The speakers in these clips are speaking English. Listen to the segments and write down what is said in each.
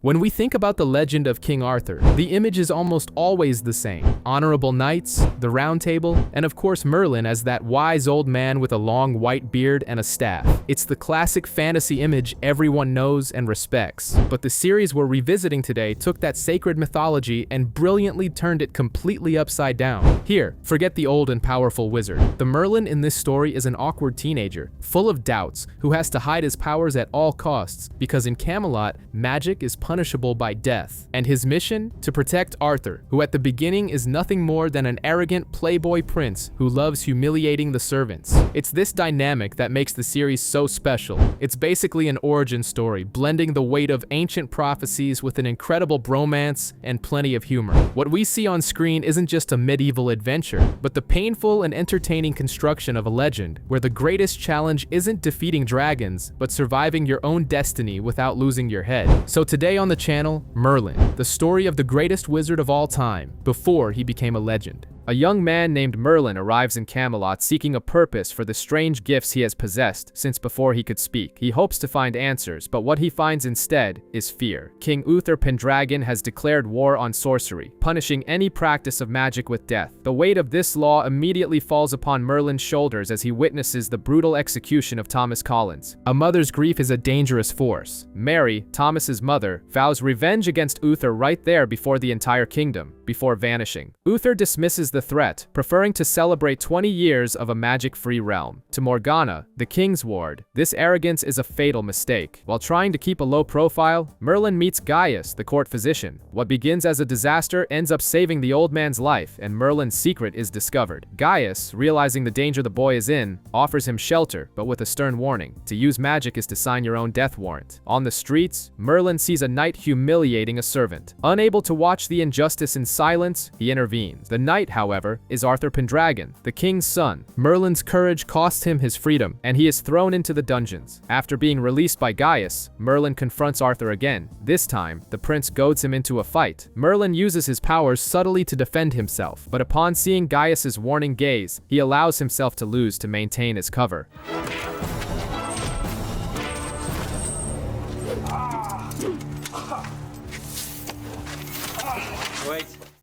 When we think about the legend of King Arthur, the image is almost always the same. Honorable knights, the Round Table, and of course Merlin as that wise old man with a long white beard and a staff. It's the classic fantasy image everyone knows and respects. But the series we're revisiting today took that sacred mythology and brilliantly turned it completely upside down. Here, forget the old and powerful wizard. The Merlin in this story is an awkward teenager, full of doubts, who has to hide his powers at all costs, because in Camelot, magic is punishable by death. And his mission? To protect Arthur, who at the beginning is nothing more than an arrogant playboy prince who loves humiliating the servants. It's this dynamic that makes the series so special. It's basically an origin story, blending the weight of ancient prophecies with an incredible bromance and plenty of humor. What we see on screen isn't just a medieval adventure, but the painful and entertaining construction of a legend, where the greatest challenge isn't defeating dragons, but surviving your own destiny without losing your head. So today on the channel, Merlin, the story of the greatest wizard of all time, before he became a legend. A young man named Merlin arrives in Camelot seeking a purpose for the strange gifts he has possessed since before he could speak. He hopes to find answers, but what he finds instead is fear. King Uther Pendragon has declared war on sorcery, punishing any practice of magic with death. The weight of this law immediately falls upon Merlin's shoulders as he witnesses the brutal execution of Thomas Collins. A mother's grief is a dangerous force. Mary, Thomas's mother, vows revenge against Uther right there before the entire kingdom, before vanishing. Uther dismisses the threat, preferring to celebrate 20 years of a magic-free realm. To Morgana, the king's ward, this arrogance is a fatal mistake. While trying to keep a low profile, Merlin meets Gaius, the court physician. What begins as a disaster ends up saving the old man's life, and Merlin's secret is discovered. Gaius, realizing the danger the boy is in, offers him shelter, but with a stern warning. To use magic is to sign your own death warrant. On the streets, Merlin sees a knight humiliating a servant. Unable to watch the injustice in silence, he intervenes. The knight, however, is Arthur Pendragon, the king's son. Merlin's courage costs him his freedom, and he is thrown into the dungeons. After being released by Gaius, Merlin confronts Arthur again. This time, the prince goads him into a fight. Merlin uses his powers subtly to defend himself, but upon seeing Gaius's warning gaze, he allows himself to lose to maintain his cover.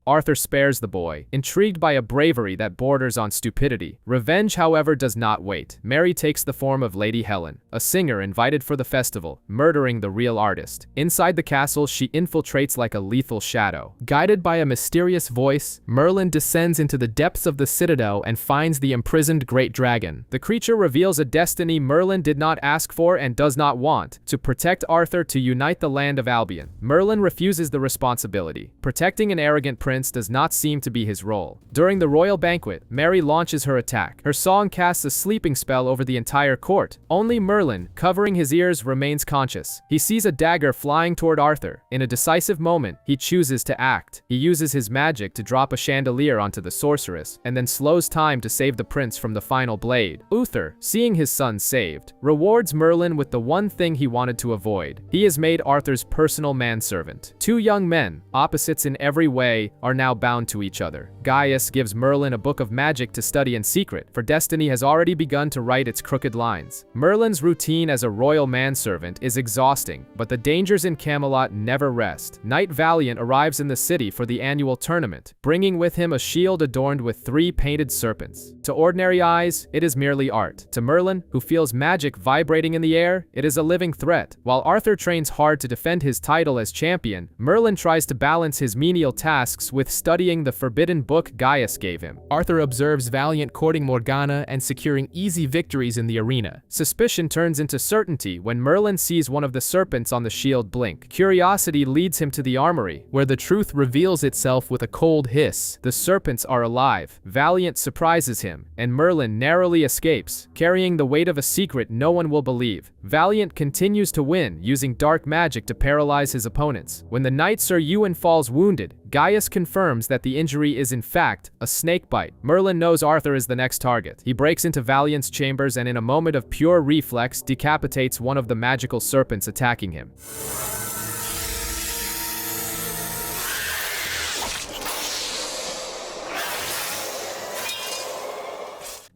Arthur spares the boy, intrigued by a bravery that borders on stupidity. Revenge, however, does not wait. Mary takes the form of Lady Helen, a singer invited for the festival, murdering the real artist. Inside the castle, she infiltrates like a lethal shadow. Guided by a mysterious voice, Merlin descends into the depths of the citadel and finds the imprisoned great dragon. The creature reveals a destiny Merlin did not ask for and does not want: to protect Arthur, to unite the land of Albion. Merlin refuses the responsibility. Protecting an arrogant prince does not seem to be his role. During the royal banquet, Mary launches her attack. Her song casts a sleeping spell over the entire court. Only Merlin, covering his ears, remains conscious. He sees a dagger flying toward Arthur. In a decisive moment, he chooses to act. He uses his magic to drop a chandelier onto the sorceress, and then slows time to save the prince from the final blade. Uther, seeing his son saved, rewards Merlin with the one thing he wanted to avoid. He is made Arthur's personal manservant. Two young men, opposites in every way, are now bound to each other. Gaius gives Merlin a book of magic to study in secret, for destiny has already begun to write its crooked lines. Merlin's routine as a royal manservant is exhausting, but the dangers in Camelot never rest. Knight Valiant arrives in the city for the annual tournament, bringing with him a shield adorned with 3 painted serpents. To ordinary eyes, it is merely art. To Merlin, who feels magic vibrating in the air, it is a living threat. While Arthur trains hard to defend his title as champion, Merlin tries to balance his menial tasks with studying the forbidden book Gaius gave him. Arthur observes Valiant courting Morgana and securing easy victories in the arena. Suspicion turns into certainty when Merlin sees one of the serpents on the shield blink. Curiosity leads him to the armory, where the truth reveals itself with a cold hiss. The serpents are alive. Valiant surprises him, and Merlin narrowly escapes, carrying the weight of a secret no one will believe. Valiant continues to win, using dark magic to paralyze his opponents. When the knight Sir Ewan falls wounded, Gaius confirms that the injury is in fact a snakebite. Merlin knows Arthur is the next target. He breaks into Valiant's chambers and in a moment of pure reflex decapitates one of the magical serpents attacking him.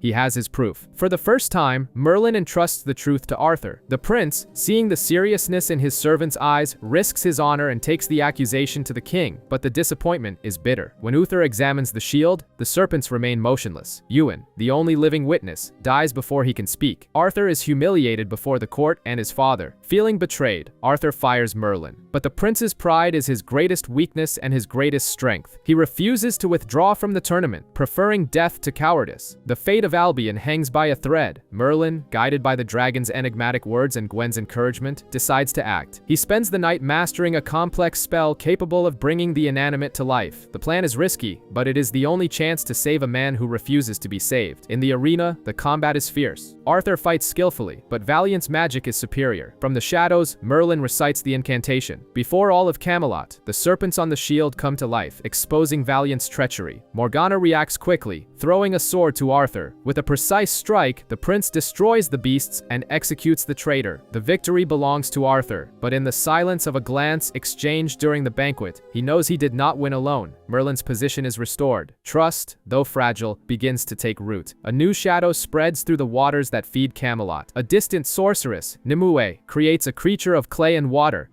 He has his proof. For the first time, Merlin entrusts the truth to Arthur. The prince, seeing the seriousness in his servant's eyes, risks his honor and takes the accusation to the king, but the disappointment is bitter. When Uther examines the shield, the serpents remain motionless. Ewan, the only living witness, dies before he can speak. Arthur is humiliated before the court and his father. Feeling betrayed, Arthur fires Merlin. But the prince's pride is his greatest weakness and his greatest strength. He refuses to withdraw from the tournament, preferring death to cowardice. The fate of Albion hangs by a thread. Merlin, guided by the dragon's enigmatic words and Gwen's encouragement, decides to act. He spends the night mastering a complex spell capable of bringing the inanimate to life. The plan is risky, but it is the only chance to save a man who refuses to be saved. In the arena, the combat is fierce. Arthur fights skillfully, but Valiant's magic is superior. From the shadows, Merlin recites the incantation. Before all of Camelot, the serpents on the shield come to life, exposing Valiant's treachery. Morgana reacts quickly, throwing a sword to Arthur. With a precise strike, the prince destroys the beasts and executes the traitor. The victory belongs to Arthur, but in the silence of a glance exchanged during the banquet, he knows he did not win alone. Merlin's position is restored. Trust, though fragile, begins to take root. A new shadow spreads through the waters that feed Camelot. A distant sorceress, Nimue, creates a creature of clay and water,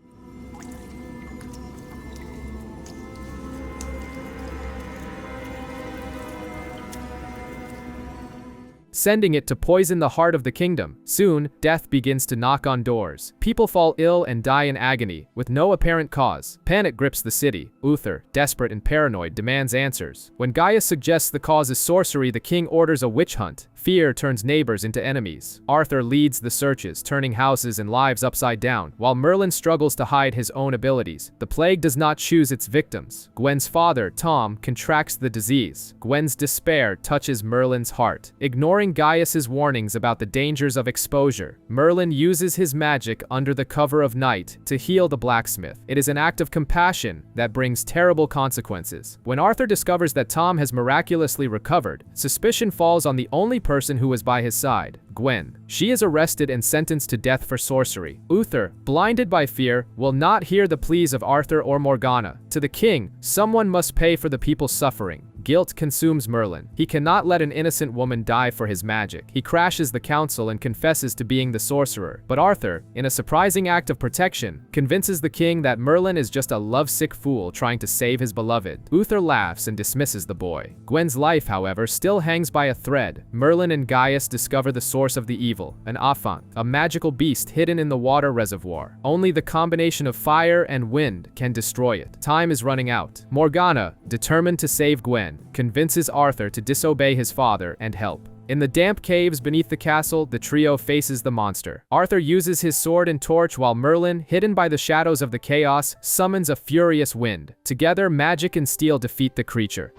sending it to poison the heart of the kingdom. Soon, death begins to knock on doors. People fall ill and die in agony, with no apparent cause. Panic grips the city. Uther, desperate and paranoid, demands answers. When Gaia suggests the cause is sorcery, the king orders a witch hunt. Fear turns neighbors into enemies. Arthur leads the searches, turning houses and lives upside down, while Merlin struggles to hide his own abilities. The plague does not choose its victims. Gwen's father, Tom, contracts the disease. Gwen's despair touches Merlin's heart. Ignoring Gaius's warnings about the dangers of exposure, Merlin uses his magic under the cover of night to heal the blacksmith. It is an act of compassion that brings terrible consequences. When Arthur discovers that Tom has miraculously recovered, suspicion falls on the only person who was by his side, Gwen. She is arrested and sentenced to death for sorcery. Uther, blinded by fear, will not hear the pleas of Arthur or Morgana. To the king, someone must pay for the people's suffering. Guilt consumes Merlin. He cannot let an innocent woman die for his magic. He crashes the council and confesses to being the sorcerer. But Arthur, in a surprising act of protection, convinces the king that Merlin is just a lovesick fool trying to save his beloved. Uther laughs and dismisses the boy. Gwen's life, however, still hangs by a thread. Merlin and Gaius discover the source of the evil, an Afant, a magical beast hidden in the water reservoir. Only the combination of fire and wind can destroy it. Time is running out. Morgana, determined to save Gwen, convinces Arthur to disobey his father and help. In the damp caves beneath the castle, the trio faces the monster. Arthur uses his sword and torch while Merlin, hidden by the shadows of the chaos, summons a furious wind. Together, magic and steel defeat the creature.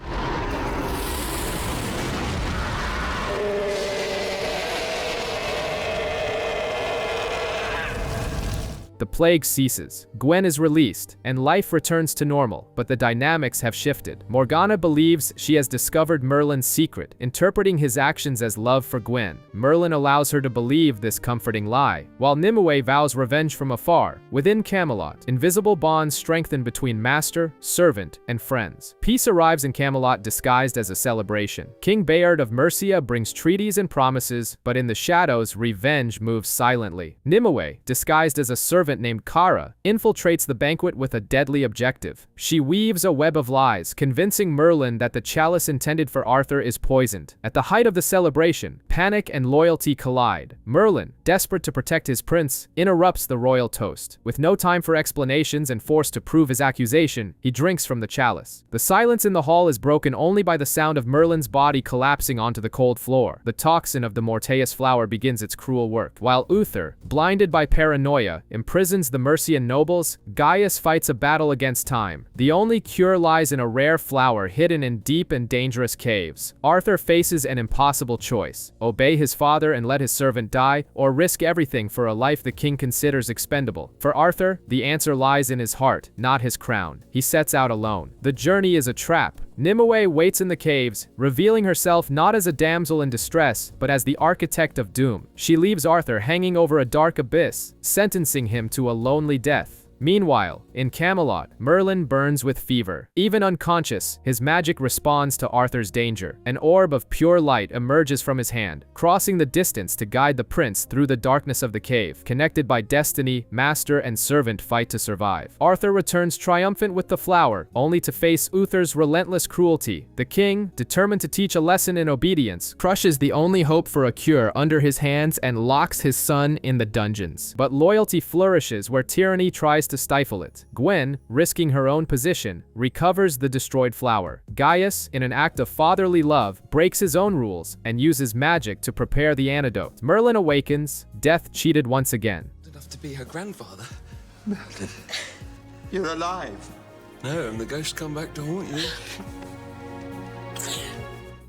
The plague ceases. Gwen is released, and life returns to normal, but the dynamics have shifted. Morgana believes she has discovered Merlin's secret, interpreting his actions as love for Gwen. Merlin allows her to believe this comforting lie, while Nimue vows revenge from afar. Within Camelot, invisible bonds strengthen between master, servant, and friends. Peace arrives in Camelot disguised as a celebration. King Bayard of Mercia brings treaties and promises, but in the shadows, revenge moves silently. Nimue, disguised as a servant named Kara, infiltrates the banquet with a deadly objective. She weaves a web of lies, convincing Merlin that the chalice intended for Arthur is poisoned. At the height of the celebration, panic and loyalty collide. Merlin, desperate to protect his prince, interrupts the royal toast. With no time for explanations and forced to prove his accusation, he drinks from the chalice. The silence in the hall is broken only by the sound of Merlin's body collapsing onto the cold floor. The toxin of the Morteus flower begins its cruel work. While Uther, blinded by paranoia, imprisons the Mercian nobles, Gaius fights a battle against time. The only cure lies in a rare flower hidden in deep and dangerous caves. Arthur faces an impossible choice: obey his father and let his servant die, or risk everything for a life the king considers expendable. For Arthur, the answer lies in his heart, not his crown. He sets out alone. The journey is a trap. Nimue waits in the caves, revealing herself not as a damsel in distress, but as the architect of doom. She leaves Arthur hanging over a dark abyss, sentencing him to a lonely death. Meanwhile, in Camelot, Merlin burns with fever. Even unconscious, his magic responds to Arthur's danger. An orb of pure light emerges from his hand, crossing the distance to guide the prince through the darkness of the cave. Connected by destiny, master and servant fight to survive. Arthur returns triumphant with the flower, only to face Uther's relentless cruelty. The king, determined to teach a lesson in obedience, crushes the only hope for a cure under his hands and locks his son in the dungeons. But loyalty flourishes where tyranny tries to stifle it. Gwen, risking her own position, recovers the destroyed flower. Gaius, in an act of fatherly love, breaks his own rules and uses magic to prepare the antidote. Merlin awakens, death cheated once again. Enough to be her grandfather. Merlin, you're alive. No, and the ghosts come back to haunt you.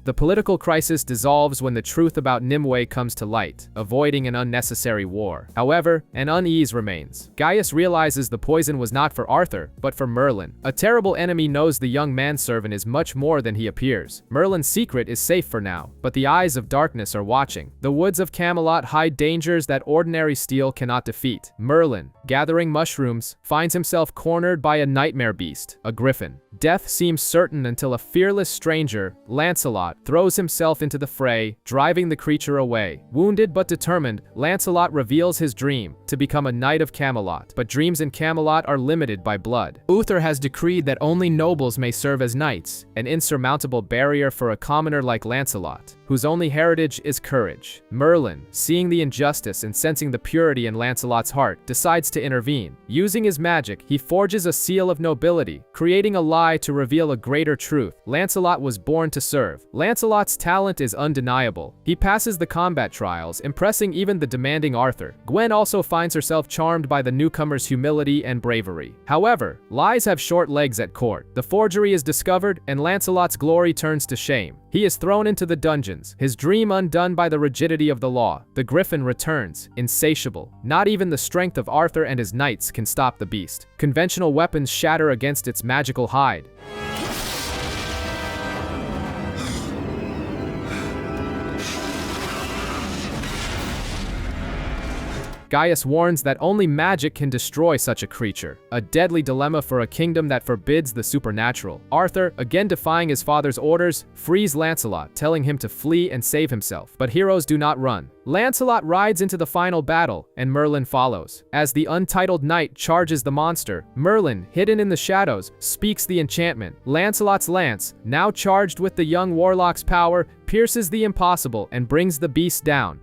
The political crisis dissolves when the truth about Nimue comes to light, avoiding an unnecessary war. However, an unease remains. Gaius realizes the poison was not for Arthur, but for Merlin. A terrible enemy knows the young manservant is much more than he appears. Merlin's secret is safe for now, but the eyes of darkness are watching. The woods of Camelot hide dangers that ordinary steel cannot defeat. Merlin, gathering mushrooms, finds himself cornered by a nightmare beast, a griffin. Death seems certain until a fearless stranger, Lancelot, throws himself into the fray, driving the creature away. Wounded but determined, Lancelot reveals his dream, to become a knight of Camelot. But dreams in Camelot are limited by blood. Uther has decreed that only nobles may serve as knights, an insurmountable barrier for a commoner like Lancelot, whose only heritage is courage. Merlin, seeing the injustice and sensing the purity in Lancelot's heart, decides to intervene. Using his magic, he forges a seal of nobility, creating a lie to reveal a greater truth. Lancelot was born to serve. Lancelot's talent is undeniable. He passes the combat trials, impressing even the demanding Arthur. Gwen also finds herself charmed by the newcomer's humility and bravery. However, lies have short legs at court. The forgery is discovered, and Lancelot's glory turns to shame. He is thrown into the dungeons, his dream undone by the rigidity of the law. The griffin returns, insatiable. Not even the strength of Arthur and his knights can stop the beast. Conventional weapons shatter against its magical hide. Gaius warns that only magic can destroy such a creature, a deadly dilemma for a kingdom that forbids the supernatural. Arthur, again defying his father's orders, frees Lancelot, telling him to flee and save himself. But heroes do not run. Lancelot rides into the final battle, and Merlin follows. As the untitled knight charges the monster, Merlin, hidden in the shadows, speaks the enchantment. Lancelot's lance, now charged with the young warlock's power, pierces the impossible and brings the beast down.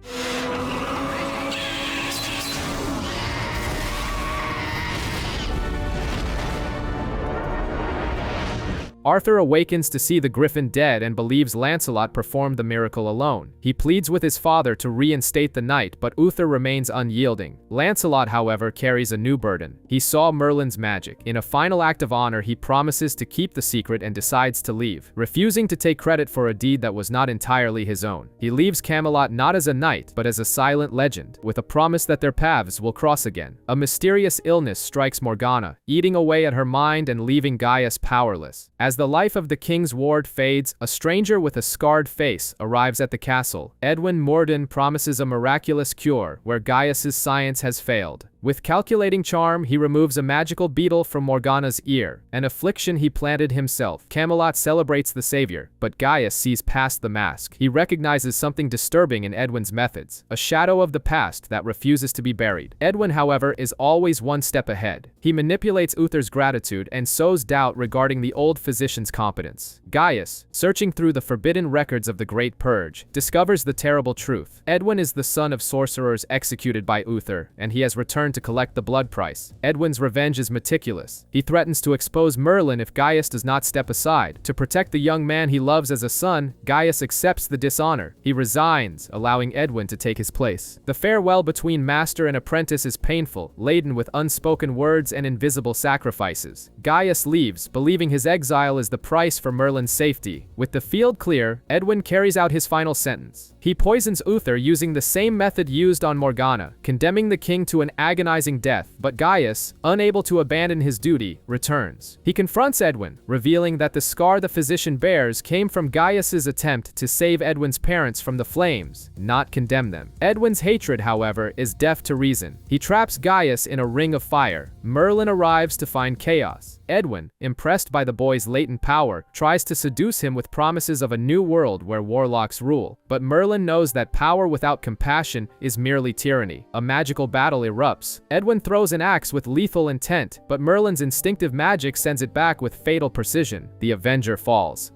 Arthur awakens to see the griffin dead and believes Lancelot performed the miracle alone. He pleads with his father to reinstate the knight, but Uther remains unyielding. Lancelot, however, carries a new burden. He saw Merlin's magic. In a final act of honor, he promises to keep the secret and decides to leave, refusing to take credit for a deed that was not entirely his own. He leaves Camelot not as a knight, but as a silent legend, with a promise that their paths will cross again. A mysterious illness strikes Morgana, eating away at her mind and leaving Gaius powerless. As the life of the king's ward fades, a stranger with a scarred face arrives at the castle. Edwin Morden promises a miraculous cure where Gaius's science has failed. With calculating charm, he removes a magical beetle from Morgana's ear, an affliction he planted himself. Camelot celebrates the savior, but Gaius sees past the mask. He recognizes something disturbing in Edwin's methods, a shadow of the past that refuses to be buried. Edwin, however, is always one step ahead. He manipulates Uther's gratitude and sows doubt regarding the old physician's competence. Gaius, searching through the forbidden records of the Great Purge, discovers the terrible truth. Edwin is the son of sorcerers executed by Uther, and he has returned to collect the blood price. Edwin's revenge is meticulous. He threatens to expose Merlin if Gaius does not step aside. To protect the young man he loves as a son, Gaius accepts the dishonor. He resigns, allowing Edwin to take his place. The farewell between master and apprentice is painful, laden with unspoken words and invisible sacrifices. Gaius leaves, believing his exile is the price for Merlin's safety. With the field clear, Edwin carries out his final sentence. He poisons Uther using the same method used on Morgana, condemning the king to an agonizing death, but Gaius, unable to abandon his duty, returns. He confronts Edwin, revealing that the scar the physician bears came from Gaius's attempt to save Edwin's parents from the flames, not condemn them. Edwin's hatred, however, is deaf to reason. He traps Gaius in a ring of fire. Merlin arrives to find chaos. Edwin, impressed by the boy's latent power, tries to seduce him with promises of a new world where warlocks rule. But Merlin knows that power without compassion is merely tyranny. A magical battle erupts. Edwin throws an axe with lethal intent, but Merlin's instinctive magic sends it back with fatal precision. The Avenger falls.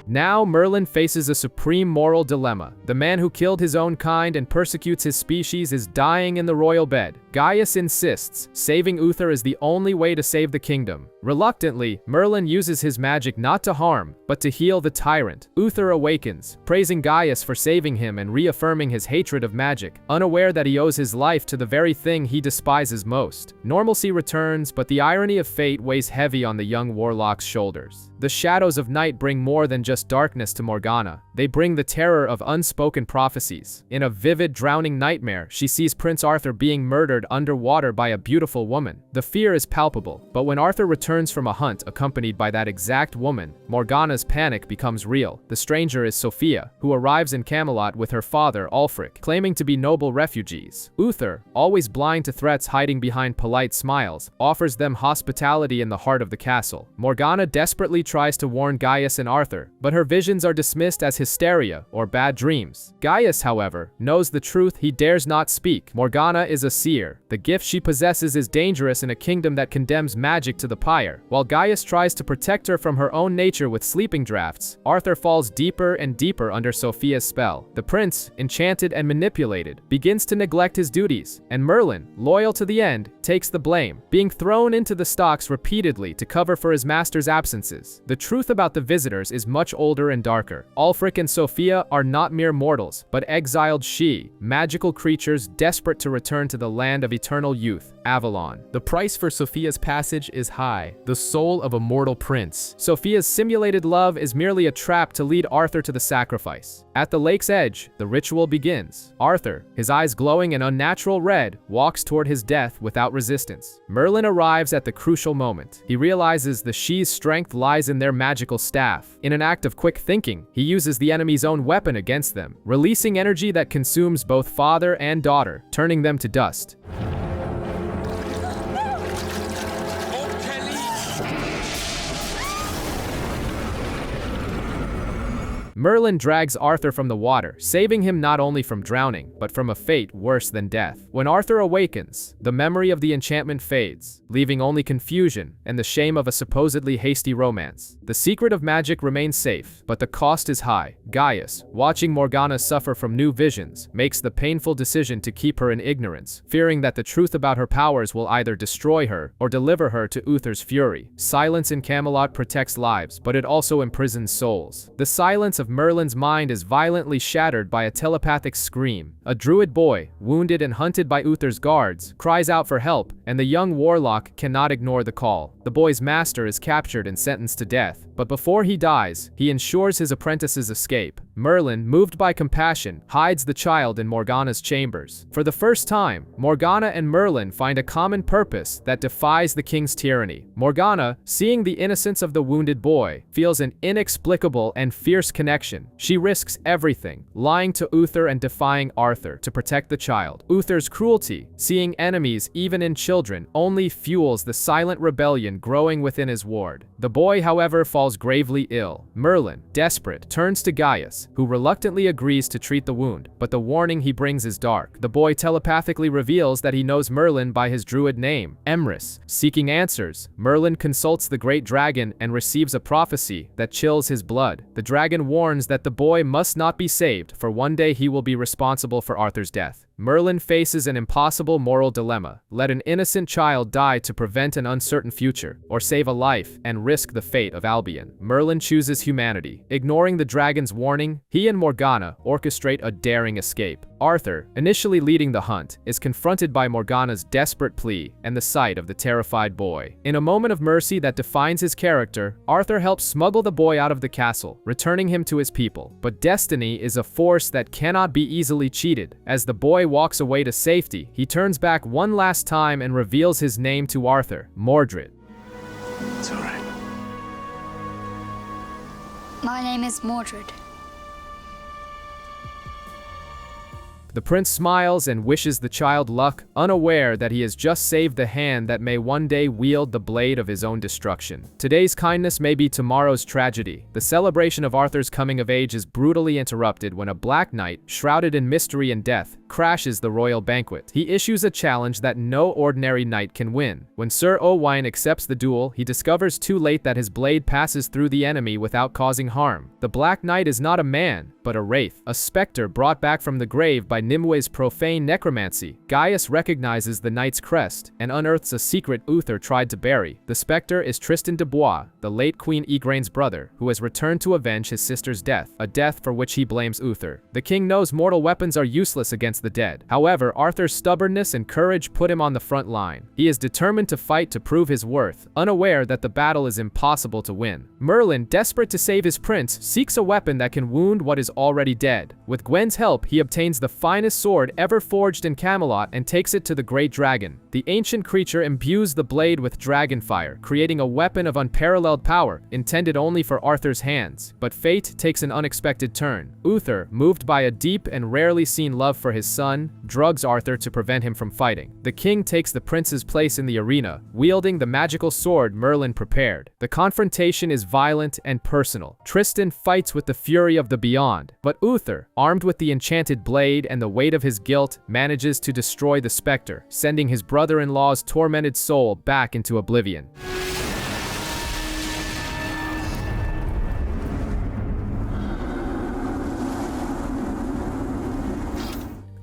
Now Merlin faces a supreme moral dilemma. The man who killed his own kind and persecutes his species is dying in the royal bed. Gaius insists, saving Uther is the only way to save the kingdom. Reluctantly, Merlin uses his magic not to harm, but to heal the tyrant. Uther awakens, praising Gaius for saving him and reaffirming his hatred of magic, unaware that he owes his life to the very thing he despises most. Normalcy returns, but the irony of fate weighs heavy on the young warlock's shoulders. The shadows of night bring more than just darkness to Morgana. They bring the terror of unspoken prophecies. In a vivid, drowning nightmare, she sees Prince Arthur being murdered underwater by a beautiful woman. The fear is palpable, but when Arthur returns from a hunt accompanied by that exact woman, Morgana's panic becomes real. The stranger is Sophia, who arrives in Camelot with her father, Ulfric, claiming to be noble refugees. Uther, always blind to threats hiding behind polite smiles, offers them hospitality in the heart of the castle. Morgana desperately tries to warn Gaius and Arthur, but her visions are dismissed as hysteria or bad dreams. Gaius, however, knows the truth he dares not speak. Morgana is a seer. The gift she possesses is dangerous in a kingdom that condemns magic to the pyre. While Gaius tries to protect her from her own nature with sleeping draughts, Arthur falls deeper and deeper under Sophia's spell. The prince, enchanted and manipulated, begins to neglect his duties, and Merlin, loyal to the end, takes the blame, being thrown into the stocks repeatedly to cover for his master's absences. The truth about the visitors is much older and darker. Ulfric and Sophia are not mere mortals, but exiled Sidhe, magical creatures desperate to return to the land of eternal youth, Avalon. The price for Sophia's passage is high, the soul of a mortal prince. Sophia's simulated love is merely a trap to lead Arthur to the sacrifice. At the lake's edge, the ritual begins. Arthur, his eyes glowing an unnatural red, walks toward his death without resistance. Merlin arrives at the crucial moment. He realizes the Sidhe's strength lies in their magical staff. In an act of quick thinking, he uses the enemy's own weapon against them, releasing energy that consumes both father and daughter, turning them to dust. Merlin drags Arthur from the water, saving him not only from drowning, but from a fate worse than death. When Arthur awakens, the memory of the enchantment fades, leaving only confusion and the shame of a supposedly hasty romance. The secret of magic remains safe, but the cost is high. Gaius, watching Morgana suffer from new visions, makes the painful decision to keep her in ignorance, fearing that the truth about her powers will either destroy her or deliver her to Uther's fury. Silence in Camelot protects lives, but it also imprisons souls. The silence of Merlin's mind is violently shattered by a telepathic scream. A Druid Boy, wounded and hunted by Uther's guards, cries out for help, and the young warlock cannot ignore the call. The boy's master is captured and sentenced to death, but before he dies, he ensures his apprentice's escape. Merlin, moved by compassion, hides the child in Morgana's chambers. For the first time, Morgana and Merlin find a common purpose that defies the king's tyranny. Morgana, seeing the innocence of the wounded boy, feels an inexplicable and fierce connection. She risks everything, lying to Uther and defying Arthur to protect the child. Uther's cruelty, seeing enemies even in children, only fuels the silent rebellion growing within his ward. The boy, however, falls gravely ill. Merlin, desperate, turns to Gaius, who reluctantly agrees to treat the wound, but the warning he brings is dark. The boy telepathically reveals that he knows Merlin by his druid name, Emrys. Seeking answers, Merlin consults the great dragon and receives a prophecy that chills his blood. The dragon warns that the boy must not be saved, for one day he will be responsible for Arthur's death. Merlin faces an impossible moral dilemma. Let an innocent child die to prevent an uncertain future, or save a life and risk the fate of Albion. Merlin chooses humanity. Ignoring the dragon's warning, he and Morgana orchestrate a daring escape. Arthur, initially leading the hunt, is confronted by Morgana's desperate plea and the sight of the terrified boy. In a moment of mercy that defines his character, Arthur helps smuggle the boy out of the castle, returning him to his people. But destiny is a force that cannot be easily cheated. As the boy walks away to safety, he turns back one last time and reveals his name to Arthur, Mordred. It's all right. My name is Mordred. The prince smiles and wishes the child luck, unaware that he has just saved the hand that may one day wield the blade of his own destruction. Today's kindness may be tomorrow's tragedy. The celebration of Arthur's coming of age is brutally interrupted when a black knight, shrouded in mystery and death, crashes the royal banquet. He issues a challenge that no ordinary knight can win. When Sir Owain accepts the duel, he discovers too late that his blade passes through the enemy without causing harm. The Black Knight is not a man, but a wraith, a specter brought back from the grave by Nimwe's profane necromancy. Gaius recognizes the knight's crest and unearths a secret Uther tried to bury. The specter is Tristan de Bois, the late Queen Igraine's brother, who has returned to avenge his sister's death, a death for which he blames Uther. The king knows mortal weapons are useless against the dead. However, Arthur's stubbornness and courage put him on the front line. He is determined to fight to prove his worth, unaware that the battle is impossible to win. Merlin, desperate to save his prince, seeks a weapon that can wound what is already dead. With Gwen's help, he obtains the finest sword ever forged in Camelot and takes it to the great dragon. The ancient creature imbues the blade with dragon fire, creating a weapon of unparalleled power, intended only for Arthur's hands. But fate takes an unexpected turn. Uther, moved by a deep and rarely seen love for his son, drugs Arthur to prevent him from fighting. The king takes the prince's place in the arena, wielding the magical sword Merlin prepared. The confrontation is violent and personal. Tristan fights with the fury of the beyond, but Uther, armed with the enchanted blade and the weight of his guilt, manages to destroy the specter, sending his brother-in-law's tormented soul back into oblivion.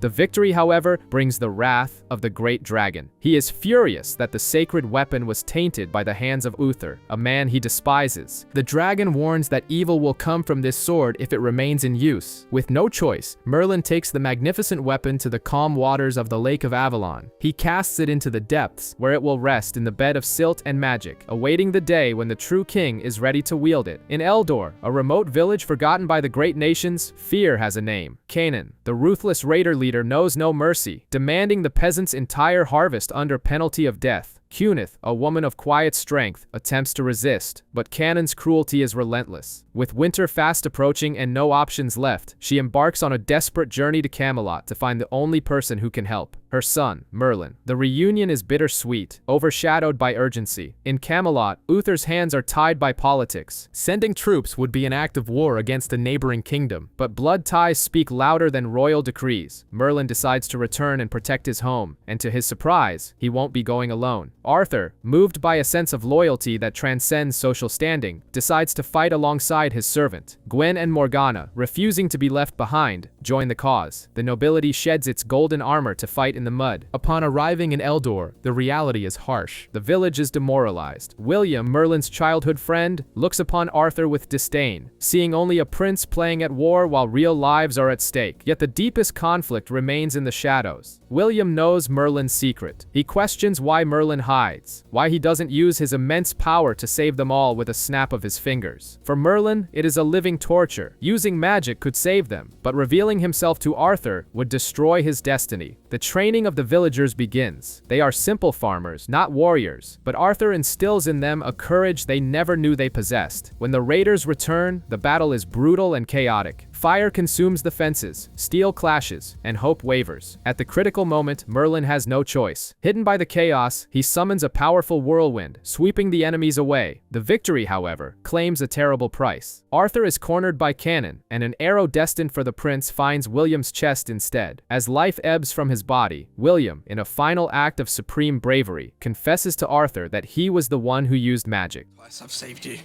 The victory, however, brings the wrath of the great dragon. He is furious that the sacred weapon was tainted by the hands of Uther, a man he despises. The dragon warns that evil will come from this sword if it remains in use. With no choice, Merlin takes the magnificent weapon to the calm waters of the Lake of Avalon. He casts it into the depths, where it will rest in the bed of silt and magic, awaiting the day when the true king is ready to wield it. In Eldor, a remote village forgotten by the great nations, fear has a name: Canaan. The ruthless raider leader knows no mercy, demanding the peasants' entire harvest under penalty of death. Cunith, a woman of quiet strength, attempts to resist, but Canaan's cruelty is relentless. With winter fast approaching and no options left, she embarks on a desperate journey to Camelot to find the only person who can help: her son, Merlin. The reunion is bittersweet, overshadowed by urgency. In Camelot, Uther's hands are tied by politics. Sending troops would be an act of war against a neighboring kingdom, but blood ties speak louder than royal decrees. Merlin decides to return and protect his home, and to his surprise, he won't be going alone. Arthur, moved by a sense of loyalty that transcends social standing, decides to fight alongside his servant. Gwen and Morgana, refusing to be left behind, join the cause. The nobility sheds its golden armor to fight in the mud. Upon arriving in Eldor, the reality is harsh. The village is demoralized. William, Merlin's childhood friend, looks upon Arthur with disdain, seeing only a prince playing at war while real lives are at stake. Yet the deepest conflict remains in the shadows. William knows Merlin's secret. He questions why Merlin hides, why he doesn't use his immense power to save them all with a snap of his fingers. For Merlin, it is a living torture. Using magic could save them, but revealing himself to Arthur would destroy his destiny. The training of the villagers begins. They are simple farmers, not warriors, but Arthur instills in them a courage they never knew they possessed. When the raiders return, the battle is brutal and chaotic. Fire consumes the fences, steel clashes, and hope wavers. At the critical moment, Merlin has no choice. Hidden by the chaos, he summons a powerful whirlwind, sweeping the enemies away. The victory, however, claims a terrible price. Arthur is cornered by cannon, and an arrow destined for the prince finds William's chest instead. As life ebbs from his body, William, in a final act of supreme bravery, confesses to Arthur that he was the one who used magic. Twice I've saved you.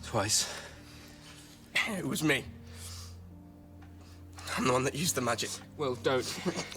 Twice. It was me. I'm the one that used the magic. Well, don't.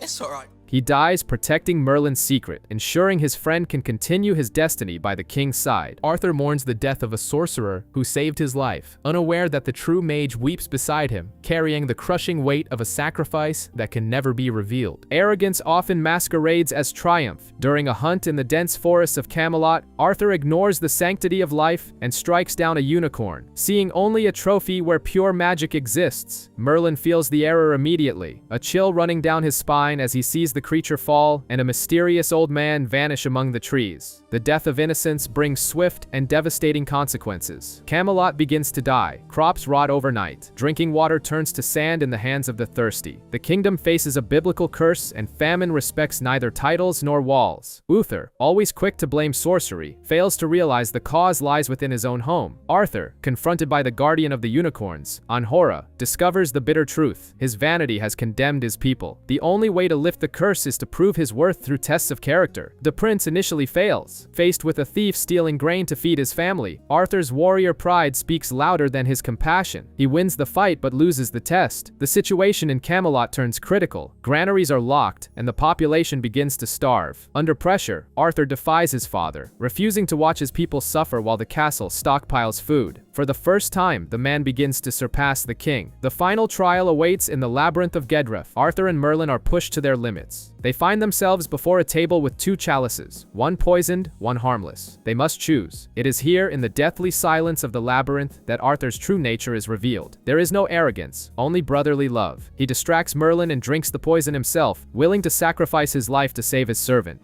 It's alright. He dies protecting Merlin's secret, ensuring his friend can continue his destiny by the king's side. Arthur mourns the death of a sorcerer who saved his life, unaware that the true mage weeps beside him, carrying the crushing weight of a sacrifice that can never be revealed. Arrogance often masquerades as triumph. During a hunt in the dense forests of Camelot, Arthur ignores the sanctity of life and strikes down a unicorn, seeing only a trophy where pure magic exists. Merlin feels the error immediately, a chill running down his spine as he sees the creature fall and a mysterious old man vanish among the trees. The death of innocence brings swift and devastating consequences. Camelot begins to die, crops rot overnight, drinking water turns to sand in the hands of the thirsty. The kingdom faces a biblical curse and famine respects neither titles nor walls. Uther, always quick to blame sorcery, fails to realize the cause lies within his own home. Arthur, confronted by the guardian of the unicorns, Anhora, discovers the bitter truth. His vanity has condemned his people. The only way to lift the curse is to prove his worth through tests of character. The prince initially fails. Faced with a thief stealing grain to feed his family, Arthur's warrior pride speaks louder than his compassion. He wins the fight but loses the test. The situation in Camelot turns critical. Granaries are locked, and the population begins to starve. Under pressure, Arthur defies his father, refusing to watch his people suffer while the castle stockpiles food. For the first time, the man begins to surpass the king. The final trial awaits in the labyrinth of Gedref. Arthur and Merlin are pushed to their limits. They find themselves before a table with two chalices, one poisoned, one harmless. They must choose. It is here in the deathly silence of the labyrinth that Arthur's true nature is revealed. There is no arrogance, only brotherly love. He distracts Merlin and drinks the poison himself, willing to sacrifice his life to save his servant.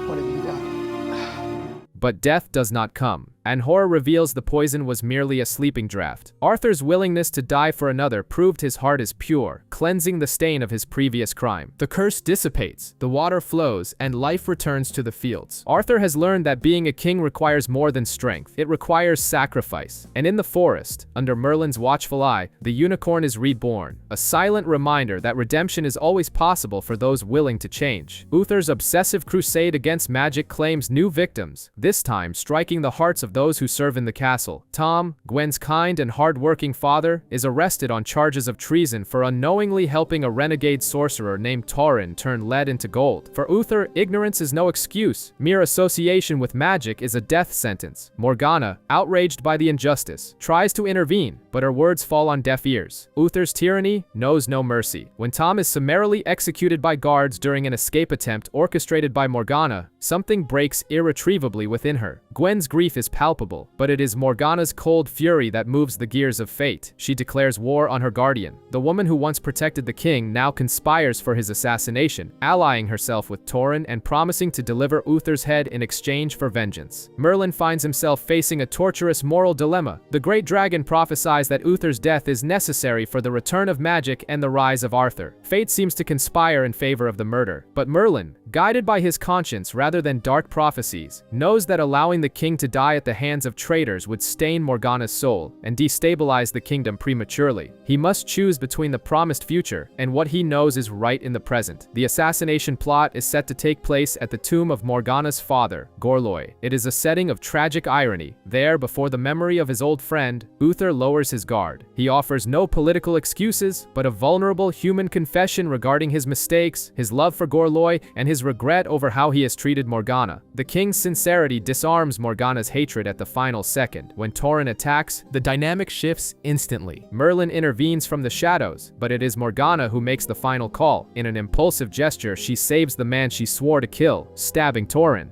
What have you done? But death does not come. Anhora reveals the poison was merely a sleeping draught. Arthur's willingness to die for another proved his heart is pure, cleansing the stain of his previous crime. The curse dissipates, the water flows, and life returns to the fields. Arthur has learned that being a king requires more than strength. It requires sacrifice. And in the forest, under Merlin's watchful eye, the unicorn is reborn, a silent reminder that redemption is always possible for those willing to change. Uther's obsessive crusade against magic claims new victims, this time striking the hearts of those who serve in the castle. Tom, Gwen's kind and hard-working father, is arrested on charges of treason for unknowingly helping a renegade sorcerer named Tauren turn lead into gold. For Uther, ignorance is no excuse. Mere association with magic is a death sentence. Morgana, outraged by the injustice, tries to intervene, but her words fall on deaf ears. Uther's tyranny knows no mercy. When Tom is summarily executed by guards during an escape attempt orchestrated by Morgana, something breaks irretrievably within her. Gwen's grief is palpable, but it is Morgana's cold fury that moves the gears of fate. She declares war on her guardian. The woman who once protected the king now conspires for his assassination, allying herself with Tauren and promising to deliver Uther's head in exchange for vengeance. Merlin finds himself facing a torturous moral dilemma. The great dragon prophesies that Uther's death is necessary for the return of magic and the rise of Arthur. Fate seems to conspire in favor of the murder, but Merlin, guided by his conscience rather than dark prophecies, knows that allowing the king to die at the hands of traitors would stain Morgana's soul and destabilize the kingdom prematurely. He must choose between the promised future and what he knows is right in the present. The assassination plot is set to take place at the tomb of Morgana's father, Gorloy. It is a setting of tragic irony. There, before the memory of his old friend, Uther lowers his guard. He offers no political excuses, but a vulnerable human confession regarding his mistakes, his love for Gorloy, and his regret over how he has treated Morgana. The king's sincerity disarms Morgana's hatred at the final second. When Tauren attacks, the dynamic shifts instantly. Merlin intervenes from the shadows, but it is Morgana who makes the final call. In an impulsive gesture, she saves the man she swore to kill, stabbing Tauren.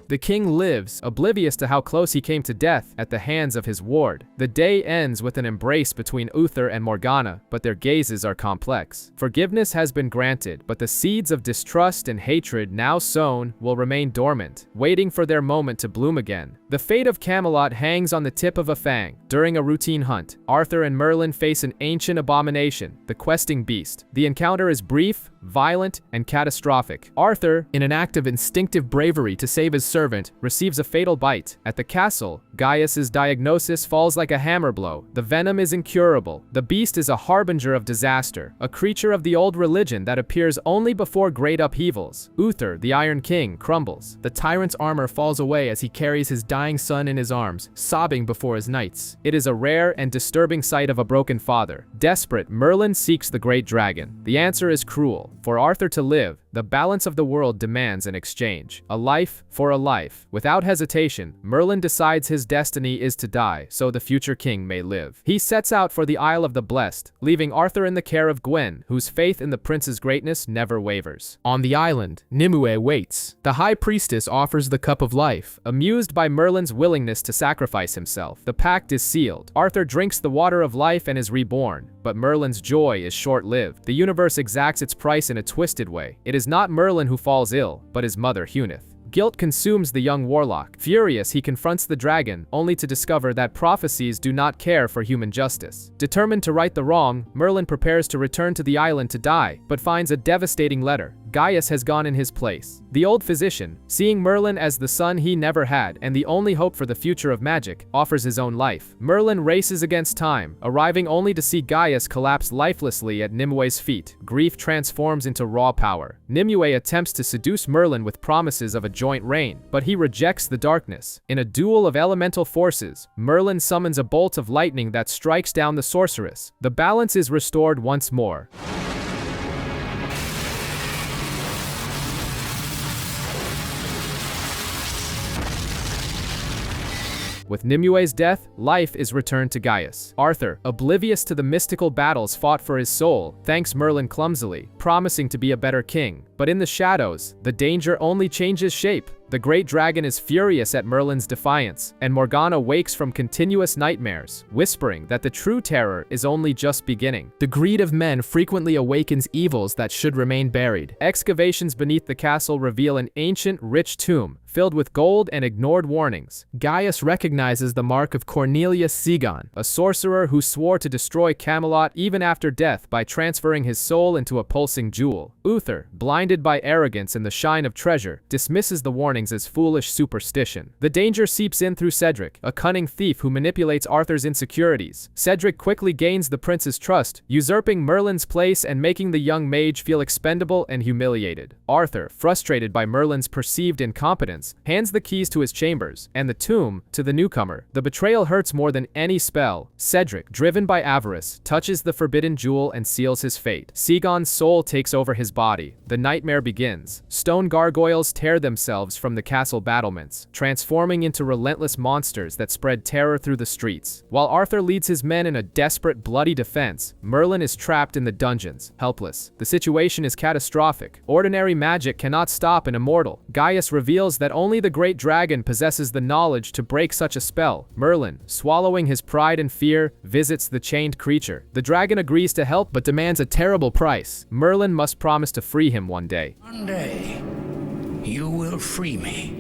The king lives, oblivious to how close he came to death at the hands of his ward. The day ends with an embrace between Uther and Morgana, but their gazes are complex. Forgiveness has been granted, but the seeds of distrust and hatred now sown will remain dormant, waiting for their moment to bloom again. The fate of Camelot hangs on the tip of a fang. During a routine hunt, Arthur and Merlin face an ancient abomination, the questing beast. The encounter is brief, violent, and catastrophic. Arthur, in an act of instinctive bravery to save his servant, receives a fatal bite. At the castle, Gaius's diagnosis falls like a hammer blow. The venom is incurable. The beast is a harbinger of disaster, a creature of the old religion that appears only before great upheavals. Uther, the Iron King, crumbles. The tyrant's armor falls away as he carries his dying son in his arms, sobbing before his knights. It is a rare and disturbing sight of a broken father. Desperate, Merlin seeks the great dragon. The answer is cruel. For Arthur to live, the balance of the world demands an exchange. A life for a life. Without hesitation, Merlin decides his destiny is to die, so the future king may live. He sets out for the Isle of the Blessed, leaving Arthur in the care of Gwen, whose faith in the prince's greatness never wavers. On the island, Nimue waits. The high priestess offers the cup of life, amused by Merlin's willingness to sacrifice himself. The pact is sealed. Arthur drinks the water of life and is reborn, but Merlin's joy is short-lived. The universe exacts its price in a twisted way. It is not Merlin who falls ill, but his mother Huneth. Guilt consumes the young warlock. Furious, he confronts the dragon, only to discover that prophecies do not care for human justice. Determined to right the wrong, Merlin prepares to return to the island to die, but finds a devastating letter. Gaius has gone in his place. The old physician, seeing Merlin as the son he never had and the only hope for the future of magic, offers his own life. Merlin races against time, arriving only to see Gaius collapse lifelessly at Nimue's feet. Grief transforms into raw power. Nimue attempts to seduce Merlin with promises of a joint reign, but he rejects the darkness. In a duel of elemental forces, Merlin summons a bolt of lightning that strikes down the sorceress. The balance is restored once more. With Nimue's death, life is returned to Gaius. Arthur, oblivious to the mystical battles fought for his soul, thanks Merlin clumsily, promising to be a better king. But in the shadows, the danger only changes shape. The great dragon is furious at Merlin's defiance, and Morgana wakes from continuous nightmares, whispering that the true terror is only just beginning. The greed of men frequently awakens evils that should remain buried. Excavations beneath the castle reveal an ancient, rich tomb, filled with gold and ignored warnings. Gaius recognizes the mark of Cornelius Sigon, a sorcerer who swore to destroy Camelot even after death by transferring his soul into a pulsing jewel. Uther, blinded by arrogance and the shine of treasure, dismisses the warnings as foolish superstition. The danger seeps in through Cedric, a cunning thief who manipulates Arthur's insecurities. Cedric quickly gains the prince's trust, usurping Merlin's place and making the young mage feel expendable and humiliated. Arthur, frustrated by Merlin's perceived incompetence, hands the keys to his chambers, and the tomb, to the newcomer. The betrayal hurts more than any spell. Cedric, driven by avarice, touches the forbidden jewel and seals his fate. Sigon's soul takes over his body. The nightmare begins. Stone gargoyles tear themselves from the castle battlements, transforming into relentless monsters that spread terror through the streets. While Arthur leads his men in a desperate, bloody defense, Merlin is trapped in the dungeons, helpless. The situation is catastrophic. Ordinary magic cannot stop an immortal. Gaius reveals that only the great dragon possesses the knowledge to break such a spell. Merlin, swallowing his pride and fear, visits the chained creature. The dragon agrees to help but demands a terrible price. Merlin must promise to free him one day. One day, you will free me.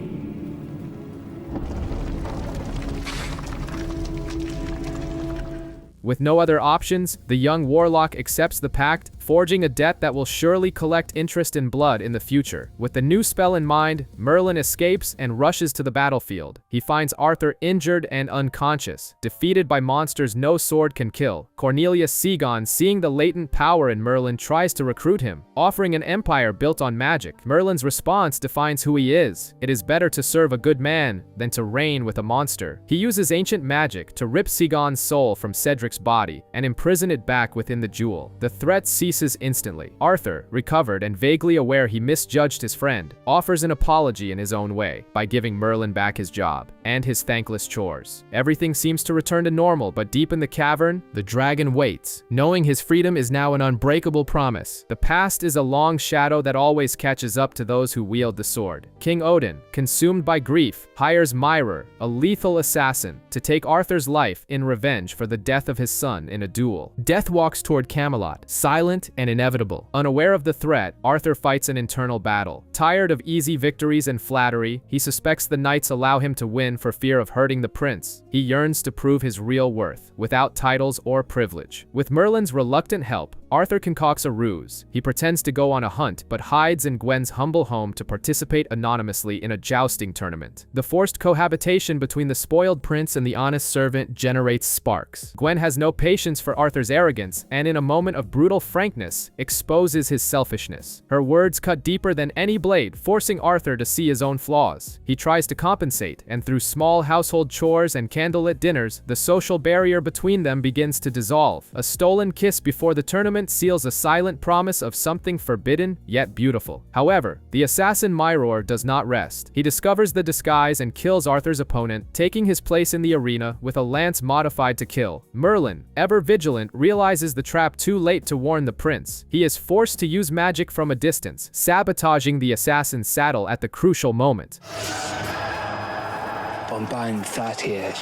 With no other options, the young warlock accepts the pact, forging a debt that will surely collect interest in blood in the future. With the new spell in mind, Merlin escapes and rushes to the battlefield. He finds Arthur injured and unconscious, defeated by monsters no sword can kill. Cornelius Sigon, seeing the latent power in Merlin, tries to recruit him, offering an empire built on magic. Merlin's response defines who he is. It is better to serve a good man than to reign with a monster. He uses ancient magic to rip Sigon's soul from Cedric's body and imprison it back within the jewel. The threat ceases instantly. Arthur, recovered and vaguely aware he misjudged his friend, offers an apology in his own way by giving Merlin back his job and his thankless chores. Everything seems to return to normal, but deep in the cavern, the dragon waits, knowing his freedom is now an unbreakable promise. The past is a long shadow that always catches up to those who wield the sword. King Odin, consumed by grief, hires Myrer, a lethal assassin, to take Arthur's life in revenge for the death of his son in a duel. Death walks toward Camelot, silent violent and inevitable. Unaware of the threat, Arthur fights an internal battle. Tired of easy victories and flattery, he suspects the knights allow him to win for fear of hurting the prince. He yearns to prove his real worth, without titles or privilege. With Merlin's reluctant help, Arthur concocts a ruse. He pretends to go on a hunt, but hides in Gwen's humble home to participate anonymously in a jousting tournament. The forced cohabitation between the spoiled prince and the honest servant generates sparks. Gwen has no patience for Arthur's arrogance, and in a moment of brutal frankness, exposes his selfishness. Her words cut deeper than any blade, forcing Arthur to see his own flaws. He tries to compensate, and through small household chores and candlelit dinners, the social barrier between them begins to dissolve. A stolen kiss before the tournament seals a silent promise of something forbidden yet beautiful. However, the assassin Myror does not rest. He discovers the disguise and kills Arthur's opponent, taking his place in the arena with a lance modified to kill. Merlin, ever vigilant, realizes the trap too late to warn the prince. He is forced to use magic from a distance, sabotaging the assassin's saddle at the crucial moment. Unbind that here.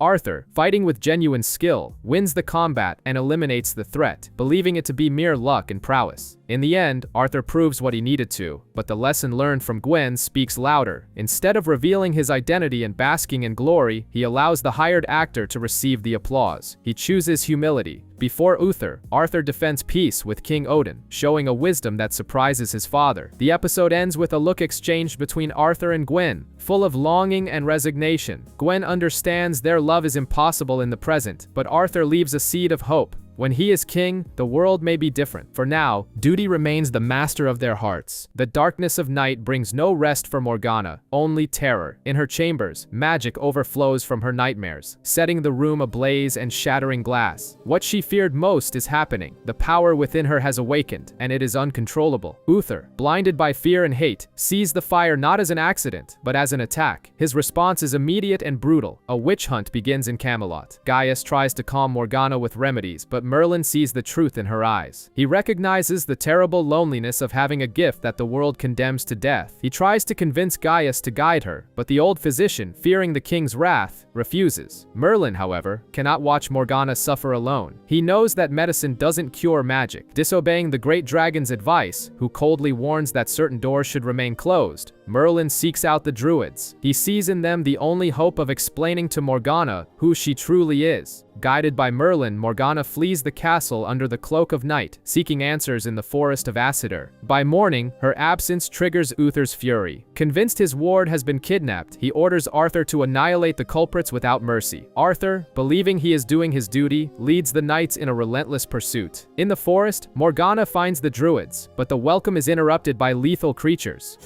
Arthur, fighting with genuine skill, wins the combat and eliminates the threat, believing it to be mere luck and prowess. In the end, Arthur proves what he needed to, but the lesson learned from Gwen speaks louder. Instead of revealing his identity and basking in glory, he allows the hired actor to receive the applause. He chooses humility. Before Uther, Arthur defends peace with King Odin, showing a wisdom that surprises his father. The episode ends with a look exchanged between Arthur and Gwen, full of longing and resignation. Gwen understands their love is impossible in the present, but Arthur leaves a seed of hope. When he is king, the world may be different. For now, duty remains the master of their hearts. The darkness of night brings no rest for Morgana, only terror. In her chambers, magic overflows from her nightmares, setting the room ablaze and shattering glass. What she feared most is happening. The power within her has awakened, and it is uncontrollable. Uther, blinded by fear and hate, sees the fire not as an accident, but as an attack. His response is immediate and brutal. A witch hunt begins in Camelot. Gaius tries to calm Morgana with remedies, but Merlin sees the truth in her eyes. He recognizes the terrible loneliness of having a gift that the world condemns to death. He tries to convince Gaius to guide her, but the old physician, fearing the king's wrath, refuses. Merlin, however, cannot watch Morgana suffer alone. He knows that medicine doesn't cure magic. Disobeying the great dragon's advice, who coldly warns that certain doors should remain closed, Merlin seeks out the druids. He sees in them the only hope of explaining to Morgana who she truly is. Guided by Merlin, Morgana flees the castle under the cloak of night, seeking answers in the forest of Acidar. By morning, her absence triggers Uther's fury. Convinced his ward has been kidnapped, he orders Arthur to annihilate the culprits without mercy. Arthur, believing he is doing his duty, leads the knights in a relentless pursuit. In the forest, Morgana finds the druids, but the welcome is interrupted by lethal creatures.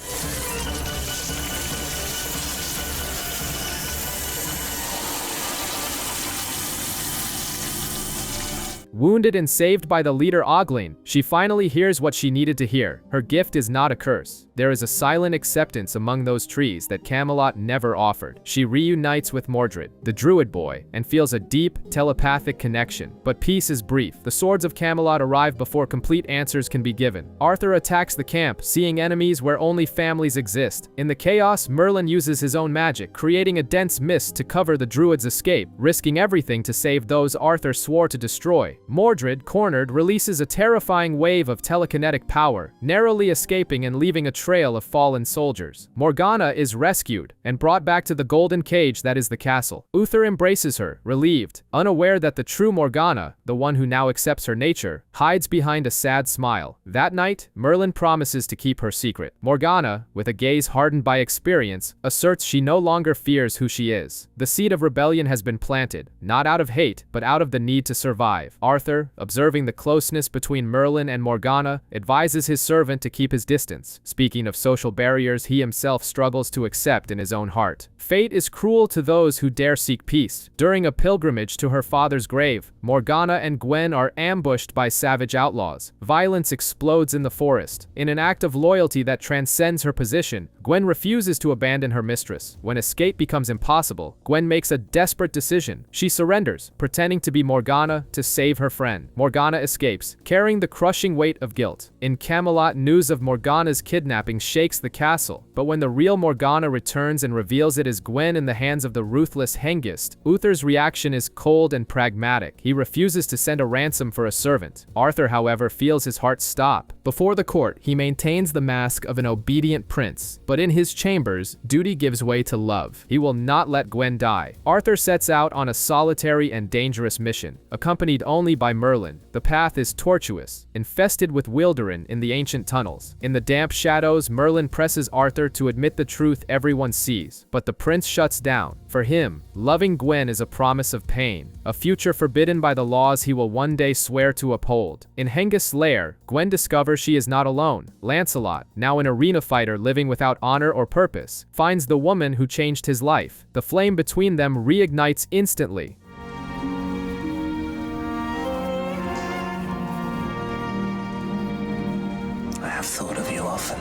Wounded and saved by the leader Oglain, she finally hears what she needed to hear. Her gift is not a curse. There is a silent acceptance among those trees that Camelot never offered. She reunites with Mordred, the Druid Boy, and feels a deep, telepathic connection. But peace is brief. The swords of Camelot arrive before complete answers can be given. Arthur attacks the camp, seeing enemies where only families exist. In the chaos, Merlin uses his own magic, creating a dense mist to cover the druid's escape, risking everything to save those Arthur swore to destroy. Mordred, cornered, releases a terrifying wave of telekinetic power, narrowly escaping and leaving a trail of fallen soldiers. Morgana is rescued and brought back to the golden cage that is the castle. Uther embraces her, relieved, unaware that the true Morgana, the one who now accepts her nature, hides behind a sad smile. That night, Merlin promises to keep her secret. Morgana, with a gaze hardened by experience, asserts she no longer fears who she is. The seed of rebellion has been planted, not out of hate, but out of the need to survive. Arthur, observing the closeness between Merlin and Morgana, advises his servant to keep his distance. Speaking of social barriers he himself struggles to accept in his own heart. Fate is cruel to those who dare seek peace. During a pilgrimage to her father's grave, Morgana and Gwen are ambushed by savage outlaws. Violence explodes in the forest. In an act of loyalty that transcends her position, Gwen refuses to abandon her mistress. When escape becomes impossible, Gwen makes a desperate decision. She surrenders, pretending to be Morgana to save her her friend. Morgana escapes, carrying the crushing weight of guilt. In Camelot, news of Morgana's kidnapping shakes the castle, but when the real Morgana returns and reveals it is Gwen in the hands of the ruthless Hengist, Uther's reaction is cold and pragmatic. He refuses to send a ransom for a servant. Arthur, however, feels his heart stop. Before the court, he maintains the mask of an obedient prince, but in his chambers, duty gives way to love. He will not let Gwen die. Arthur sets out on a solitary and dangerous mission, accompanied only by Merlin. The path is tortuous, infested with Wilderin in the ancient tunnels. In the damp shadows, Merlin presses Arthur to admit the truth everyone sees, but the prince shuts down. For him, loving Gwen is a promise of pain, a future forbidden by the laws he will one day swear to uphold. In Hengist's lair, Gwen discovers she is not alone. Lancelot, now an arena fighter living without honor or purpose, finds the woman who changed his life. The flame between them reignites instantly. I have thought of you often.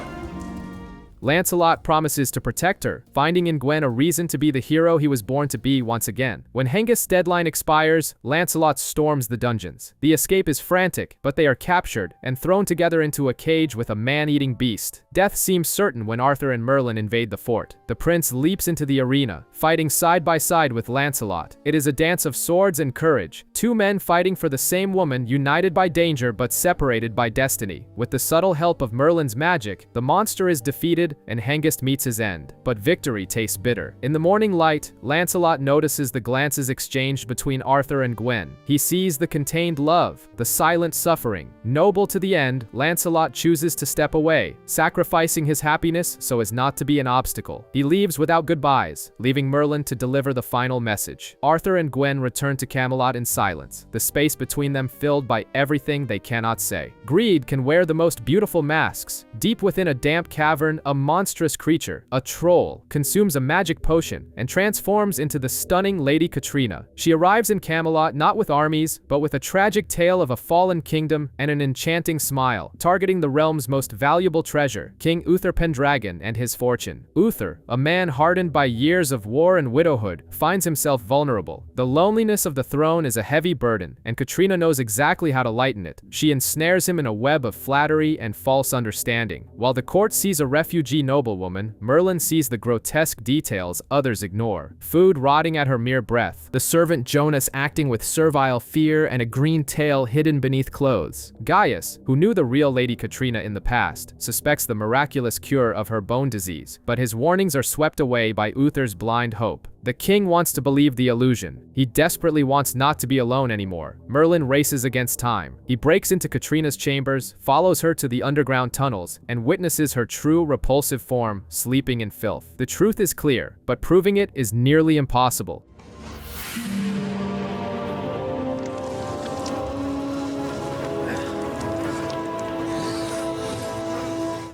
Lancelot promises to protect her, finding in Gwen a reason to be the hero he was born to be once again. When Hengist's deadline expires, Lancelot storms the dungeons. The escape is frantic, but they are captured and thrown together into a cage with a man-eating beast. Death seems certain when Arthur and Merlin invade the fort. The prince leaps into the arena, fighting side by side with Lancelot. It is a dance of swords and courage, two men fighting for the same woman, united by danger but separated by destiny. With the subtle help of Merlin's magic, the monster is defeated and Hengist meets his end, but victory tastes bitter. In the morning light, Lancelot notices the glances exchanged between Arthur and Gwen. He sees the contained love, the silent suffering. Noble to the end, Lancelot chooses to step away, sacrificing his happiness so as not to be an obstacle. He leaves without goodbyes, leaving Merlin to deliver the final message. Arthur and Gwen return to Camelot in silence, the space between them filled by everything they cannot say. Greed can wear the most beautiful masks. Deep within a damp cavern, a monstrous creature, a troll, consumes a magic potion and transforms into the stunning Lady Katrina. She arrives in Camelot not with armies, but with a tragic tale of a fallen kingdom and an enchanting smile, targeting the realm's most valuable treasure, King Uther Pendragon and his fortune. Uther, a man hardened by years of war and widowhood, finds himself vulnerable. The loneliness of the throne is a heavy burden, and Katrina knows exactly how to lighten it. She ensnares him in a web of flattery and false understanding. While the court sees a refugee noblewoman, Merlin sees the grotesque details others ignore. Food rotting at her mere breath, the servant Jonas acting with servile fear, and a green tail hidden beneath clothes. Gaius, who knew the real Lady Katrina in the past, suspects the miraculous cure of her bone disease, but his warnings are swept away by Uther's blind hope. The king wants to believe the illusion. He desperately wants not to be alone anymore. Merlin races against time. He breaks into Katrina's chambers, follows her to the underground tunnels, and witnesses her true repulsive form, sleeping in filth. The truth is clear, but proving it is nearly impossible.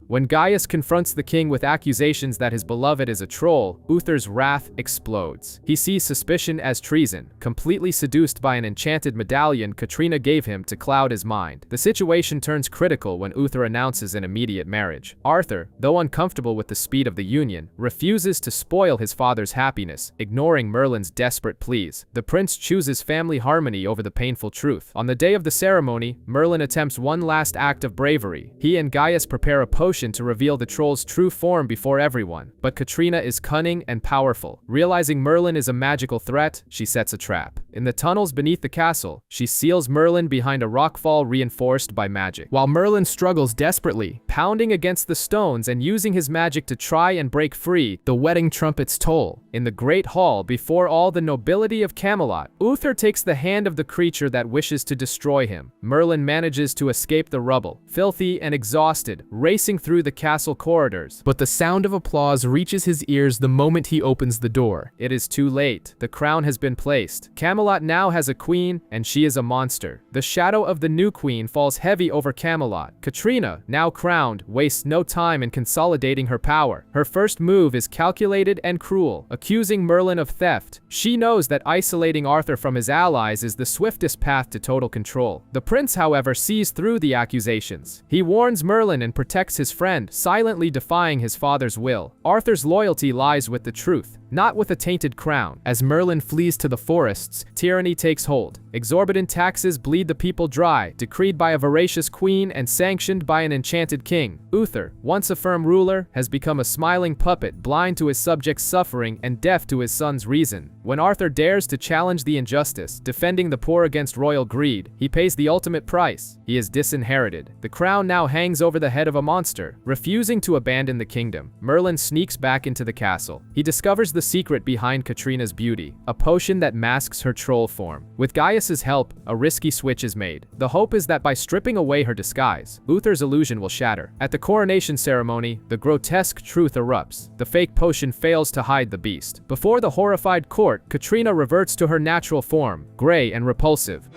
When Gaius confronts the king with accusations that his beloved is a troll, Uther's wrath explodes. He sees suspicion as treason, completely seduced by an enchanted medallion Katrina gave him to cloud his mind. The situation turns critical when Uther announces an immediate marriage. Arthur, though uncomfortable with the speed of the union, refuses to spoil his father's happiness, ignoring Merlin's desperate pleas. The prince chooses family harmony over the painful truth. On the day of the ceremony, Merlin attempts one last act of bravery. He and Gaius prepare a potion to reveal the troll's true form before everyone, but Katrina is cunning and powerful. Realizing Merlin is a magical threat, she sets a trap. In the tunnels beneath the castle, she seals Merlin behind a rockfall reinforced by magic. While Merlin struggles desperately, pounding against the stones and using his magic to try and break free, the wedding trumpets toll. In the great hall, before all the nobility of Camelot, Uther takes the hand of the creature that wishes to destroy him. Merlin manages to escape the rubble, filthy and exhausted, racing through the castle corridors. But the sound of applause reaches his ears the moment he opens the door. It is too late. The crown has been placed. Camelot now has a queen, and she is a monster. The shadow of the new queen falls heavy over Camelot. Katrina, now crowned, wastes no time in consolidating her power. Her first move is calculated and cruel, accusing Merlin of theft. She knows that isolating Arthur from his allies is the swiftest path to total control. The prince, however, sees through the accusations. He warns Merlin and protects his friend, silently defying his father's will. Arthur's loyalty lies with the truth, not with a tainted crown. As Merlin flees to the forests, tyranny takes hold. Exorbitant taxes bleed the people dry, decreed by a voracious queen and sanctioned by an enchanted king. Uther, once a firm ruler, has become a smiling puppet, blind to his subjects' suffering and deaf to his son's reason. When Arthur dares to challenge the injustice, defending the poor against royal greed, he pays the ultimate price. He is disinherited. The crown now hangs over the head of a monster, refusing to abandon the kingdom. Merlin sneaks back into the castle. He discovers the secret behind Katrina's beauty, a potion that masks her troll form. With Gaius's help, a risky switch is made. The hope is that by stripping away her disguise, Uther's illusion will shatter. At the coronation ceremony, the grotesque truth erupts. The fake potion fails to hide the beast. Before the horrified court, Katrina reverts to her natural form, gray and repulsive.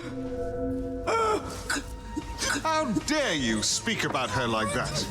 How dare you speak about her like that?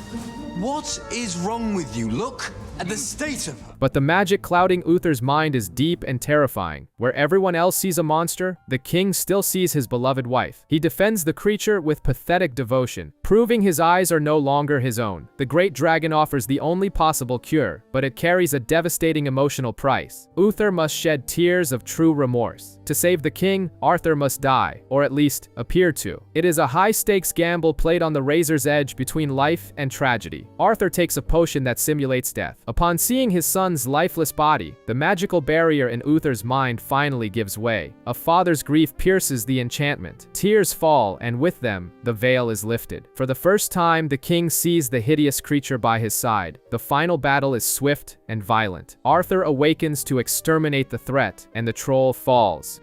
What is wrong with you? Look at the state of her. But the magic clouding Uther's mind is deep and terrifying. Where everyone else sees a monster, the king still sees his beloved wife. He defends the creature with pathetic devotion, proving his eyes are no longer his own. The great dragon offers the only possible cure, but it carries a devastating emotional price. Uther must shed tears of true remorse. To save the king, Arthur must die, or at least appear to. It is a high-stakes gamble played on the razor's edge between life and tragedy. Arthur takes a potion that simulates death. Upon seeing his son's lifeless body, the magical barrier in Uther's mind finally gives way. A father's grief pierces the enchantment. Tears fall, and with them, the veil is lifted. For the first time, the king sees the hideous creature by his side. The final battle is swift and violent. Arthur awakens to exterminate the threat, and the troll falls.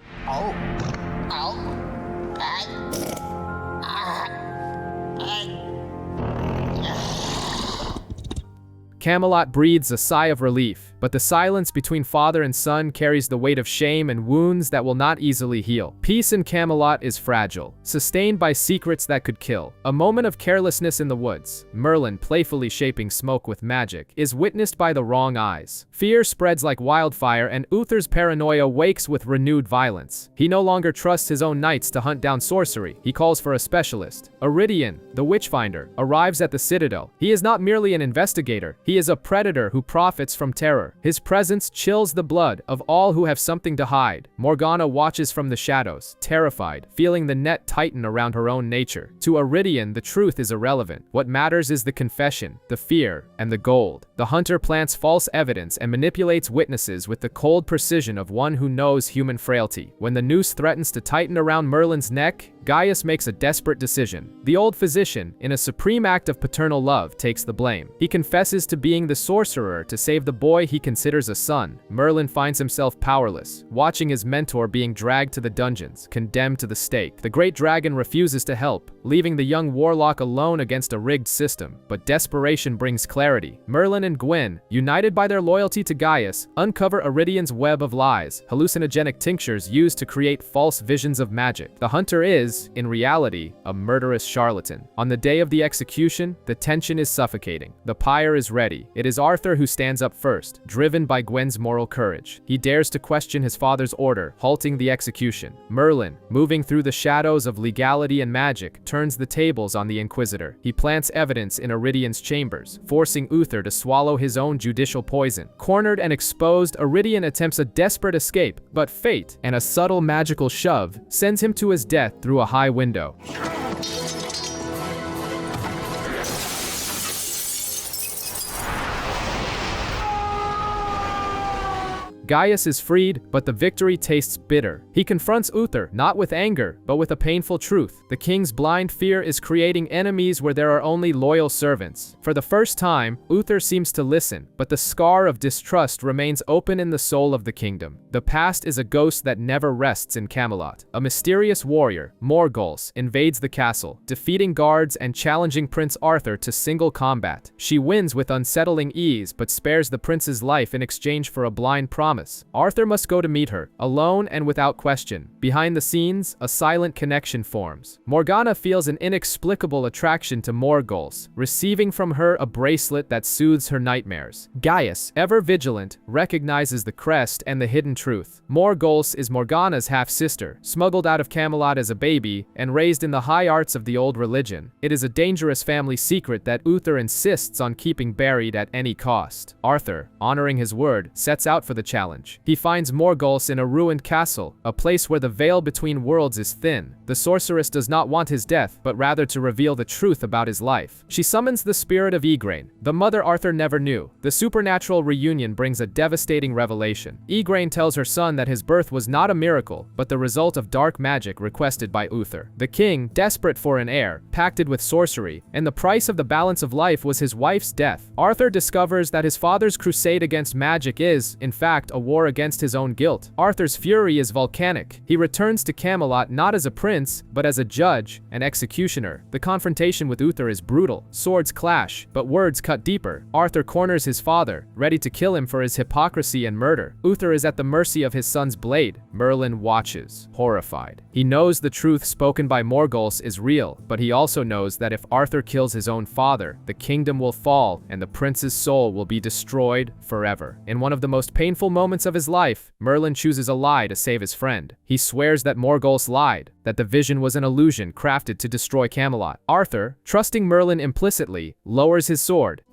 Camelot breathes a sigh of relief, but the silence between father and son carries the weight of shame and wounds that will not easily heal. Peace in Camelot is fragile, sustained by secrets that could kill. A moment of carelessness in the woods, Merlin playfully shaping smoke with magic, is witnessed by the wrong eyes. Fear spreads like wildfire, and Uther's paranoia wakes with renewed violence. He no longer trusts his own knights to hunt down sorcery. He calls for a specialist. Iridian, the Witchfinder, arrives at the Citadel. He is not merely an investigator. He is a predator who profits from terror. His presence chills the blood of all who have something to hide. Morgana watches from the shadows, terrified, feeling the net tighten around her own nature. To Iridian, the truth is irrelevant. What matters is the confession, the fear, and the gold. The hunter plants false evidence and manipulates witnesses with the cold precision of one who knows human frailty. When the noose threatens to tighten around Merlin's neck, Gaius makes a desperate decision. The old physician, in a supreme act of paternal love, takes the blame. He confesses to being the sorcerer to save the boy he considers a son. Merlin finds himself powerless, watching his mentor being dragged to the dungeons, condemned to the stake. The great dragon refuses to help, leaving the young warlock alone against a rigged system. But desperation brings clarity. Merlin and Gwen, united by their loyalty to Gaius, uncover Iridian's web of lies, hallucinogenic tinctures used to create false visions of magic. The hunter is, in reality, a murderous charlatan. On the day of the execution, the tension is suffocating. The pyre is ready. It is Arthur who stands up first, driven by Gwen's moral courage. He dares to question his father's order, halting the execution. Merlin, moving through the shadows of legality and magic, turns the tables on the Inquisitor. He plants evidence in Iridian's chambers, forcing Uther to swallow his own judicial poison. Cornered and exposed, Iridian attempts a desperate escape, but fate, and a subtle magical shove, sends him to his death through a high window. Gaius is freed, but the victory tastes bitter. He confronts Uther, not with anger, but with a painful truth. The king's blind fear is creating enemies where there are only loyal servants. For the first time, Uther seems to listen, but the scar of distrust remains open in the soul of the kingdom. The past is a ghost that never rests in Camelot. A mysterious warrior, Morgana, invades the castle, defeating guards and challenging Prince Arthur to single combat. She wins with unsettling ease, but spares the prince's life in exchange for a blind promise. promise. Arthur must go to meet her, alone and without question. Behind the scenes, a silent connection forms. Morgana feels an inexplicable attraction to Morgul's, receiving from her a bracelet that soothes her nightmares. Gaius, ever vigilant, recognizes the crest and the hidden truth. Morgul's is Morgana's half-sister, smuggled out of Camelot as a baby and raised in the high arts of the old religion. It is a dangerous family secret that Uther insists on keeping buried at any cost. Arthur, honoring his word, sets out for the challenge. He finds Morgul's in a ruined castle, a place where the veil between worlds is thin. The sorceress does not want his death, but rather to reveal the truth about his life. She summons the spirit of Gwaine, the mother Arthur never knew. The supernatural reunion brings a devastating revelation. Gwaine tells her son that his birth was not a miracle, but the result of dark magic requested by Uther. The king, desperate for an heir, pacted with sorcery, and the price of the balance of life was his wife's death. Arthur discovers that his father's crusade against magic is, in fact, a war against his own guilt. Arthur's fury is volcanic. He returns to Camelot not as a prince, but as a judge and executioner. The confrontation with Uther is brutal. Swords clash, but words cut deeper. Arthur corners his father, ready to kill him for his hypocrisy and murder. Uther is at the mercy of his son's blade. Merlin watches, horrified. He knows the truth spoken by Morgul's is real, but he also knows that if Arthur kills his own father, the kingdom will fall and the prince's soul will be destroyed forever. In one of the most painful moments of his life, Merlin chooses a lie to save his friend. He swears that Morgul's lied, that the vision was an illusion crafted to destroy Camelot. Arthur, trusting Merlin implicitly, lowers his sword.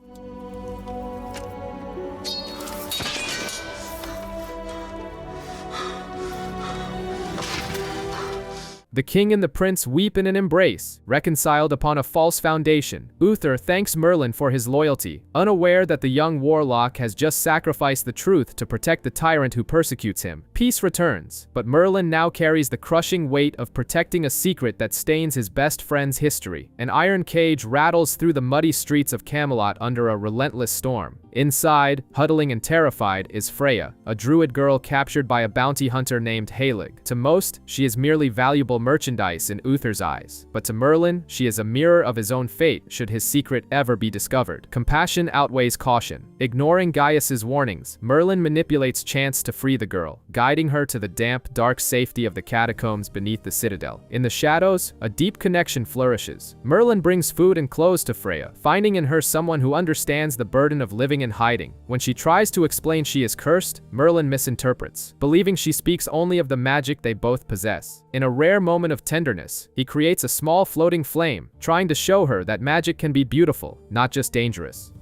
The king and the prince weep in an embrace, reconciled upon a false foundation. Uther thanks Merlin for his loyalty, unaware that the young warlock has just sacrificed the truth to protect the tyrant who persecutes him. Peace returns, but Merlin now carries the crushing weight of protecting a secret that stains his best friend's history. An iron cage rattles through the muddy streets of Camelot under a relentless storm. Inside, huddling and terrified, is Freya, a druid girl captured by a bounty hunter named Halig. To most, she is merely valuable merchandise in Uther's eyes, but to Merlin, she is a mirror of his own fate should his secret ever be discovered. Compassion outweighs caution. Ignoring Gaius's warnings, Merlin manipulates chance to free the girl, guiding her to the damp, dark safety of the catacombs beneath the citadel. In the shadows, a deep connection flourishes. Merlin brings food and clothes to Freya, finding in her someone who understands the burden of living in hiding. When she tries to explain she is cursed, Merlin misinterprets, believing she speaks only of the magic they both possess. In a rare moment of tenderness, he creates a small floating flame, trying to show her that magic can be beautiful, not just dangerous.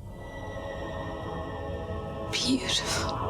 Beautiful.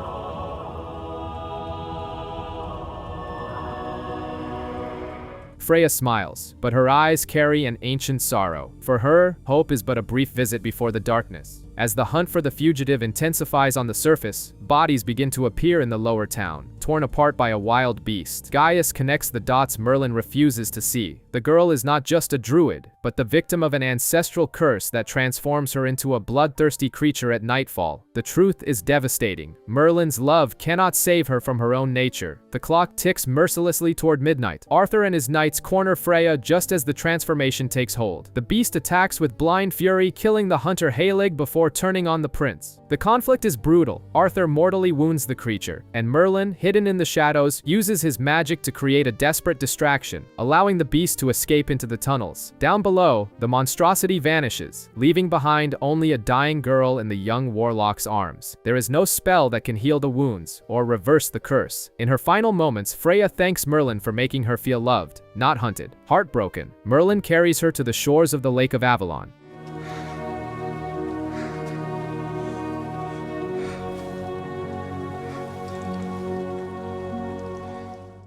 Freya smiles, but her eyes carry an ancient sorrow. For her, hope is but a brief visit before the darkness. As the hunt for the fugitive intensifies on the surface, bodies begin to appear in the lower town, torn apart by a wild beast. Gaius connects the dots Merlin refuses to see. The girl is not just a druid, but the victim of an ancestral curse that transforms her into a bloodthirsty creature at nightfall. The truth is devastating. Merlin's love cannot save her from her own nature. The clock ticks mercilessly toward midnight. Arthur and his knights corner Freya just as the transformation takes hold. The beast attacks with blind fury, killing the hunter Halig before turning on the prince. The conflict is brutal. Arthur mortally wounds the creature, and Merlin, hidden in the shadows, uses his magic to create a desperate distraction, allowing the beast to escape into the tunnels. Down below, the monstrosity vanishes, leaving behind only a dying girl in the young warlock's arms. There is no spell that can heal the wounds or reverse the curse. In her final moments, Freya thanks Merlin for making her feel loved, not hunted. Heartbroken, Merlin carries her to the shores of the Lake of Avalon.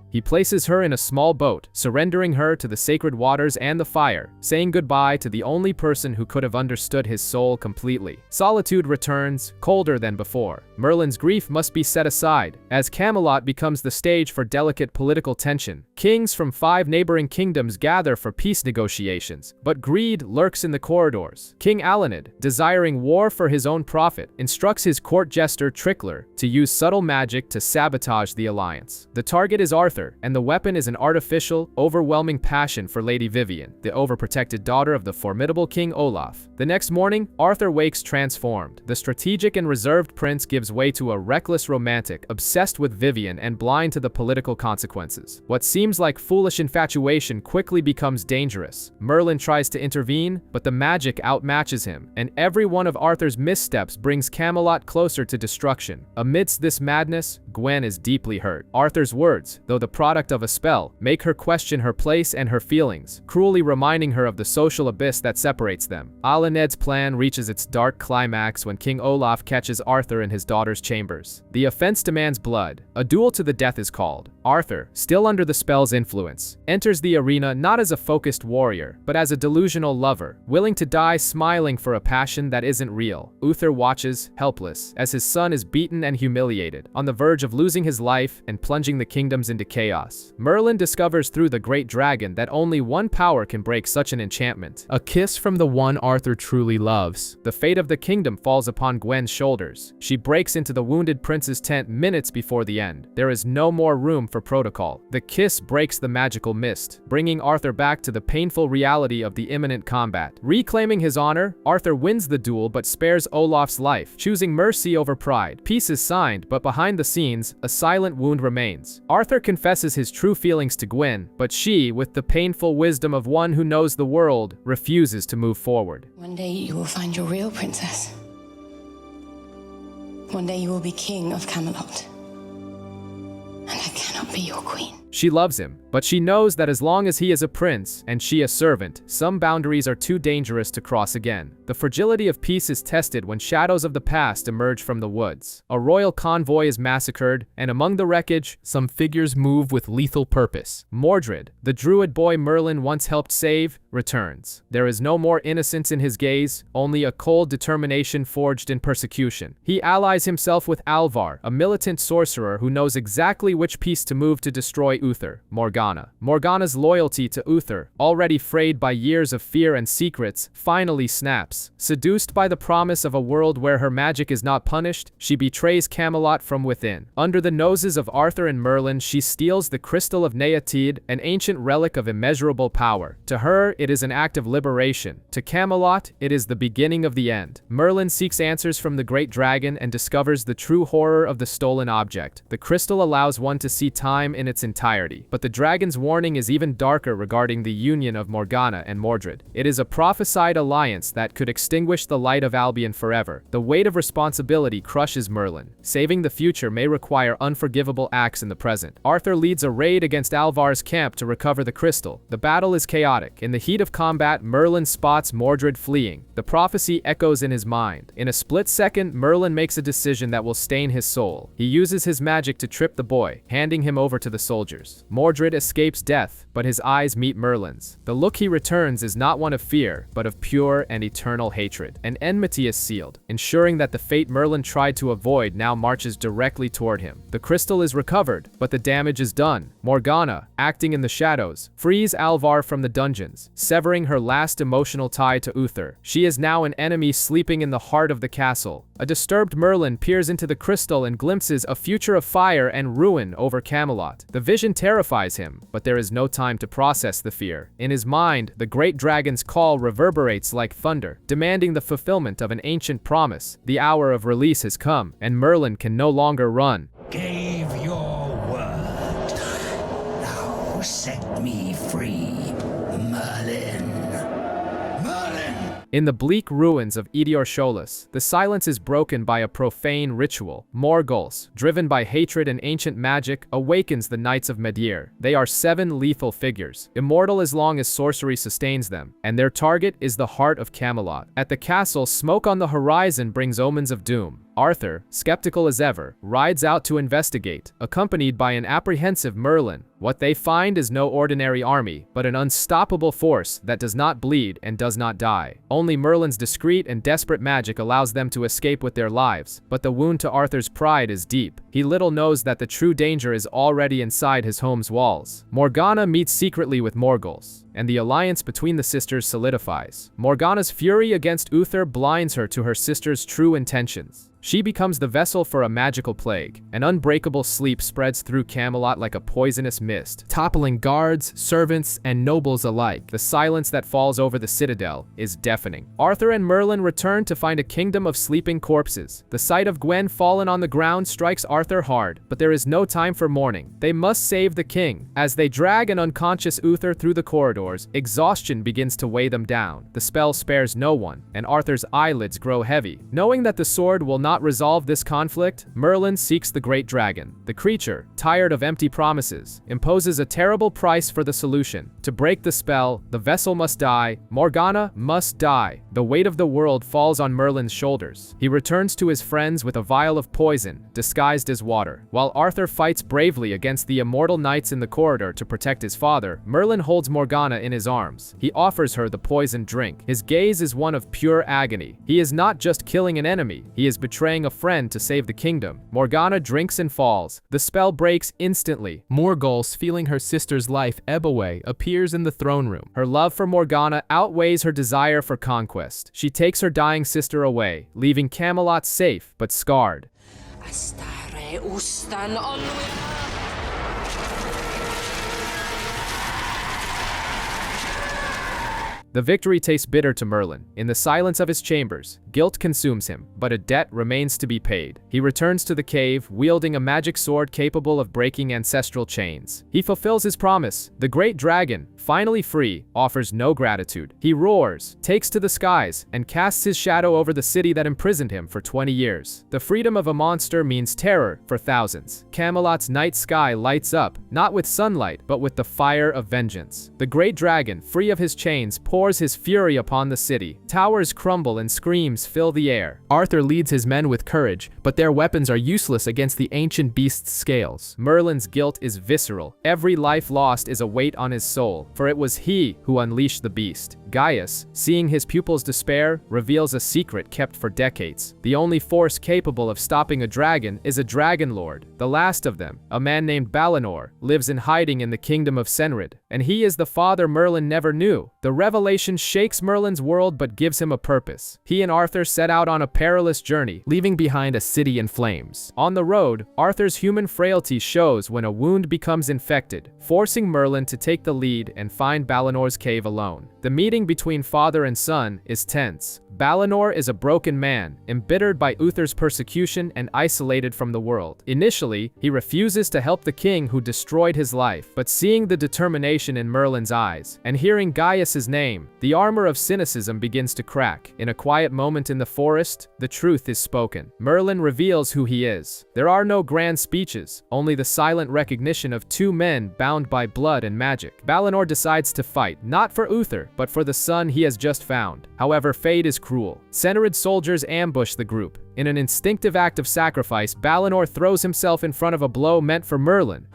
He places her in a small boat, surrendering her to the sacred waters and the fire, saying goodbye to the only person who could have understood his soul completely. Solitude returns, colder than before. Merlin's grief must be set aside, as Camelot becomes the stage for delicate political tension. Kings from 5 neighboring kingdoms gather for peace negotiations, but greed lurks in the corridors. King Alanid, desiring war for his own profit, instructs his court jester Trickler to use subtle magic to sabotage the alliance. The target is Arthur, Arthur, and the weapon is an artificial, overwhelming passion for Lady Vivienne, the overprotected daughter of the formidable King Olaf. The next morning, Arthur wakes transformed. The strategic and reserved prince gives way to a reckless romantic, obsessed with Vivienne and blind to the political consequences. What seems like foolish infatuation quickly becomes dangerous. Merlin tries to intervene, but the magic outmatches him, and every one of Arthur's missteps brings Camelot closer to destruction. Amidst this madness, Gwen is deeply hurt. Arthur's words, though the product of a spell, make her question her place and her feelings, cruelly reminding her of the social abyss that separates them. Alaned's plan reaches its dark climax when King Olaf catches Arthur in his daughter's chambers. The offense demands blood. A duel to the death is called. Arthur, still under the spell's influence, enters the arena not as a focused warrior, but as a delusional lover, willing to die smiling for a passion that isn't real. Uther watches, helpless, as his son is beaten and humiliated, on the verge of losing his life and plunging the kingdoms into chaos. Merlin discovers through the great dragon that only one power can break such an enchantment: a kiss from the one Arthur truly loves. The fate of the kingdom falls upon Gwen's shoulders. She breaks into the wounded prince's tent minutes before the end. There is no more room for protocol. The kiss breaks the magical mist, bringing Arthur back to the painful reality of the imminent combat. Reclaiming his honor, Arthur wins the duel but spares Olaf's life, choosing mercy over pride. Peace is signed, but behind the scenes, a silent wound remains. Arthur confesses his true feelings to Gwen, but she, with the painful wisdom of one who knows the world, refuses to move forward. One day you will find your real princess. One day you will be king of Camelot. And I cannot be your queen. She loves him, but she knows that as long as he is a prince and she a servant, some boundaries are too dangerous to cross again. The fragility of peace is tested when shadows of the past emerge from the woods. A royal convoy is massacred, and among the wreckage, some figures move with lethal purpose. Mordred, the Druid Boy Merlin once helped save, returns. There is no more innocence in his gaze, only a cold determination forged in persecution. He allies himself with Alvar, a militant sorcerer who knows exactly which piece to move to destroy Uther. Morgana. Morgana's loyalty to Uther, already frayed by years of fear and secrets, finally snaps. Seduced by the promise of a world where her magic is not punished, she betrays Camelot from within. Under the noses of Arthur and Merlin, she steals the Crystal of Neatid, an ancient relic of immeasurable power. To her, it is an act of liberation. To Camelot, it is the beginning of the end. Merlin seeks answers from the great dragon and discovers the true horror of the stolen object. The crystal allows one to see time in its entirety, but the dragon's warning is even darker regarding the union of Morgana and Mordred. It is a prophesied alliance that could extinguish the light of Albion forever. The weight of responsibility crushes Merlin. Saving the future may require unforgivable acts in the present. Arthur leads a raid against Alvar's camp to recover the crystal. The battle is chaotic. In the heat of combat, Merlin spots Mordred fleeing. The prophecy echoes in his mind. In a split second, Merlin makes a decision that will stain his soul. He uses his magic to trip the boy, handing him over to the soldiers. Mordred escapes death, but his eyes meet Merlin's. The look he returns is not one of fear, but of pure and eternal hatred. An enmity is sealed, ensuring that the fate Merlin tried to avoid now marches directly toward him. The crystal is recovered, but the damage is done. Morgana, acting in the shadows, frees Alvar from the dungeons, severing her last emotional tie to Uther. She is now an enemy sleeping in the heart of the castle. A disturbed Merlin peers into the crystal and glimpses a future of fire and ruin over Camelot. The vision terrifies him, but there is no time to process the fear. In his mind, the great dragon's call reverberates like thunder, demanding the fulfillment of an ancient promise. The hour of release has come, and Merlin can no longer run. Gave your word. Now set me free, Merlin. Merlin! In the bleak ruins of Eldor, the silence is broken by a profane ritual. Morgul's, driven by hatred and ancient magic, awakens the Knights of Medir. They are 7 lethal figures, immortal as long as sorcery sustains them, and their target is the heart of Camelot. At the castle, smoke on the horizon brings omens of doom. Arthur, skeptical as ever, rides out to investigate, accompanied by an apprehensive Merlin. What they find is no ordinary army, but an unstoppable force that does not bleed and does not die. Only Merlin's discreet and desperate magic allows them to escape with their lives, but the wound to Arthur's pride is deep. He little knows that the true danger is already inside his home's walls. Morgana meets secretly with Morgul's, and the alliance between the sisters solidifies. Morgana's fury against Uther blinds her to her sister's true intentions. She becomes the vessel for a magical plague. An unbreakable sleep spreads through Camelot like a poisonous mist, toppling guards, servants, and nobles alike. The silence that falls over the citadel is deafening. Arthur and Merlin return to find a kingdom of sleeping corpses. The sight of Gwen fallen on the ground strikes Arthur hard, but there is no time for mourning. They must save the king. As they drag an unconscious Uther through the corridors, exhaustion begins to weigh them down. The spell spares no one, and Arthur's eyelids grow heavy. Knowing that the sword will not resolve this conflict, Merlin seeks the great dragon. The creature, tired of empty promises, imposes a terrible price for the solution. To break the spell, the vessel must die. Morgana must die. The weight of the world falls on Merlin's shoulders. He returns to his friends with a vial of poison, disguised as water. While Arthur fights bravely against the immortal knights in the corridor to protect his father, Merlin holds Morgana in his arms. He offers her the poisoned drink. His gaze is one of pure agony. He is not just killing an enemy, he is betraying a friend to save the kingdom. Morgana drinks and falls. The spell breaks instantly. Morgause, feeling her sister's life ebb away, appears in the throne room. Her love for Morgana outweighs her desire for conquest. She takes her dying sister away, leaving Camelot safe but scarred. The victory tastes bitter to Merlin. In the silence of his chambers, guilt consumes him, but a debt remains to be paid. He returns to the cave, wielding a magic sword capable of breaking ancestral chains. He fulfills his promise. The great dragon, finally free, offers no gratitude. He roars, takes to the skies, and casts his shadow over the city that imprisoned him for 20 years. The freedom of a monster means terror for thousands. Camelot's night sky lights up, not with sunlight, but with the fire of vengeance. The great dragon, free of his chains, pours his fury upon the city. Towers crumble and screams fill the air. Arthur leads his men with courage, but their weapons are useless against the ancient beast's scales. Merlin's guilt is visceral. Every life lost is a weight on his soul, for it was he who unleashed the beast. Gaius, seeing his pupils' despair, reveals a secret kept for decades. The only force capable of stopping a dragon is a Dragonlord. The last of them, a man named Balinor, lives in hiding in the kingdom of Senrid, and he is the father Merlin never knew. The revelation shakes Merlin's world but gives him a purpose. He and Arthur set out on a perilous journey, leaving behind a city in flames. On the road, Arthur's human frailty shows when a wound becomes infected, forcing Merlin to take the lead and find Balinor's cave alone. The meeting between father and son is tense. Balinor is a broken man, embittered by Uther's persecution and isolated from the world. Initially, he refuses to help the king who destroyed his life, but seeing the determination in Merlin's eyes, and hearing Gaius's name, the armor of cynicism begins to crack. In a quiet moment in the forest, the truth is spoken. Merlin reveals who he is. There are no grand speeches, only the silent recognition of two men bound by blood and magic. Balinor decides to fight, not for Uther, but for the son he has just found. However, fate is cruel. Senrid soldiers ambush the group. In an instinctive act of sacrifice, Balinor throws himself in front of a blow meant for Merlin.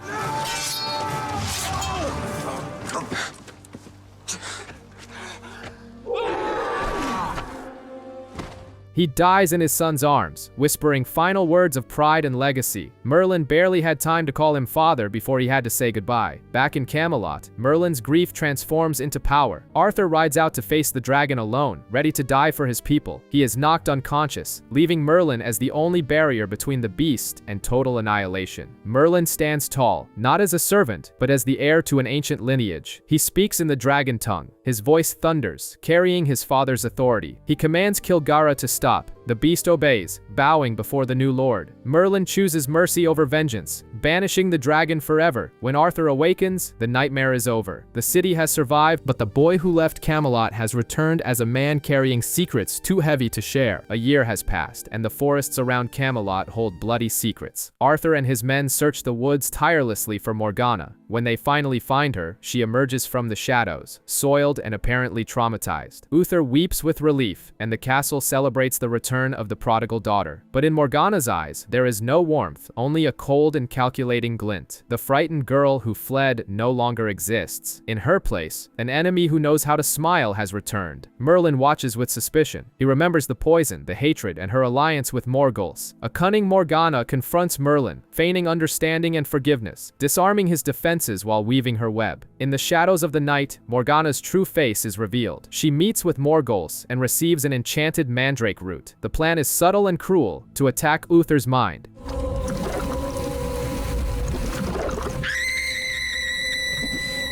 He dies in his son's arms, whispering final words of pride and legacy. Merlin barely had time to call him father before he had to say goodbye. Back in Camelot, Merlin's grief transforms into power. Arthur rides out to face the dragon alone, ready to die for his people. He is knocked unconscious, leaving Merlin as the only barrier between the beast and total annihilation. Merlin stands tall, not as a servant, but as the heir to an ancient lineage. He speaks in the dragon tongue. His voice thunders, carrying his father's authority. He commands Kilgara to stop. The beast obeys, bowing before the new lord. Merlin chooses mercy over vengeance, banishing the dragon forever. When Arthur awakens, the nightmare is over. The city has survived, but the boy who left Camelot has returned as a man carrying secrets too heavy to share. A year has passed, and the forests around Camelot hold bloody secrets. Arthur and his men search the woods tirelessly for Morgana. When they finally find her, she emerges from the shadows, soiled and apparently traumatized. Uther weeps with relief, and the castle celebrates the return return of the prodigal daughter. But in Morgana's eyes, there is no warmth, only a cold and calculating glint. The frightened girl who fled no longer exists. In her place, an enemy who knows how to smile has returned. Merlin watches with suspicion. He remembers the poison, the hatred, and her alliance with Morgul's. A cunning Morgana confronts Merlin, feigning understanding and forgiveness, disarming his defenses while weaving her web. In the shadows of the night, Morgana's true face is revealed. She meets with Morgul's and receives an enchanted mandrake root. The plan is subtle and cruel, to attack Uther's mind.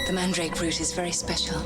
The mandrake root is very special.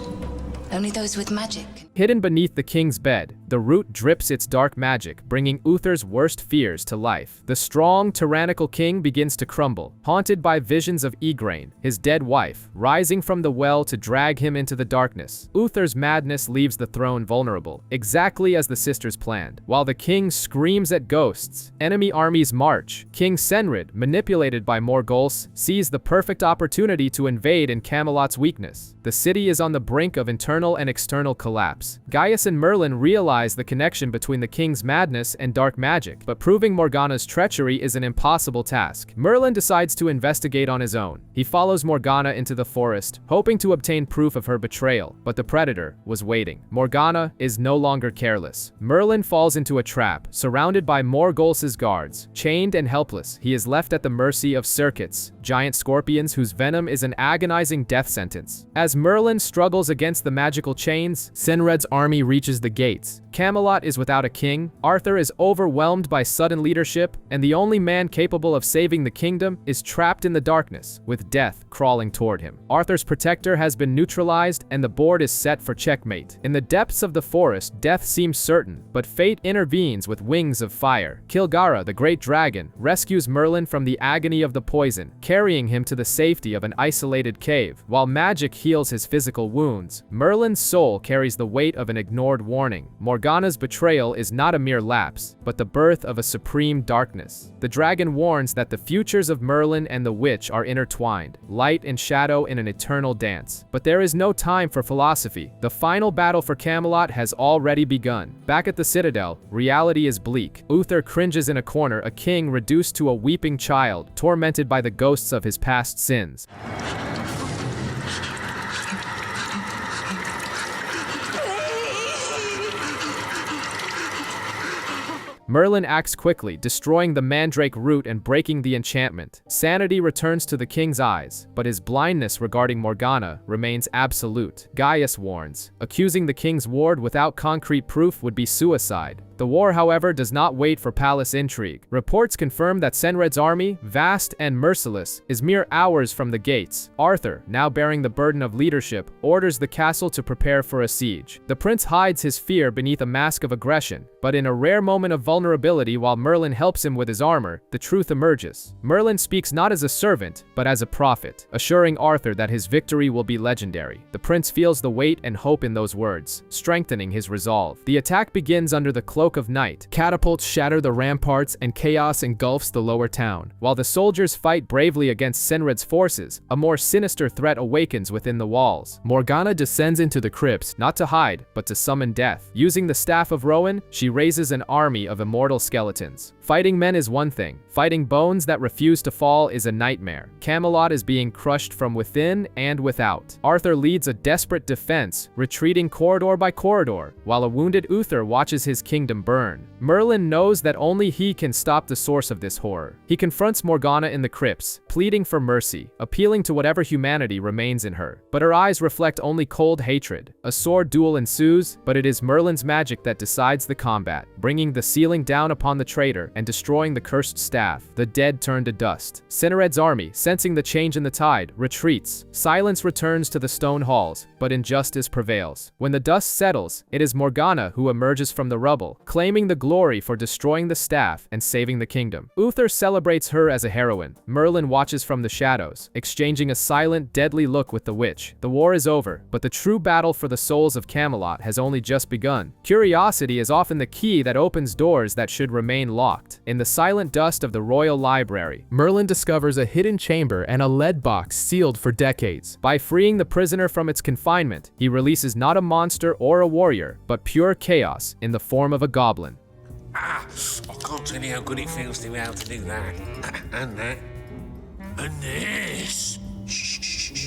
Only those with magic. Hidden beneath the king's bed, the root drips its dark magic, bringing Uther's worst fears to life. The strong, tyrannical king begins to crumble, haunted by visions of Gwaine, his dead wife, rising from the well to drag him into the darkness. Uther's madness leaves the throne vulnerable, exactly as the sisters planned. While the king screams at ghosts, enemy armies march. King Senrid, manipulated by Morgul's, sees the perfect opportunity to invade in Camelot's weakness. The city is on the brink of internal and external collapse. Gaius and Merlin realize the connection between the king's madness and dark magic, but proving Morgana's treachery is an impossible task. Merlin decides to investigate on his own. He follows Morgana into the forest, hoping to obtain proof of her betrayal, but the predator was waiting. Morgana is no longer careless. Merlin falls into a trap, surrounded by Morgul's guards. Chained and helpless, he is left at the mercy of circuits, giant scorpions whose venom is an agonizing death sentence. As Merlin struggles against the magical chains, Senred's army reaches the gates. Camelot is without a king, Arthur is overwhelmed by sudden leadership, and the only man capable of saving the kingdom is trapped in the darkness, with death crawling toward him. Arthur's protector has been neutralized, and the board is set for checkmate. In the depths of the forest, death seems certain, but fate intervenes with wings of fire. Kilgara, the great dragon, rescues Merlin from the agony of the poison, carrying him to the safety of an isolated cave. While magic heals his physical wounds, Merlin's soul carries the weight of an ignored warning. Morgana's betrayal is not a mere lapse, but the birth of a supreme darkness. The dragon warns that the futures of Merlin and the witch are intertwined, light and shadow in an eternal dance. But there is no time for philosophy. The final battle for Camelot has already begun. Back at the Citadel, reality is bleak. Uther cringes in a corner, a king reduced to a weeping child, tormented by the ghosts of his past sins. Merlin acts quickly, destroying the mandrake root and breaking the enchantment. Sanity returns to the king's eyes, but his blindness regarding Morgana remains absolute. Gaius warns, accusing the king's ward without concrete proof would be suicide. The war, however, does not wait for palace intrigue. Reports confirm that Senred's army, vast and merciless, is mere hours from the gates. Arthur, now bearing the burden of leadership, orders the castle to prepare for a siege. The prince hides his fear beneath a mask of aggression, but in a rare moment of vulnerability while Merlin helps him with his armor, the truth emerges. Merlin speaks not as a servant, but as a prophet, assuring Arthur that his victory will be legendary. The prince feels the weight and hope in those words, strengthening his resolve. The attack begins under the cloak of night. Catapults shatter the ramparts and chaos engulfs the lower town. While the soldiers fight bravely against Senred's forces, a more sinister threat awakens within the walls. Morgana descends into the crypts, not to hide, but to summon death. Using the Staff of Rowan, she raises an army of immortal skeletons. Fighting men is one thing. Fighting bones that refuse to fall is a nightmare. Camelot is being crushed from within and without. Arthur leads a desperate defense, retreating corridor by corridor, while a wounded Uther watches his kingdom burn. Merlin knows that only he can stop the source of this horror. He confronts Morgana in the crypts, pleading for mercy, appealing to whatever humanity remains in her. But her eyes reflect only cold hatred. A sword duel ensues, but it is Merlin's magic that decides the combat, bringing the ceiling down upon the traitor and destroying the cursed staff. The dead turn to dust. Senred's army, sensing the change in the tide, retreats. Silence returns to the stone halls, but injustice prevails. When the dust settles, it is Morgana who emerges from the rubble, claiming the glory for destroying the staff and saving the kingdom. Uther celebrates her as a heroine. Merlin watches from the shadows, exchanging a silent, deadly look with the witch. The war is over, but the true battle for the souls of Camelot has only just begun. Curiosity is often the key that opens doors that should remain locked. In the silent dust of the royal library, Merlin discovers a hidden chamber and a lead box sealed for decades. By freeing the prisoner from its confinement, he releases not a monster or a warrior, but pure chaos in the form of a goblin. I can't tell you how good it feels to be able to do that. And that. And this.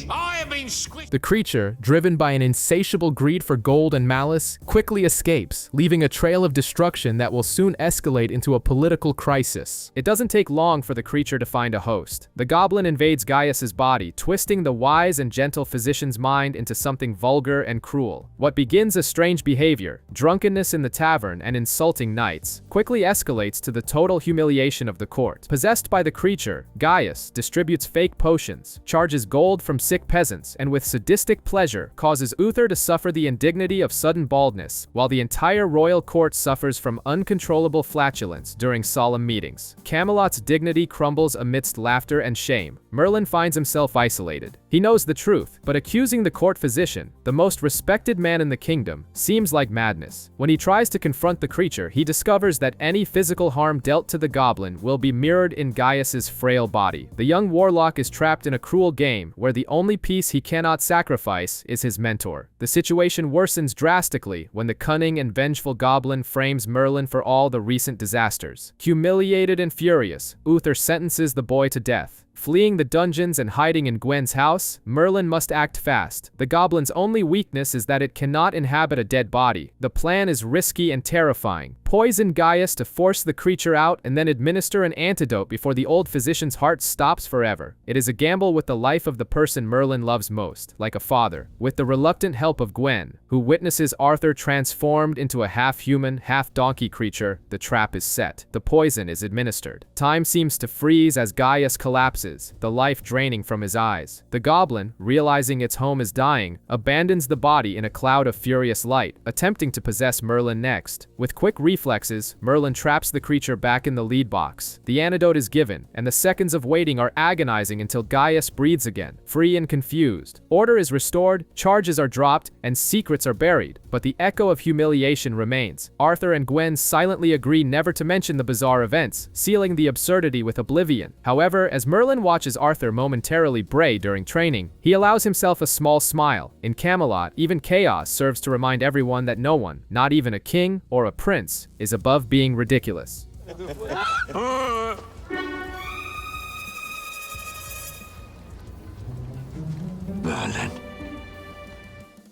I have been squished. The creature, driven by an insatiable greed for gold and malice, quickly escapes, leaving a trail of destruction that will soon escalate into a political crisis. It doesn't take long for the creature to find a host. The goblin invades Gaius's body, twisting the wise and gentle physician's mind into something vulgar and cruel. What begins as strange behavior, drunkenness in the tavern, and insulting knights, quickly escalates to the total humiliation of the court. Possessed by the creature, Gaius distributes fake potions, charges gold from sick peasants, and with sadistic pleasure causes Uther to suffer the indignity of sudden baldness, while the entire royal court suffers from uncontrollable flatulence during solemn meetings. Camelot's dignity crumbles amidst laughter and shame. Merlin finds himself isolated. He knows the truth, but accusing the court physician, the most respected man in the kingdom, seems like madness. When he tries to confront the creature, he discovers that any physical harm dealt to the goblin will be mirrored in Gaius's frail body. The young warlock is trapped in a cruel game where the only piece he cannot sacrifice is his mentor. The situation worsens drastically when the cunning and vengeful goblin frames Merlin for all the recent disasters. Humiliated and furious, Uther sentences the boy to death. Fleeing the dungeons and hiding in Gwen's house, Merlin must act fast. The goblin's only weakness is that it cannot inhabit a dead body. The plan is risky and terrifying. Poison Gaius to force the creature out and then administer an antidote before the old physician's heart stops forever. It is a gamble with the life of the person Merlin loves most, like a father. With the reluctant help of Gwen, who witnesses Arthur transformed into a half-human, half-donkey creature, the trap is set. The poison is administered. Time seems to freeze as Gaius collapses, the life draining from his eyes. The goblin, realizing its home is dying, abandons the body in a cloud of furious light, attempting to possess Merlin next. With quick reflexes, Merlin traps the creature back in the lead box. The antidote is given, and the seconds of waiting are agonizing until Gaius breathes again, free and confused. Order is restored, charges are dropped, and secrets are buried, but the echo of humiliation remains. Arthur and Gwen silently agree never to mention the bizarre events, sealing the absurdity with oblivion. However, as Merlin watches Arthur momentarily bray during training, he allows himself a small smile. In Camelot, even chaos serves to remind everyone that no one, not even a king or a prince, is above being ridiculous. Merlin.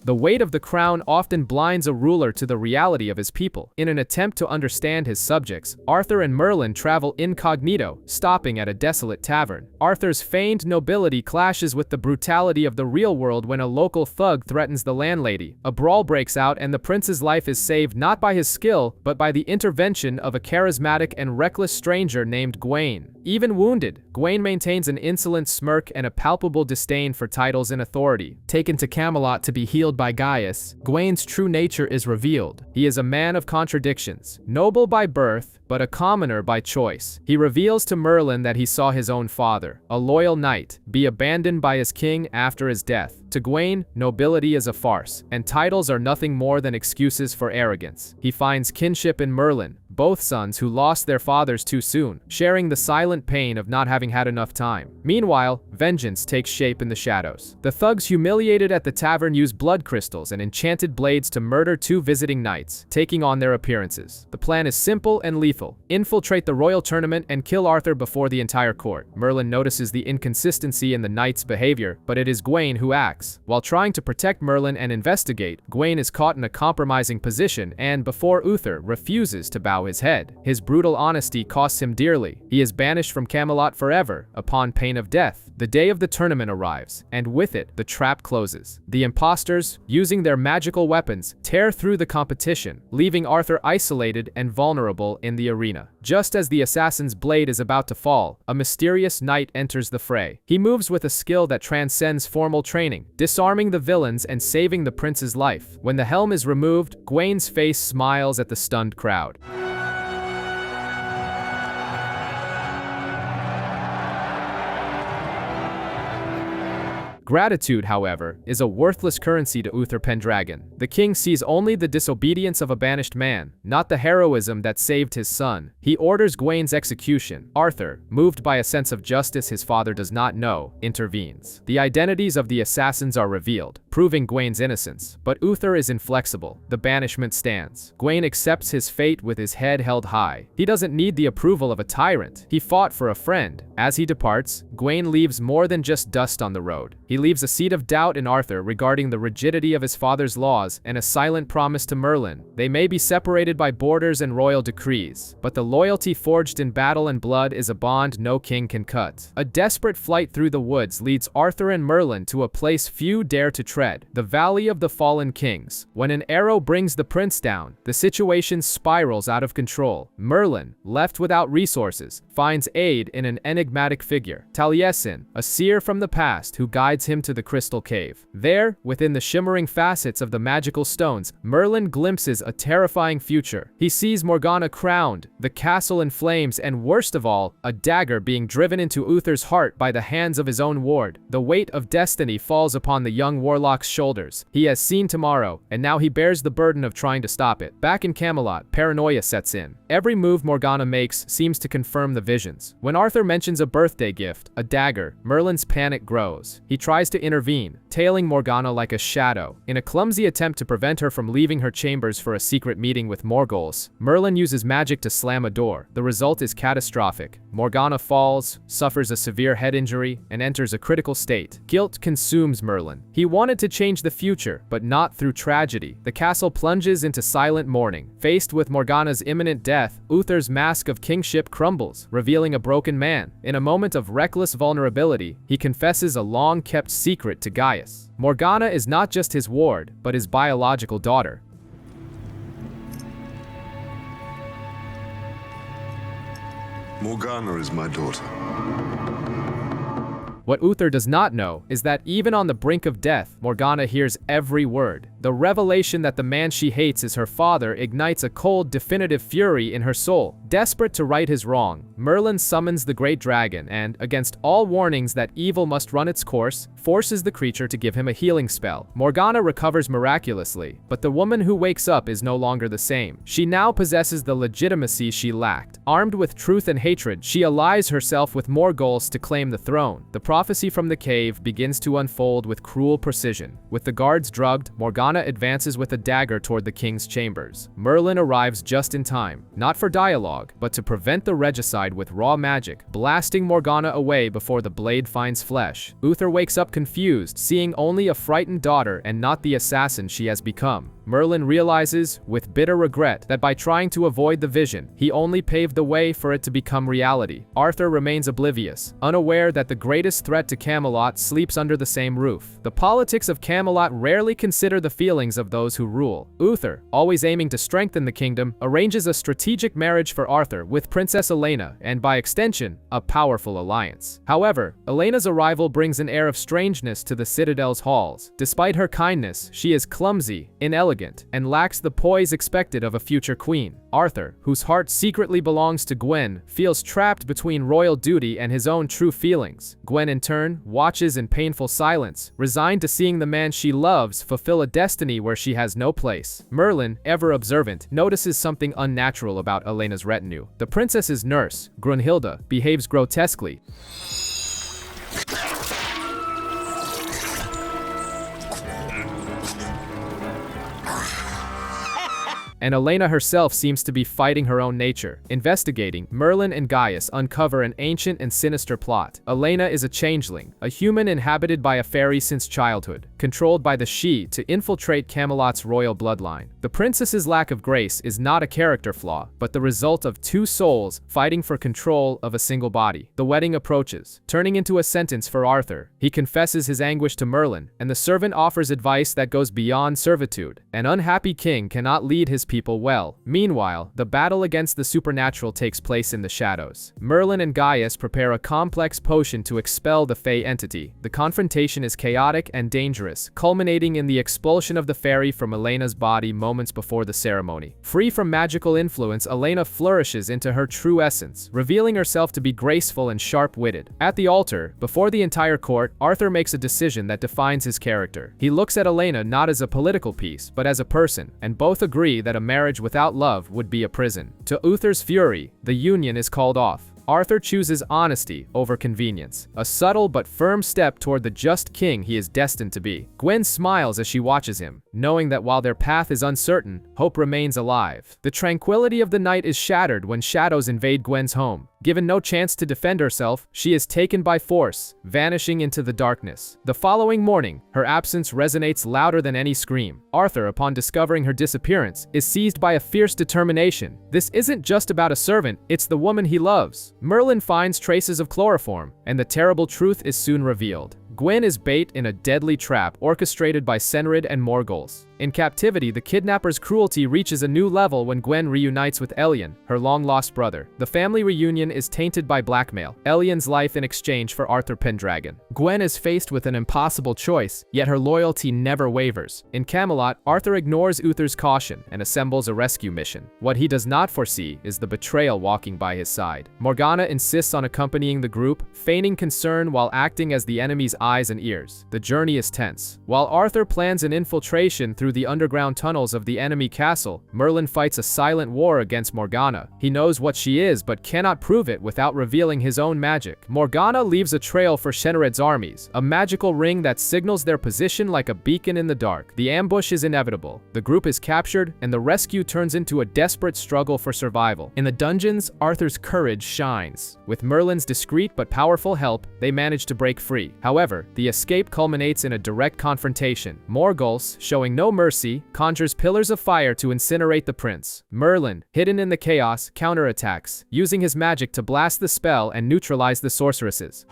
The weight of the crown often blinds a ruler to the reality of his people. In an attempt to understand his subjects, Arthur and Merlin travel incognito, stopping at a desolate tavern. Arthur's feigned nobility clashes with the brutality of the real world when a local thug threatens the landlady. A brawl breaks out and the prince's life is saved not by his skill, but by the intervention of a charismatic and reckless stranger named Gwaine. Even wounded, Gwaine maintains an insolent smirk and a palpable disdain for titles and authority. Taken to Camelot to be healed by Gaius, Gwaine's true nature is revealed. He is a man of contradictions, noble by birth, but a commoner by choice. He reveals to Merlin that he saw his own father, a loyal knight, be abandoned by his king after his death. To Gwaine, nobility is a farce, and titles are nothing more than excuses for arrogance. He finds kinship in Merlin, both sons who lost their fathers too soon, sharing the silent pain of not having had enough time. Meanwhile, vengeance takes shape in the shadows. The thugs humiliated at the tavern use blood crystals and enchanted blades to murder two visiting knights, taking on their appearances. The plan is simple and lethal. Infiltrate the royal tournament and kill Arthur before the entire court. Merlin notices the inconsistency in the knights' behavior, but it is Gwaine who acts. While trying to protect Merlin and investigate, Gwaine is caught in a compromising position and, before Uther, refuses to bow his head. His brutal honesty costs him dearly. He is banished from Camelot forever, upon pain of death. The day of the tournament arrives, and with it, the trap closes. The imposters, using their magical weapons, tear through the competition, leaving Arthur isolated and vulnerable in the arena. Just as the assassin's blade is about to fall, a mysterious knight enters the fray. He moves with a skill that transcends formal training, disarming the villains and saving the prince's life. When the helm is removed, Gwaine's face smiles at the stunned crowd. Gratitude, however, is a worthless currency to Uther Pendragon. The king sees only the disobedience of a banished man, not the heroism that saved his son. He orders Gwaine's execution. Arthur, moved by a sense of justice his father does not know, intervenes. The identities of the assassins are revealed, proving Gwaine's innocence. But Uther is inflexible. The banishment stands. Gwaine accepts his fate with his head held high. He doesn't need the approval of a tyrant. He fought for a friend. As he departs, Gwaine leaves more than just dust on the road. He leaves a seed of doubt in Arthur regarding the rigidity of his father's laws and a silent promise to Merlin. They may be separated by borders and royal decrees, but the loyalty forged in battle and blood is a bond no king can cut. A desperate flight through the woods leads Arthur and Merlin to a place few dare to tread, the Valley of the Fallen Kings. When an arrow brings the prince down, the situation spirals out of control. Merlin, left without resources, finds aid in an enigmatic figure, Taliesin, a seer from the past who guides him to the Crystal Cave. There, within the shimmering facets of the magical stones, Merlin glimpses a terrifying future. He sees Morgana crowned, the castle in flames, and worst of all, a dagger being driven into Uther's heart by the hands of his own ward. The weight of destiny falls upon the young warlock's shoulders. He has seen tomorrow, and now he bears the burden of trying to stop it. Back in Camelot, paranoia sets in. Every move Morgana makes seems to confirm the visions. When Arthur mentions a birthday gift, a dagger, Merlin's panic grows. He tries to intervene, tailing Morgana like a shadow. In a clumsy attempt to prevent her from leaving her chambers for a secret meeting with Morghols, Merlin uses magic to slam a door. The result is catastrophic. Morgana falls, suffers a severe head injury, and enters a critical state. Guilt consumes Merlin. He wanted to change the future, but not through tragedy. The castle plunges into silent mourning. Faced with Morgana's imminent death, Uther's mask of kingship crumbles, revealing a broken man. In a moment of reckless vulnerability, he confesses a long-kept secret to Gaius. Morgana is not just his ward, but his biological daughter. Morgana is my daughter. What Uther does not know is that even on the brink of death, Morgana hears every word. The revelation that the man she hates is her father ignites a cold, definitive fury in her soul. Desperate to right his wrong, Merlin summons the great dragon and, against all warnings that evil must run its course, forces the creature to give him a healing spell. Morgana recovers miraculously, but the woman who wakes up is no longer the same. She now possesses the legitimacy she lacked. Armed with truth and hatred, she allies herself with Morghols to claim the throne. The prophecy from the cave begins to unfold with cruel precision. With the guards drugged, Morgana advances with a dagger toward the king's chambers. Merlin arrives just in time, not for dialogue, but to prevent the regicide with raw magic, blasting Morgana away before the blade finds flesh. Uther wakes up confused, seeing only a frightened daughter and not the assassin she has become. Merlin realizes, with bitter regret, that by trying to avoid the vision, he only paved the way for it to become reality. Arthur remains oblivious, unaware that the greatest threat to Camelot sleeps under the same roof. The politics of Camelot rarely consider the feelings of those who rule. Uther, always aiming to strengthen the kingdom, arranges a strategic marriage for Arthur with Princess Elena, and by extension, a powerful alliance. However, Elena's arrival brings an air of strangeness to the Citadel's halls. Despite her kindness, she is clumsy, inelegant, and lacks the poise expected of a future queen. Arthur, whose heart secretly belongs to Gwen, feels trapped between royal duty and his own true feelings. Gwen, in turn, watches in painful silence, resigned to seeing the man she loves fulfill a destiny where she has no place. Merlin, ever observant, notices something unnatural about Elena's retinue. The princess's nurse, Grunhilda, behaves grotesquely. And Elena herself seems to be fighting her own nature. Investigating, Merlin and Gaius uncover an ancient and sinister plot. Elena is a changeling, a human inhabited by a fairy since childhood, controlled by the Sidhe to infiltrate Camelot's royal bloodline. The princess's lack of grace is not a character flaw, but the result of two souls fighting for control of a single body. The wedding approaches, turning into a sentence for Arthur. He confesses his anguish to Merlin, and the servant offers advice that goes beyond servitude. An unhappy king cannot lead his people well. Meanwhile, the battle against the supernatural takes place in the shadows. Merlin and Gaius prepare a complex potion to expel the Fey entity. The confrontation is chaotic and dangerous, dangerous, culminating in the expulsion of the fairy from Elena's body moments before the ceremony. Free from magical influence, Elena flourishes into her true essence, revealing herself to be graceful and sharp-witted. At the altar, before the entire court, Arthur makes a decision that defines his character. He looks at Elena not as a political piece, but as a person, and both agree that a marriage without love would be a prison. To Uther's fury, the union is called off. Arthur chooses honesty over convenience, a subtle but firm step toward the just king he is destined to be. Gwen smiles as she watches him, knowing that while their path is uncertain, hope remains alive. The tranquility of the night is shattered when shadows invade Gwen's home. Given no chance to defend herself, she is taken by force, vanishing into the darkness. The following morning, her absence resonates louder than any scream. Arthur, upon discovering her disappearance, is seized by a fierce determination. This isn't just about a servant, it's the woman he loves. Merlin finds traces of chloroform, and the terrible truth is soon revealed. Gwen is bait in a deadly trap orchestrated by Senrid and Morgul's. In captivity, the kidnapper's cruelty reaches a new level when Gwen reunites with Elian, her long-lost brother. The family reunion is tainted by blackmail, Elian's life in exchange for Arthur Pendragon. Gwen is faced with an impossible choice, yet her loyalty never wavers. In Camelot, Arthur ignores Uther's caution and assembles a rescue mission. What he does not foresee is the betrayal walking by his side. Morgana insists on accompanying the group, feigning concern while acting as the enemy's eyes and ears. The journey is tense. While Arthur plans an infiltration through the underground tunnels of the enemy castle, Merlin fights a silent war against Morgana. He knows what she is but cannot prove it without revealing his own magic. Morgana leaves a trail for Shenred's armies, a magical ring that signals their position like a beacon in the dark. The ambush is inevitable. The group is captured, and the rescue turns into a desperate struggle for survival. In the dungeons, Arthur's courage shines. With Merlin's discreet but powerful help, they manage to break free. However, the escape culminates in a direct confrontation. Morgul's, showing no mercy, conjures pillars of fire to incinerate the prince. Merlin, hidden in the chaos, counterattacks, using his magic to blast the spell and neutralize the sorceresses.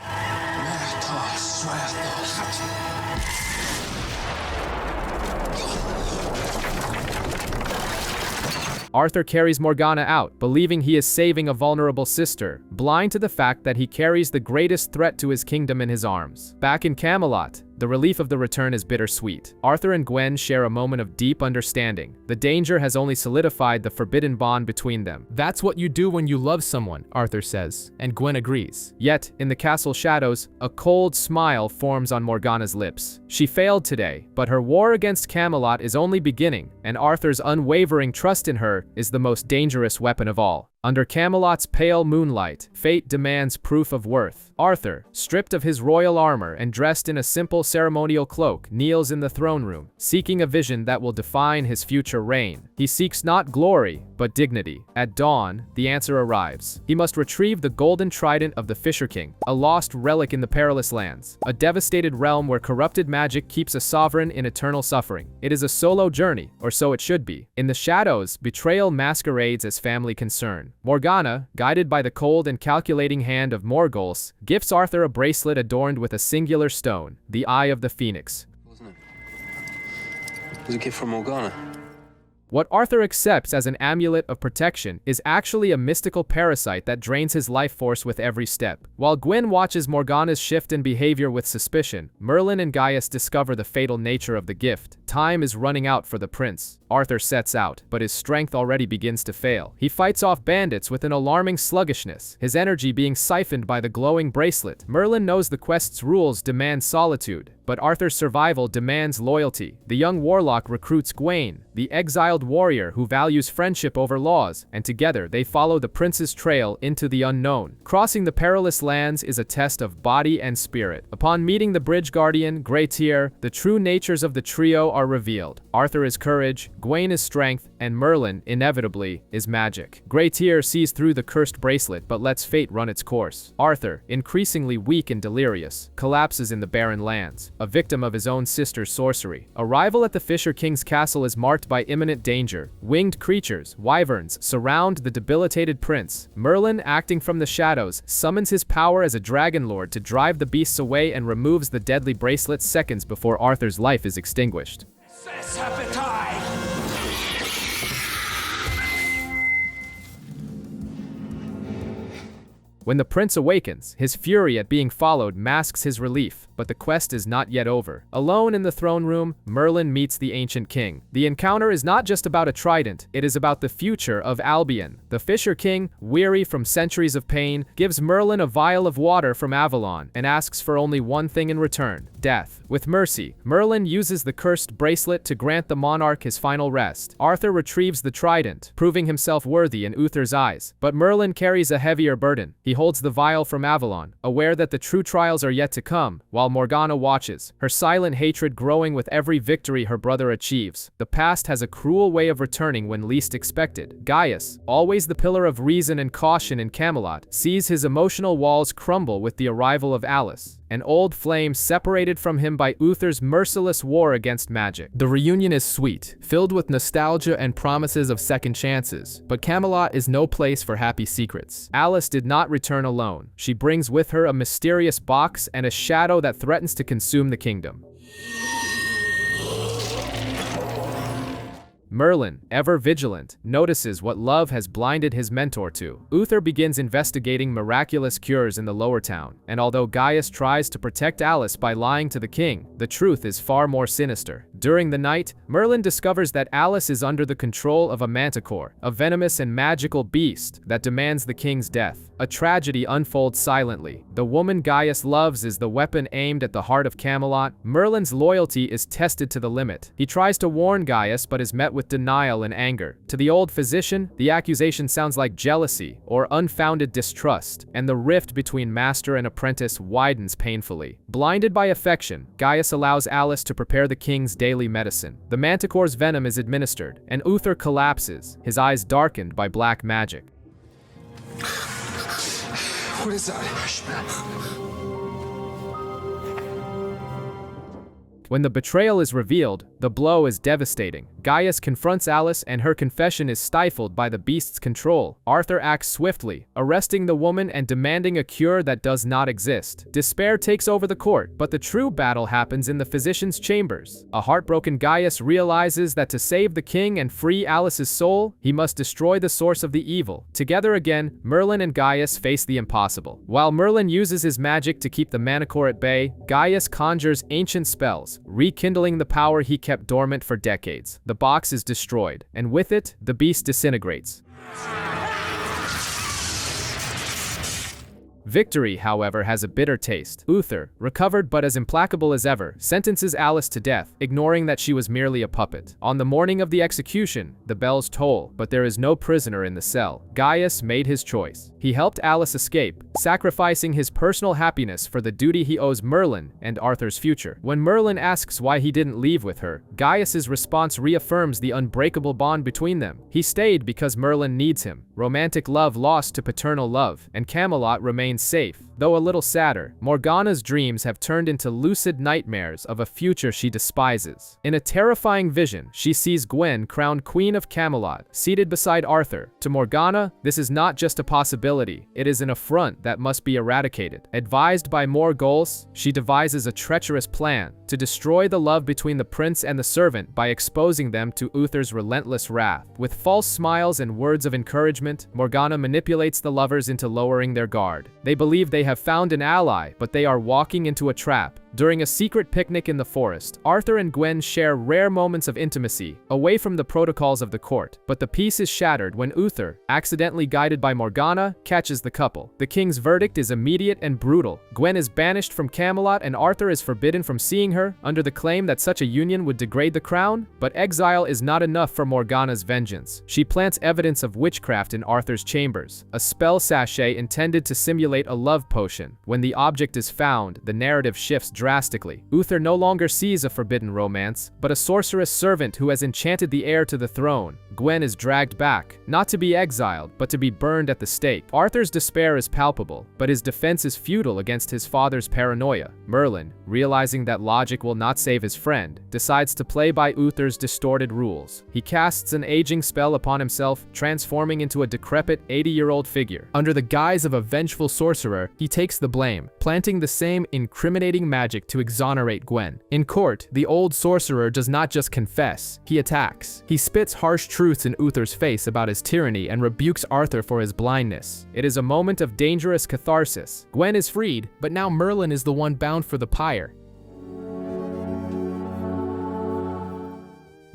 Arthur carries Morgana out, believing he is saving a vulnerable sister, blind to the fact that he carries the greatest threat to his kingdom in his arms. Back in Camelot, the relief of the return is bittersweet. Arthur and Gwen share a moment of deep understanding. The danger has only solidified the forbidden bond between them. "That's what you do when you love someone," Arthur says, and Gwen agrees. Yet, in the castle shadows, a cold smile forms on Morgana's lips. She failed today, but her war against Camelot is only beginning, and Arthur's unwavering trust in her is the most dangerous weapon of all. Under Camelot's pale moonlight, fate demands proof of worth. Arthur, stripped of his royal armor and dressed in a simple ceremonial cloak, kneels in the throne room, seeking a vision that will define his future reign. He seeks not glory, but dignity. At dawn, the answer arrives. He must retrieve the golden trident of the Fisher King, a lost relic in the Perilous Lands, a devastated realm where corrupted magic keeps a sovereign in eternal suffering. It is a solo journey, or so it should be. In the shadows, betrayal masquerades as family concern. Morgana, guided by the cold and calculating hand of Morgul's, gifts Arthur a bracelet adorned with a singular stone, the Eye of the Phoenix. Wasn't it? It was a gift from Morgana. What Arthur accepts as an amulet of protection is actually a mystical parasite that drains his life force with every step. While Gwen watches Morgana's shift in behavior with suspicion, Merlin and Gaius discover the fatal nature of the gift. Time is running out for the prince. Arthur sets out, but his strength already begins to fail. He fights off bandits with an alarming sluggishness, his energy being siphoned by the glowing bracelet. Merlin knows the quest's rules demand solitude, but Arthur's survival demands loyalty. The young warlock recruits Gwaine, the exiled warrior who values friendship over laws, and together they follow the prince's trail into the unknown. Crossing the perilous lands is a test of body and spirit. Upon meeting the bridge guardian, Gwaine, the true natures of the trio are revealed. Arthur is courage, Gwaine is strength, and Merlin, inevitably, is magic. Gwaine sees through the cursed bracelet but lets fate run its course. Arthur, increasingly weak and delirious, collapses in the barren lands, a victim of his own sister's sorcery. Arrival at the Fisher King's castle is marked by imminent danger. Winged creatures, wyverns, surround the debilitated prince. Merlin, acting from the shadows, summons his power as a Dragonlord to drive the beasts away and removes the deadly bracelet seconds before Arthur's life is extinguished. When the prince awakens, his fury at being followed masks his relief. but the quest is not yet over. Alone in the throne room, Merlin meets the ancient king. The encounter is not just about a trident, it is about the future of Albion. The Fisher King, weary from centuries of pain, gives Merlin a vial of water from Avalon and asks for only one thing in return: death. With mercy, Merlin uses the cursed bracelet to grant the monarch his final rest. Arthur retrieves the trident, proving himself worthy in Uther's eyes, but Merlin carries a heavier burden. He holds the vial from Avalon, aware that the true trials are yet to come, while Morgana watches, her silent hatred growing with every victory her brother achieves. The past has a cruel way of returning when least expected. Gaius, always the pillar of reason and caution in Camelot, sees his emotional walls crumble with the arrival of Alice, an old flame separated from him by Uther's merciless war against magic. The reunion is sweet, filled with nostalgia and promises of second chances, but Camelot is no place for happy secrets. Alice did not return alone. She brings with her a mysterious box and a shadow that threatens to consume the kingdom. Merlin, ever vigilant, notices what love has blinded his mentor to. Uther begins investigating miraculous cures in the lower town, and although Gaius tries to protect Alice by lying to the king, the truth is far more sinister. During the night, Merlin discovers that Alice is under the control of a Manticore, a venomous and magical beast that demands the king's death. A tragedy unfolds silently. The woman Gaius loves is the weapon aimed at the heart of Camelot. Merlin's loyalty is tested to the limit. He tries to warn Gaius but is met with denial and anger. To the old physician, the accusation sounds like jealousy or unfounded distrust, and the rift between master and apprentice widens painfully. Blinded by affection, Gaius allows Alice to prepare the king's daily medicine. The Manticore's venom is administered, and Uther collapses, his eyes darkened by black magic. What is that? Hush, man. When the betrayal is revealed, the blow is devastating. Gaius confronts Alice and her confession is stifled by the beast's control. Arthur acts swiftly, arresting the woman and demanding a cure that does not exist. Despair takes over the court, but the true battle happens in the physician's chambers. A heartbroken Gaius realizes that to save the king and free Alice's soul, he must destroy the source of the evil. Together again, Merlin and Gaius face the impossible. While Merlin uses his magic to keep the Manticore at bay, Gaius conjures ancient spells, rekindling the power he kept dormant for decades. The box is destroyed, and with it, the beast disintegrates. Victory, however, has a bitter taste. Uther, recovered but as implacable as ever, sentences Alice to death, ignoring that she was merely a puppet. On the morning of the execution, the bells toll, but there is no prisoner in the cell. Gaius made his choice. He helped Alice escape, sacrificing his personal happiness for the duty he owes Merlin and Arthur's future. When Merlin asks why he didn't leave with her, Gaius's response reaffirms the unbreakable bond between them. He stayed because Merlin needs him. Romantic love lost to paternal love, and Camelot remains safe. Though a little sadder, Morgana's dreams have turned into lucid nightmares of a future she despises. In a terrifying vision, she sees Gwen crowned Queen of Camelot, seated beside Arthur. To Morgana, this is not just a possibility, it is an affront that must be eradicated. Advised by Morgause, she devises a treacherous plan to destroy the love between the prince and the servant by exposing them to Uther's relentless wrath. With false smiles and words of encouragement, Morgana manipulates the lovers into lowering their guard. They believe they have found an ally, but they are walking into a trap. During a secret picnic in the forest, Arthur and Gwen share rare moments of intimacy, away from the protocols of the court. But the peace is shattered when Uther, accidentally guided by Morgana, catches the couple. The king's verdict is immediate and brutal. Gwen is banished from Camelot and Arthur is forbidden from seeing her, under the claim that such a union would degrade the crown. But exile is not enough for Morgana's vengeance. She plants evidence of witchcraft in Arthur's chambers, a spell sachet intended to simulate a love potion. When the object is found, the narrative shifts drastically. Uther no longer sees a forbidden romance, but a sorceress servant who has enchanted the heir to the throne. Gwen is dragged back, not to be exiled, but to be burned at the stake. Arthur's despair is palpable, but his defense is futile against his father's paranoia. Merlin, realizing that logic will not save his friend, decides to play by Uther's distorted rules. He casts an aging spell upon himself, transforming into a decrepit 80-year-old figure. Under the guise of a vengeful sorcerer, he takes the blame, planting the same incriminating magic to exonerate Gwen. In court, the old sorcerer does not just confess, he attacks. He spits harsh truth truths in Uther's face about his tyranny and rebukes Arthur for his blindness. It is a moment of dangerous catharsis. Gwen is freed, but now Merlin is the one bound for the pyre.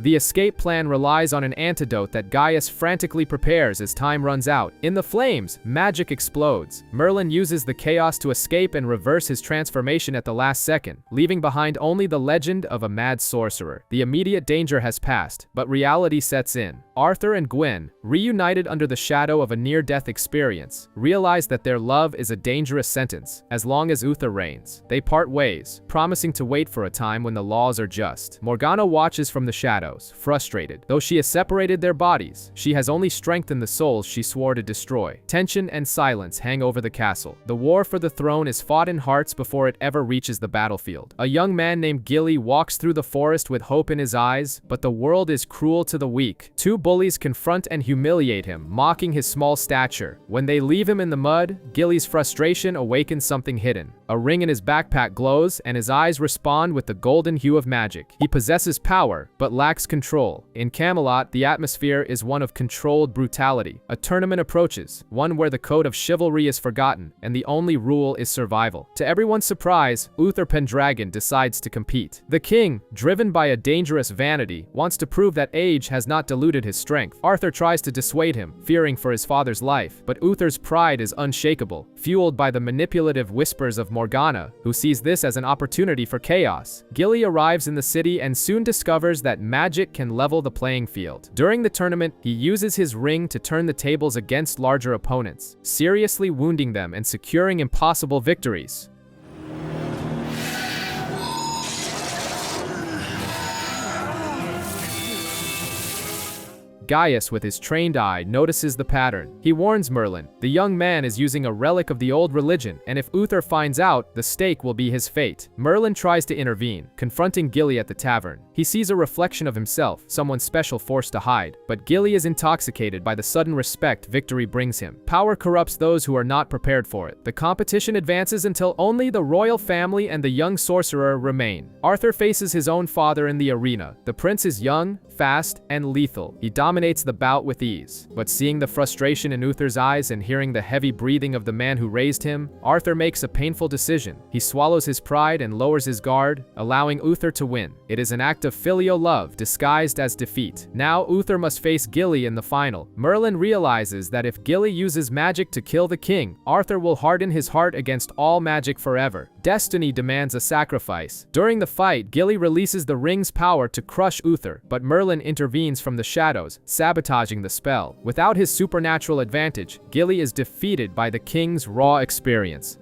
The escape plan relies on an antidote that Gaius frantically prepares as time runs out. In the flames, magic explodes. Merlin uses the chaos to escape and reverse his transformation at the last second, leaving behind only the legend of a mad sorcerer. The immediate danger has passed, but reality sets in. Arthur and Gwen, reunited under the shadow of a near-death experience, realize that their love is a dangerous sentence as long as Uther reigns. They part ways, promising to wait for a time when the laws are just. Morgana watches from the shadows, frustrated. Though she has separated their bodies, she has only strengthened the souls she swore to destroy. Tension and silence hang over the castle. The war for the throne is fought in hearts before it ever reaches the battlefield. A young man named Gilly walks through the forest with hope in his eyes, but the world is cruel to the weak. Two bullies confront and humiliate him, mocking his small stature. When they leave him in the mud, Gilly's frustration awakens something hidden. A ring in his backpack glows, and his eyes respond with the golden hue of magic. He possesses power, but lacks control. In Camelot, the atmosphere is one of controlled brutality. A tournament approaches, one where the code of chivalry is forgotten, and the only rule is survival. To everyone's surprise, Uther Pendragon decides to compete. The king, driven by a dangerous vanity, wants to prove that age has not diluted his strength. Arthur tries to dissuade him, fearing for his father's life, but Uther's pride is unshakable, fueled by the manipulative whispers of Morgana, who sees this as an opportunity for chaos. Gilly arrives in the city and soon discovers that magic can level the playing field. During the tournament, he uses his ring to turn the tables against larger opponents, seriously wounding them and securing impossible victories. Gaius, with his trained eye, notices the pattern. He warns Merlin. The young man is using a relic of the old religion, and if Uther finds out, the stake will be his fate. Merlin tries to intervene, confronting Gilly at the tavern. He sees a reflection of himself, someone special forced to hide, but Gilly is intoxicated by the sudden respect victory brings him. Power corrupts those who are not prepared for it. The competition advances until only the royal family and the young sorcerer remain. Arthur faces his own father in the arena. The prince is young, fast, and lethal. He dominates the bout with ease. But seeing the frustration in Uther's eyes and hearing the heavy breathing of the man who raised him, Arthur makes a painful decision. He swallows his pride and lowers his guard, allowing Uther to win. It is an act of filial love disguised as defeat. Now Uther must face Gilly in the final. Merlin realizes that if Gilly uses magic to kill the king, Arthur will harden his heart against all magic forever. Destiny demands a sacrifice. During the fight, Gilly releases the ring's power to crush Uther, but Merlin intervenes from the shadows, sabotaging the spell. Without his supernatural advantage, Gilly is defeated by the king's raw experience.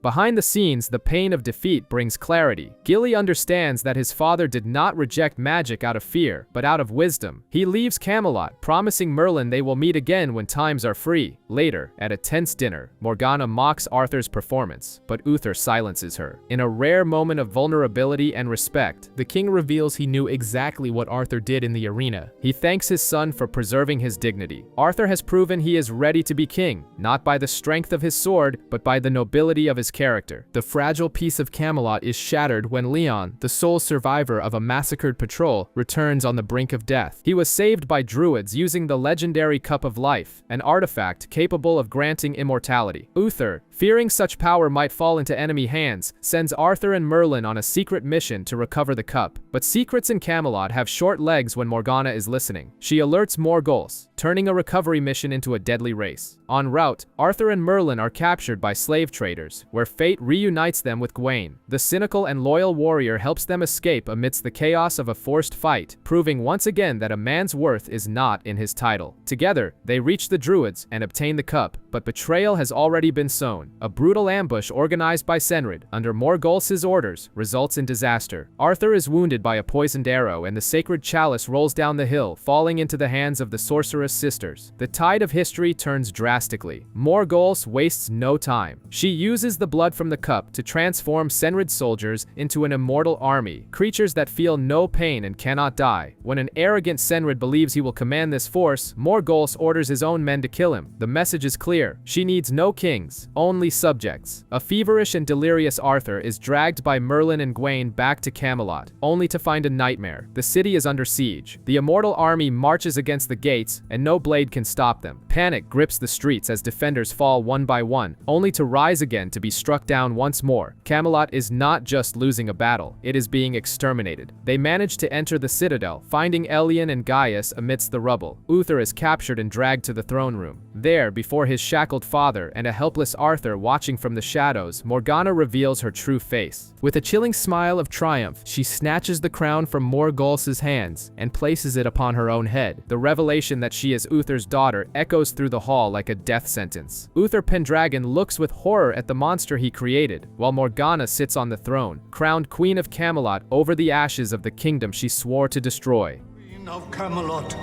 Behind the scenes, the pain of defeat brings clarity. Gilly understands that his father did not reject magic out of fear, but out of wisdom. He leaves Camelot, promising Merlin they will meet again when times are free. Later, at a tense dinner, Morgana mocks Arthur's performance, but Uther silences her. In a rare moment of vulnerability and respect, the king reveals he knew exactly what Arthur did in the arena. He thanks his son for preserving his dignity. Arthur has proven he is ready to be king, not by the strength of his sword, but by the nobility of his character. The fragile peace of Camelot is shattered when Leon, the sole survivor of a massacred patrol, returns on the brink of death. He was saved by druids using the legendary Cup of Life, an artifact capable of granting immortality. Uther, fearing such power might fall into enemy hands, sends Arthur and Merlin on a secret mission to recover the cup. But secrets in Camelot have short legs when Morgana is listening. She alerts Morgana, turning a recovery mission into a deadly race. En route, Arthur and Merlin are captured by slave traders, where fate reunites them with Gwaine. The cynical and loyal warrior helps them escape amidst the chaos of a forced fight, proving once again that a man's worth is not in his title. Together, they reach the druids and obtain the cup, but betrayal has already been sown. A brutal ambush organized by Senrid, under Morgul's orders, results in disaster. Arthur is wounded by a poisoned arrow and the sacred chalice rolls down the hill, falling into the hands of the sorceress sisters. The tide of history turns drastically. Morgul wastes no time. She uses the blood from the cup to transform Senrid's soldiers into an immortal army, creatures that feel no pain and cannot die. When an arrogant Senrid believes he will command this force, Morgul orders his own men to kill him. The message is clear. clear. She needs no kings, only subjects. A feverish and delirious Arthur is dragged by Merlin and Gwaine back to Camelot, only to find a nightmare. The city is under siege. The immortal army marches against the gates, and no blade can stop them. Panic grips the streets as defenders fall one by one, only to rise again to be struck down once more. Camelot is not just losing a battle, it is being exterminated. They manage to enter the citadel, finding Elian and Gaius amidst the rubble. Uther is captured and dragged to the throne room. There, before his shackled father and a helpless Arthur watching from the shadows, Morgana reveals her true face. With a chilling smile of triumph, she snatches the crown from Morguls's hands and places it upon her own head. The revelation that she is Uther's daughter echoes through the hall like a death sentence. Uther Pendragon looks with horror at the monster he created, while Morgana sits on the throne, crowned Queen of Camelot over the ashes of the kingdom she swore to destroy. Queen of Camelot.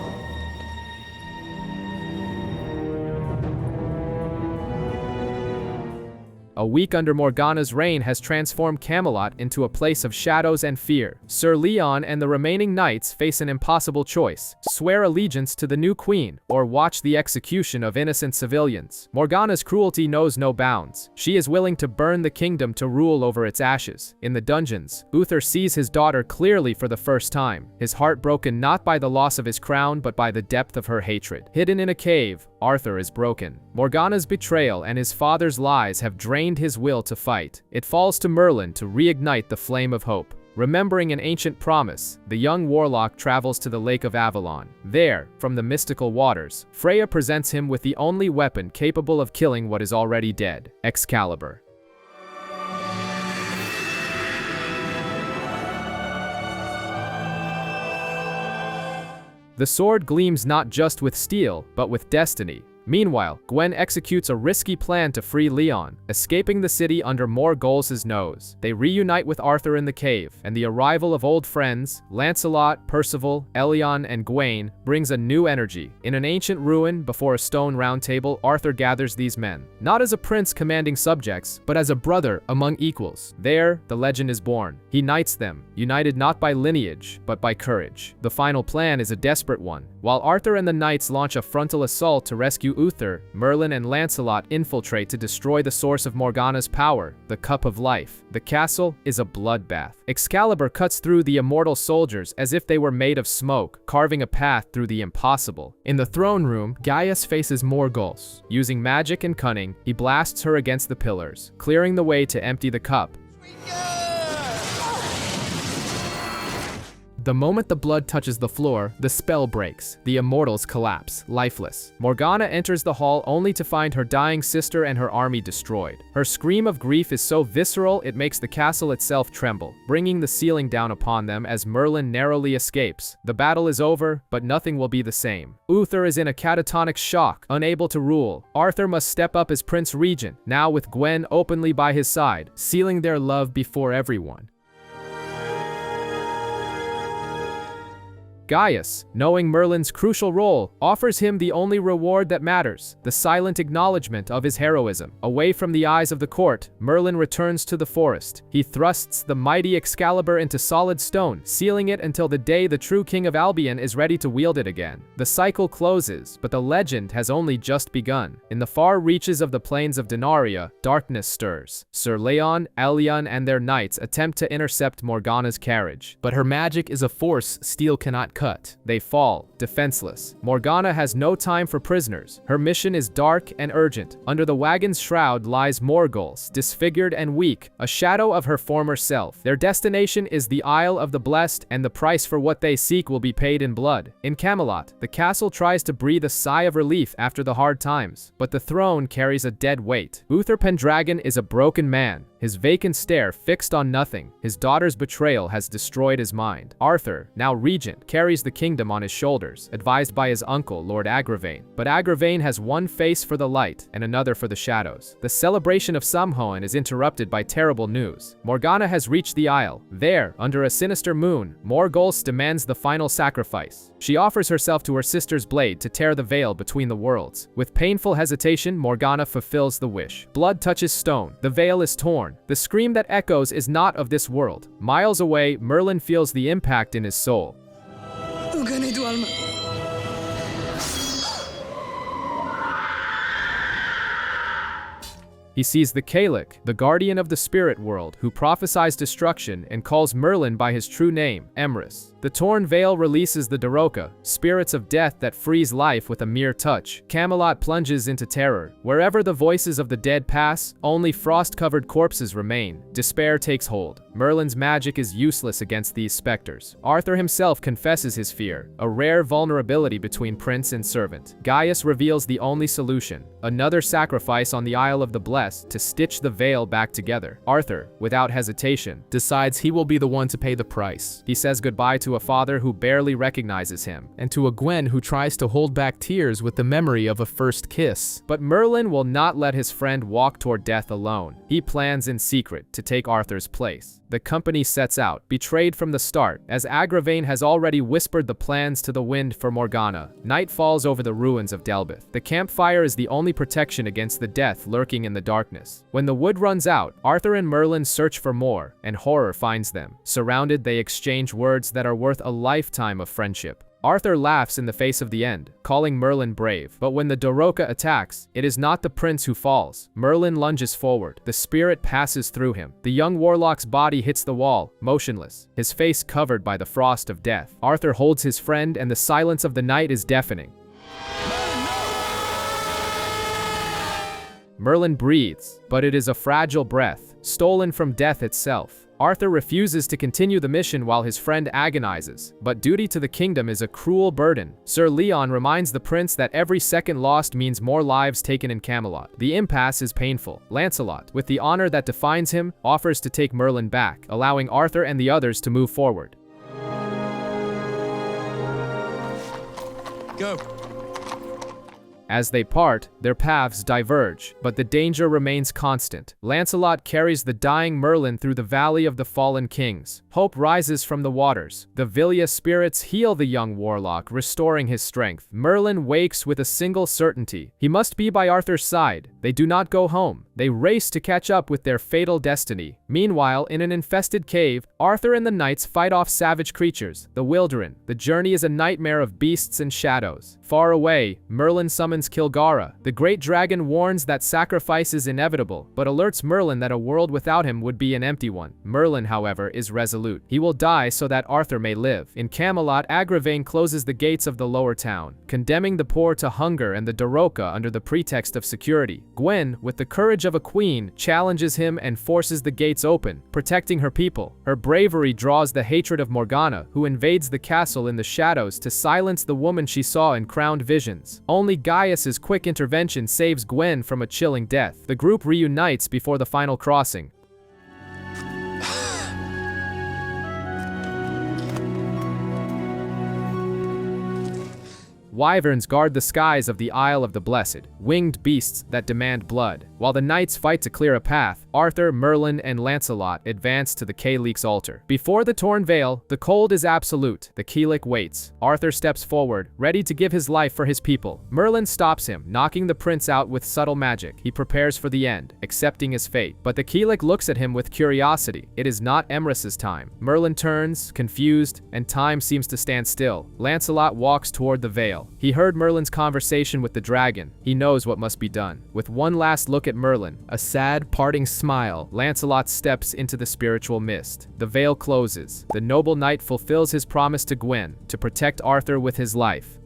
A week under Morgana's reign has transformed Camelot into a place of shadows and fear. Sir Leon and the remaining knights face an impossible choice: swear allegiance to the new queen, or watch the execution of innocent civilians. Morgana's cruelty knows no bounds. She is willing to burn the kingdom to rule over its ashes. In the dungeons, Uther sees his daughter clearly for the first time, his heart broken not by the loss of his crown but by the depth of her hatred. Hidden in a cave, Arthur is broken. Morgana's betrayal and his father's lies have drained his will to fight. It falls to Merlin to reignite the flame of hope. Remembering an ancient promise, the young warlock travels to the Lake of Avalon. There, from the mystical waters, Freya presents him with the only weapon capable of killing what is already dead: Excalibur. The sword gleams not just with steel, but with destiny. Meanwhile, Gwen executes a risky plan to free Leon, escaping the city under Morguls's nose. They reunite with Arthur in the cave, and the arrival of old friends, Lancelot, Percival, Elian, and Gwaine, brings a new energy. In an ancient ruin before a stone round table, Arthur gathers these men, not as a prince commanding subjects, but as a brother among equals. There, the legend is born. He knights them, united not by lineage, but by courage. The final plan is a desperate one. While Arthur and the knights launch a frontal assault to rescue Uther, Merlin and Lancelot infiltrate to destroy the source of Morgana's power, the Cup of Life. The castle is a bloodbath. Excalibur cuts through the immortal soldiers as if they were made of smoke, carving a path through the impossible. In the throne room, Gaius faces Morguls. Using magic and cunning, he blasts her against the pillars, clearing the way to empty the cup. The moment the blood touches the floor, the spell breaks. The immortals collapse, lifeless. Morgana enters the hall only to find her dying sister and her army destroyed. Her scream of grief is so visceral it makes the castle itself tremble, bringing the ceiling down upon them as Merlin narrowly escapes. The battle is over, but nothing will be the same. Uther is in a catatonic shock, unable to rule. Arthur must step up as Prince Regent, now with Gwen openly by his side, sealing their love before everyone. Gaius, knowing Merlin's crucial role, offers him the only reward that matters, the silent acknowledgement of his heroism. Away from the eyes of the court, Merlin returns to the forest. He thrusts the mighty Excalibur into solid stone, sealing it until the day the true King of Albion is ready to wield it again. The cycle closes, but the legend has only just begun. In the far reaches of the plains of Denaria, darkness stirs. Sir Leon, Elian, and their knights attempt to intercept Morgana's carriage, but her magic is a force steel cannot cut. They fall, defenseless. Morgana has no time for prisoners. Her mission is dark and urgent. Under the wagon's shroud lies Morguls, disfigured and weak, a shadow of her former self. Their destination is the Isle of the Blessed, and the price for what they seek will be paid in blood. In Camelot, the castle tries to breathe a sigh of relief after the hard times, but the throne carries a dead weight. Uther Pendragon is a broken man, his vacant stare fixed on nothing. His daughter's betrayal has destroyed his mind. Arthur, now regent, carries the kingdom on his shoulders, advised by his uncle, Lord Agravain. But Agravain has one face for the light and another for the shadows. The celebration of Samhain is interrupted by terrible news. Morgana has reached the Isle. There, under a sinister moon, Morgulus demands the final sacrifice. She offers herself to her sister's blade to tear the veil between the worlds. With painful hesitation, Morgana fulfills the wish. Blood touches stone. The veil is torn. The scream that echoes is not of this world. Miles away, Merlin feels the impact in his soul. He sees the Cailleach, the guardian of the spirit world, who prophesies destruction and calls Merlin by his true name, Emrys. The torn veil releases the Daroka, spirits of death that freeze life with a mere touch. Camelot plunges into terror. Wherever the voices of the dead pass, only frost-covered corpses remain. Despair takes hold. Merlin's magic is useless against these specters. Arthur himself confesses his fear, a rare vulnerability between prince and servant. Gaius reveals the only solution, another sacrifice on the Isle of the Blessed to stitch the veil back together. Arthur, without hesitation, decides he will be the one to pay the price. He says goodbye to a father who barely recognizes him, and to a Gwen who tries to hold back tears with the memory of a first kiss. But Merlin will not let his friend walk toward death alone. He plans in secret to take Arthur's place. The company sets out, betrayed from the start, as Agravain has already whispered the plans to the wind for Morgana. Night falls over the ruins of Delbeth. The campfire is the only protection against the death lurking in the darkness. When the wood runs out, Arthur and Merlin search for more, and horror finds them. Surrounded, they exchange words that are worth a lifetime of friendship. Arthur laughs in the face of the end, calling Merlin brave. But when the Daroka attacks, it is not the prince who falls. Merlin lunges forward. The spirit passes through him. The young warlock's body hits the wall, motionless, his face covered by the frost of death. Arthur holds his friend, and the silence of the night is deafening. Merlin breathes, but it is a fragile breath, stolen from death itself. Arthur refuses to continue the mission while his friend agonizes, but duty to the kingdom is a cruel burden. Sir Leon reminds the prince that every second lost means more lives taken in Camelot. The impasse is painful. Lancelot, with the honor that defines him, offers to take Merlin back, allowing Arthur and the others to move forward. Go. As they part, their paths diverge, but the danger remains constant. Lancelot carries the dying Merlin through the Valley of the Fallen Kings. Hope rises from the waters. The Villia spirits heal the young warlock, restoring his strength. Merlin wakes with a single certainty. He must be by Arthur's side. They do not go home. They race to catch up with their fatal destiny. Meanwhile, in an infested cave, Arthur and the knights fight off savage creatures, the Wilderin. The journey is a nightmare of beasts and shadows. Far away, Merlin summons Kilgara. The great dragon warns that sacrifice is inevitable, but alerts Merlin that a world without him would be an empty one. Merlin, however, is resolute. He will die so that Arthur may live. In Camelot, Agravain closes the gates of the lower town, condemning the poor to hunger and the Daroka under the pretext of security. Gwen, with the courage of a queen, challenges him and forces the gates open, protecting her people. Her bravery draws the hatred of Morgana, who invades the castle in the shadows to silence the woman she saw in crowned visions. Only Gaius's quick intervention saves Gwen from a chilling death. The group reunites before the final crossing. Wyverns guard the skies of the Isle of the Blessed, winged beasts that demand blood. While the knights fight to clear a path, Arthur, Merlin, and Lancelot advance to the Cailleach's altar. Before the torn veil, the cold is absolute. The Cailleach waits. Arthur steps forward, ready to give his life for his people. Merlin stops him, knocking the prince out with subtle magic. He prepares for the end, accepting his fate. But the Cailleach looks at him with curiosity. It is not Emrys's time. Merlin turns, confused, and time seems to stand still. Lancelot walks toward the veil. He heard Merlin's conversation with the dragon. He knows what must be done. With one last look at Merlin, a sad, parting smile, Lancelot steps into the spiritual mist. The veil closes. The noble knight fulfills his promise to Gwen, to protect Arthur with his life.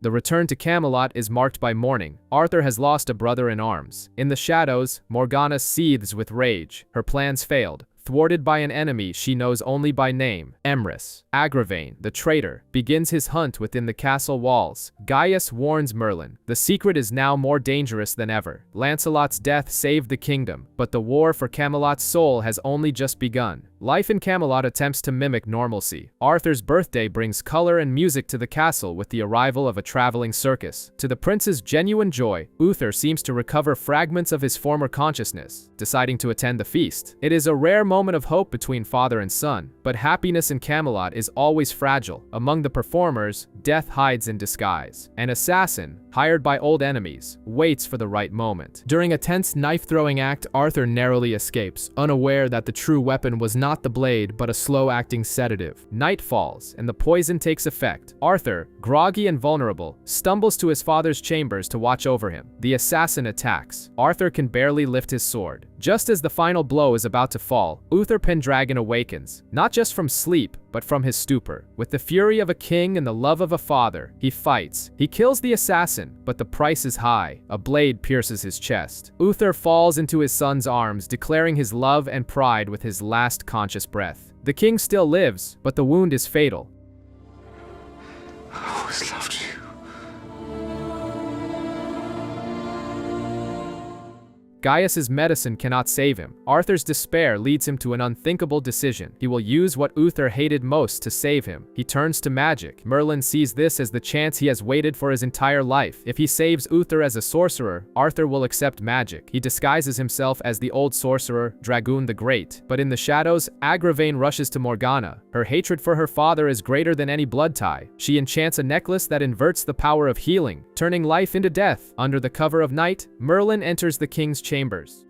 The return to Camelot is marked by mourning. Arthur has lost a brother in arms. In the shadows, Morgana seethes with rage. Her plans failed. Thwarted by an enemy she knows only by name, Emrys. Agravain, the traitor, begins his hunt within the castle walls. Gaius warns Merlin. The secret is now more dangerous than ever. Lancelot's death saved the kingdom, but the war for Camelot's soul has only just begun. Life in Camelot attempts to mimic normalcy. Arthur's birthday brings color and music to the castle with the arrival of a traveling circus. To the prince's genuine joy, Uther seems to recover fragments of his former consciousness, deciding to attend the feast. It is a rare moment of hope between father and son, but happiness in Camelot is always fragile. Among the performers, death hides in disguise. An assassin, hired by old enemies, waits for the right moment. During a tense knife-throwing act, Arthur narrowly escapes, unaware that the true weapon was not the blade but a slow-acting sedative. Night falls, and the poison takes effect. Arthur, groggy and vulnerable, stumbles to his father's chambers to watch over him. The assassin attacks. Arthur can barely lift his sword. Just as the final blow is about to fall, Uther Pendragon awakens, not just from sleep, but from his stupor. With the fury of a king and the love of a father, he fights. He kills the assassin, but the price is high. A blade pierces his chest. Uther falls into his son's arms, declaring his love and pride with his last conscious breath. The king still lives, but the wound is fatal. I always loved you. Gaius's medicine cannot save him. Arthur's despair leads him to an unthinkable decision. He will use what Uther hated most to save him. He turns to magic. Merlin sees this as the chance he has waited for his entire life. If he saves Uther as a sorcerer, Arthur will accept magic. He disguises himself as the old sorcerer, Dragoon the Great. But in the shadows, Gwaine rushes to Morgana. Her hatred for her father is greater than any blood tie. She enchants a necklace that inverts the power of healing, turning life into death. Under the cover of night, Merlin enters the king's chambers.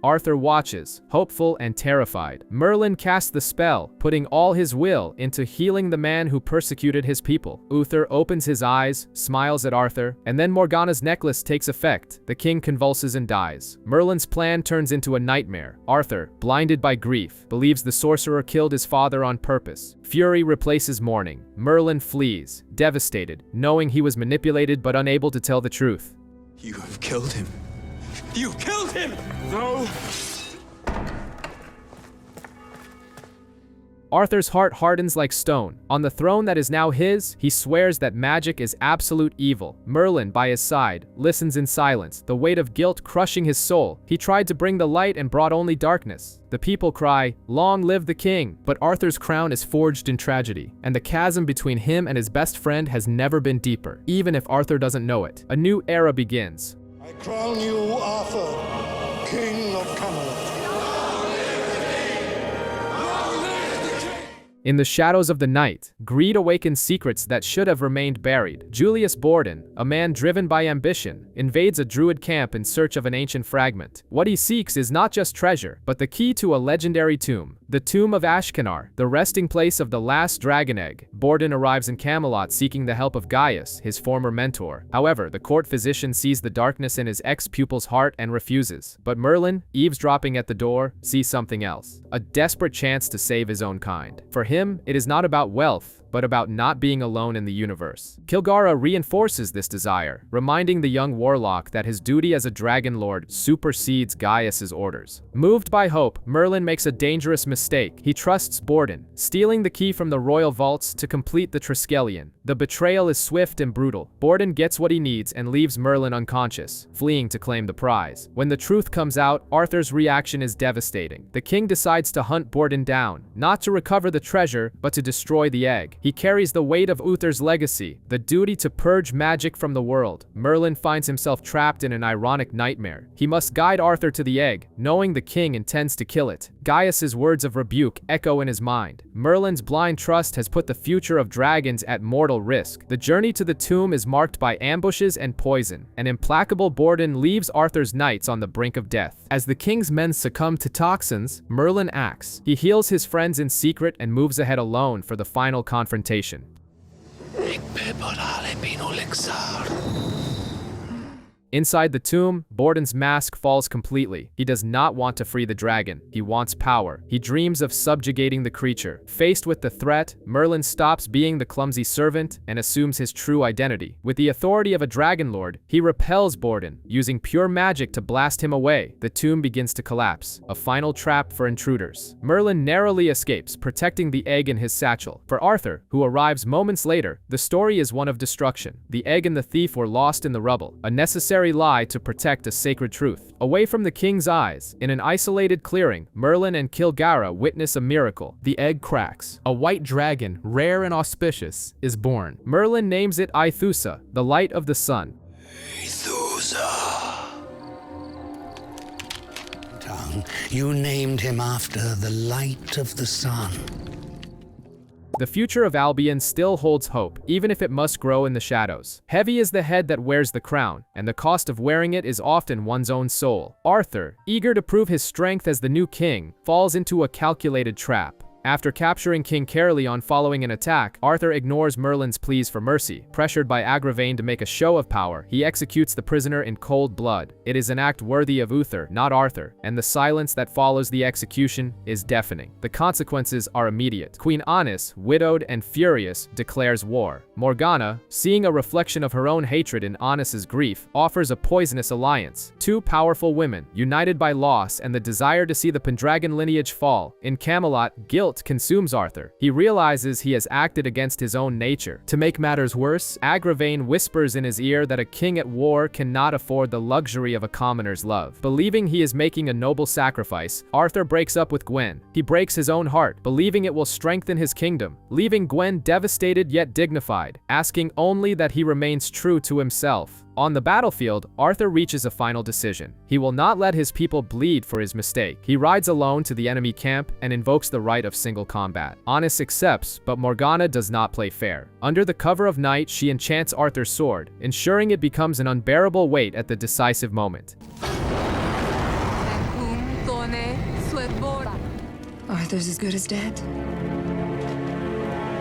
Arthur watches, hopeful and terrified. Merlin casts the spell, putting all his will into healing the man who persecuted his people. Uther opens his eyes, smiles at Arthur, and then Morgana's necklace takes effect. The king convulses and dies. Merlin's plan turns into a nightmare. Arthur, blinded by grief, believes the sorcerer killed his father on purpose. Fury replaces mourning. Merlin flees, devastated, knowing he was manipulated but unable to tell the truth. You have killed him. You killed him! No! Arthur's heart hardens like stone. On the throne that is now his, he swears that magic is absolute evil. Merlin, by his side, listens in silence, the weight of guilt crushing his soul. He tried to bring the light and brought only darkness. The people cry, "Long live the king!" But Arthur's crown is forged in tragedy, and the chasm between him and his best friend has never been deeper, even if Arthur doesn't know it. A new era begins. I crown you Arthur, King of Camelot. In the shadows of the night, greed awakens secrets that should have remained buried. Julius Borden, a man driven by ambition, invades a druid camp in search of an ancient fragment. What he seeks is not just treasure, but the key to a legendary tomb. The Tomb of Ashkenar, the resting place of the last dragon egg. Borden arrives in Camelot seeking the help of Gaius, his former mentor. However, the court physician sees the darkness in his ex-pupil's heart and refuses. But Merlin, eavesdropping at the door, sees something else. A desperate chance to save his own kind. For him, it is not about wealth, but about not being alone in the universe. Kilgara reinforces this desire, reminding the young Warlock that his duty as a Dragonlord supersedes Gaius's orders. Moved by hope, Merlin makes a dangerous mistake. He trusts Borden, stealing the key from the royal vaults to complete the Triskelion. The betrayal is swift and brutal. Borden gets what he needs and leaves Merlin unconscious, fleeing to claim the prize. When the truth comes out, Arthur's reaction is devastating. The king decides to hunt Borden down, not to recover the treasure, but to destroy the egg. He carries the weight of Uther's legacy, the duty to purge magic from the world. Merlin finds himself trapped in an ironic nightmare. He must guide Arthur to the egg, knowing the king intends to kill it. Gaius's words of rebuke echo in his mind. Merlin's blind trust has put the future of dragons at mortal risk. The journey to the tomb is marked by ambushes and poison. An implacable Borden leaves Arthur's knights on the brink of death. As the king's men succumb to toxins, Merlin acts. He heals his friends in secret and moves ahead alone for the final confrontation. Inside the tomb, Borden's mask falls completely. He does not want to free the dragon. He wants power. He dreams of subjugating the creature. Faced with the threat, Merlin stops being the clumsy servant and assumes his true identity. With the authority of a Dragonlord, he repels Borden, using pure magic to blast him away. The tomb begins to collapse, a final trap for intruders. Merlin narrowly escapes, protecting the egg in his satchel. For Arthur, who arrives moments later, the story is one of destruction. The egg and the thief were lost in the rubble, a necessary lie to protect a sacred truth. Away from the king's eyes, in an isolated clearing, Merlin and Kilgara witness a miracle. The egg cracks. A white dragon, rare and auspicious, is born. Merlin names it Aethusa, the light of the sun. Aethusa. Tongue, you named him after the light of the sun. The future of Albion still holds hope, even if it must grow in the shadows. Heavy is the head that wears the crown, and the cost of wearing it is often one's own soul. Arthur, eager to prove his strength as the new king, falls into a calculated trap. After capturing King Caerleon following an attack, Arthur ignores Merlin's pleas for mercy. Pressured by Gwaine to make a show of power, he executes the prisoner in cold blood. It is an act worthy of Uther, not Arthur, and the silence that follows the execution is deafening. The consequences are immediate. Queen Annis, widowed and furious, declares war. Morgana, seeing a reflection of her own hatred in Annis's grief, offers a poisonous alliance. Two powerful women, united by loss and the desire to see the Pendragon lineage fall. In Camelot, guilt consumes Arthur. He realizes he has acted against his own nature. To make matters worse, Gwaine whispers in his ear that a king at war cannot afford the luxury of a commoner's love. Believing he is making a noble sacrifice, Arthur breaks up with Gwen. He breaks his own heart, believing it will strengthen his kingdom, leaving Gwen devastated yet dignified, asking only that he remains true to himself. On the battlefield, Arthur reaches a final decision. He will not let his people bleed for his mistake. He rides alone to the enemy camp and invokes the right of single combat. Annis accepts, but Morgana does not play fair. Under the cover of night, she enchants Arthur's sword, ensuring it becomes an unbearable weight at the decisive moment. Arthur's as good as dead.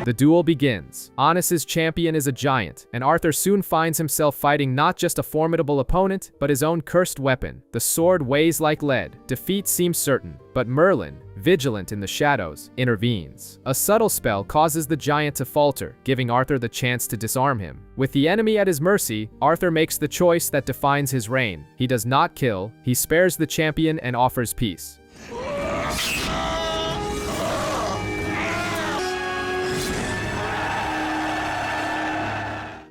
The duel begins. Annis's champion is a giant, and Arthur soon finds himself fighting not just a formidable opponent, but his own cursed weapon. The sword weighs like lead. Defeat seems certain, but Merlin, vigilant in the shadows, intervenes. A subtle spell causes the giant to falter, giving Arthur the chance to disarm him. With the enemy at his mercy, Arthur makes the choice that defines his reign. He does not kill, he spares the champion and offers peace.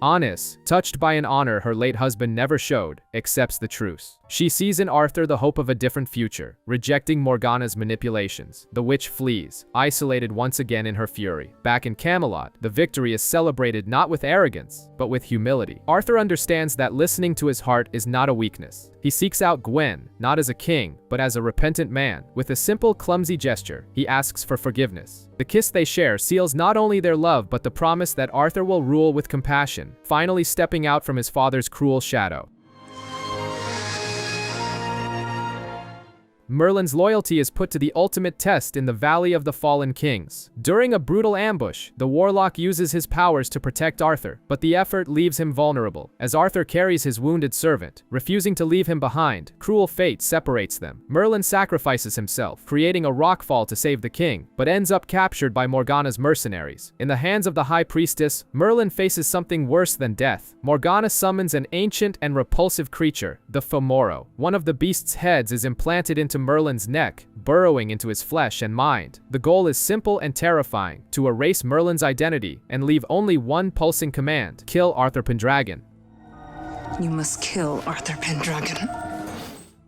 Annis, touched by an honor her late husband never showed, accepts the truce. She sees in Arthur the hope of a different future, rejecting Morgana's manipulations. The witch flees, isolated once again in her fury. Back in Camelot, the victory is celebrated not with arrogance, but with humility. Arthur understands that listening to his heart is not a weakness. He seeks out Gwen, not as a king, but as a repentant man. With a simple, clumsy gesture, he asks for forgiveness. The kiss they share seals not only their love but the promise that Arthur will rule with compassion, finally stepping out from his father's cruel shadow. Merlin's loyalty is put to the ultimate test in the Valley of the Fallen Kings. During a brutal ambush, the Warlock uses his powers to protect Arthur, but the effort leaves him vulnerable. As Arthur carries his wounded servant, refusing to leave him behind, cruel fate separates them. Merlin sacrifices himself, creating a rockfall to save the king, but ends up captured by Morgana's mercenaries. In the hands of the High Priestess, Merlin faces something worse than death. Morgana summons an ancient and repulsive creature, the Famro. One of the beast's heads is implanted into Merlin's neck, burrowing into his flesh and mind. The goal is simple and terrifying: to erase Merlin's identity and leave only one pulsing command: kill Arthur Pendragon. You must kill Arthur Pendragon.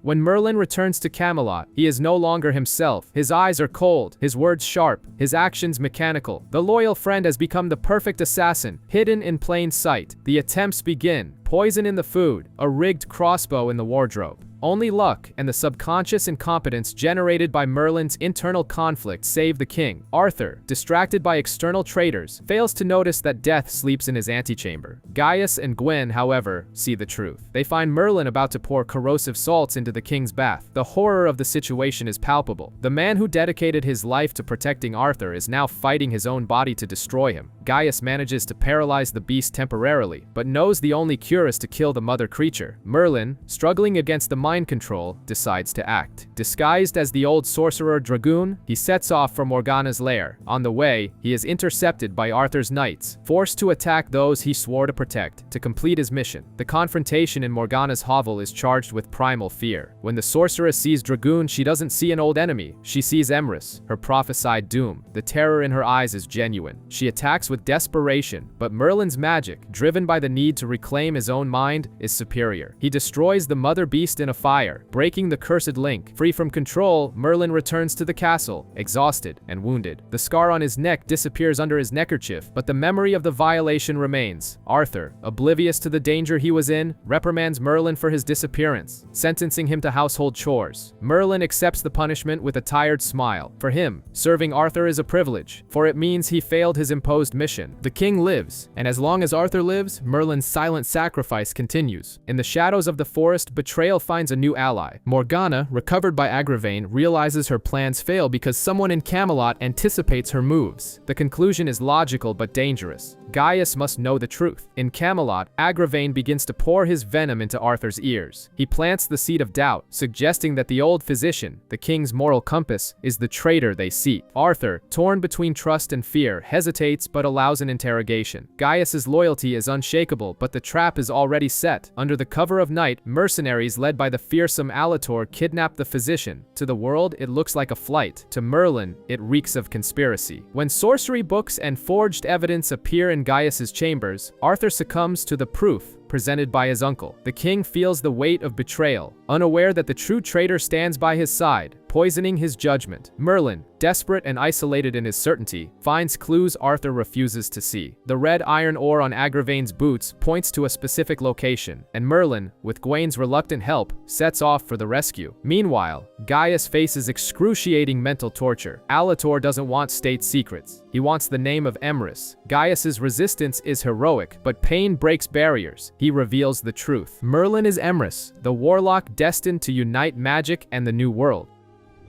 When Merlin returns to Camelot, he is no longer himself. His eyes are cold, his words sharp, his actions mechanical. The loyal friend has become the perfect assassin, hidden in plain sight. The attempts begin. Poison in the food, a rigged crossbow in the wardrobe. Only luck and the subconscious incompetence generated by Merlin's internal conflict save the king. Arthur, distracted by external traitors, fails to notice that death sleeps in his antechamber. Gaius and Gwen, however, see the truth. They find Merlin about to pour corrosive salts into the king's bath. The horror of the situation is palpable. The man who dedicated his life to protecting Arthur is now fighting his own body to destroy him. Gaius manages to paralyze the beast temporarily, but knows the only cure is to kill the mother creature. Merlin, struggling against the mind control, decides to act. Disguised as the old sorcerer Dragoon, he sets off for Morgana's lair. On the way, he is intercepted by Arthur's knights, forced to attack those he swore to protect. To complete his mission, the confrontation in Morgana's hovel is charged with primal fear. When the sorceress sees Dragoon, she doesn't see an old enemy. She sees Emrys, her prophesied doom. The terror in her eyes is genuine. She attacks with desperation, but Merlin's magic, driven by the need to reclaim his own mind, is superior. He destroys the mother beast in a fire, breaking the cursed link. Free from control, Merlin returns to the castle, exhausted and wounded. The scar on his neck disappears under his neckerchief, but the memory of the violation remains. Arthur, oblivious to the danger he was in, reprimands Merlin for his disappearance, sentencing him to household chores. Merlin accepts the punishment with a tired smile. For him, serving Arthur is a privilege, for it means he failed his imposed mission. The king lives, and as long as Arthur lives, Merlin's silent sacrifice continues. In the shadows of the forest, Betrayal finds a new ally. Morgana, recovered by Gwaine, realizes her plans fail because someone in Camelot anticipates her moves. The conclusion is logical but dangerous. Gaius must know the truth. In Camelot, Gwaine begins to pour his venom into Arthur's ears. He plants the seed of doubt, suggesting that the old physician, the king's moral compass, is the traitor they seek. Arthur, torn between trust and fear, hesitates but allows an interrogation. Gaius's loyalty is unshakable, but the trap is already set. Under the cover of night, mercenaries led by the fearsome Eldor kidnap the physician. To the world, it looks like a flight. To Merlin, it reeks of conspiracy. When sorcery books and forged evidence appear in Gaius's chambers, Arthur succumbs to the proof presented by his uncle. The king feels the weight of betrayal, unaware that the true traitor stands by his side, poisoning his judgment. Merlin, desperate and isolated in his certainty, finds clues Arthur refuses to see. The red iron ore on Gwain's boots points to a specific location, and Merlin, with Gwaine's reluctant help, sets off for the rescue. Meanwhile, Gaius faces excruciating mental torture. Eldor doesn't want state secrets. He wants the name of Emrys. Gaius's resistance is heroic, but pain breaks barriers. He reveals the truth. Merlin is Emrys, the warlock destined to unite magic and the new world.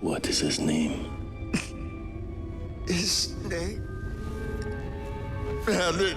What is his name? His name? Merlin.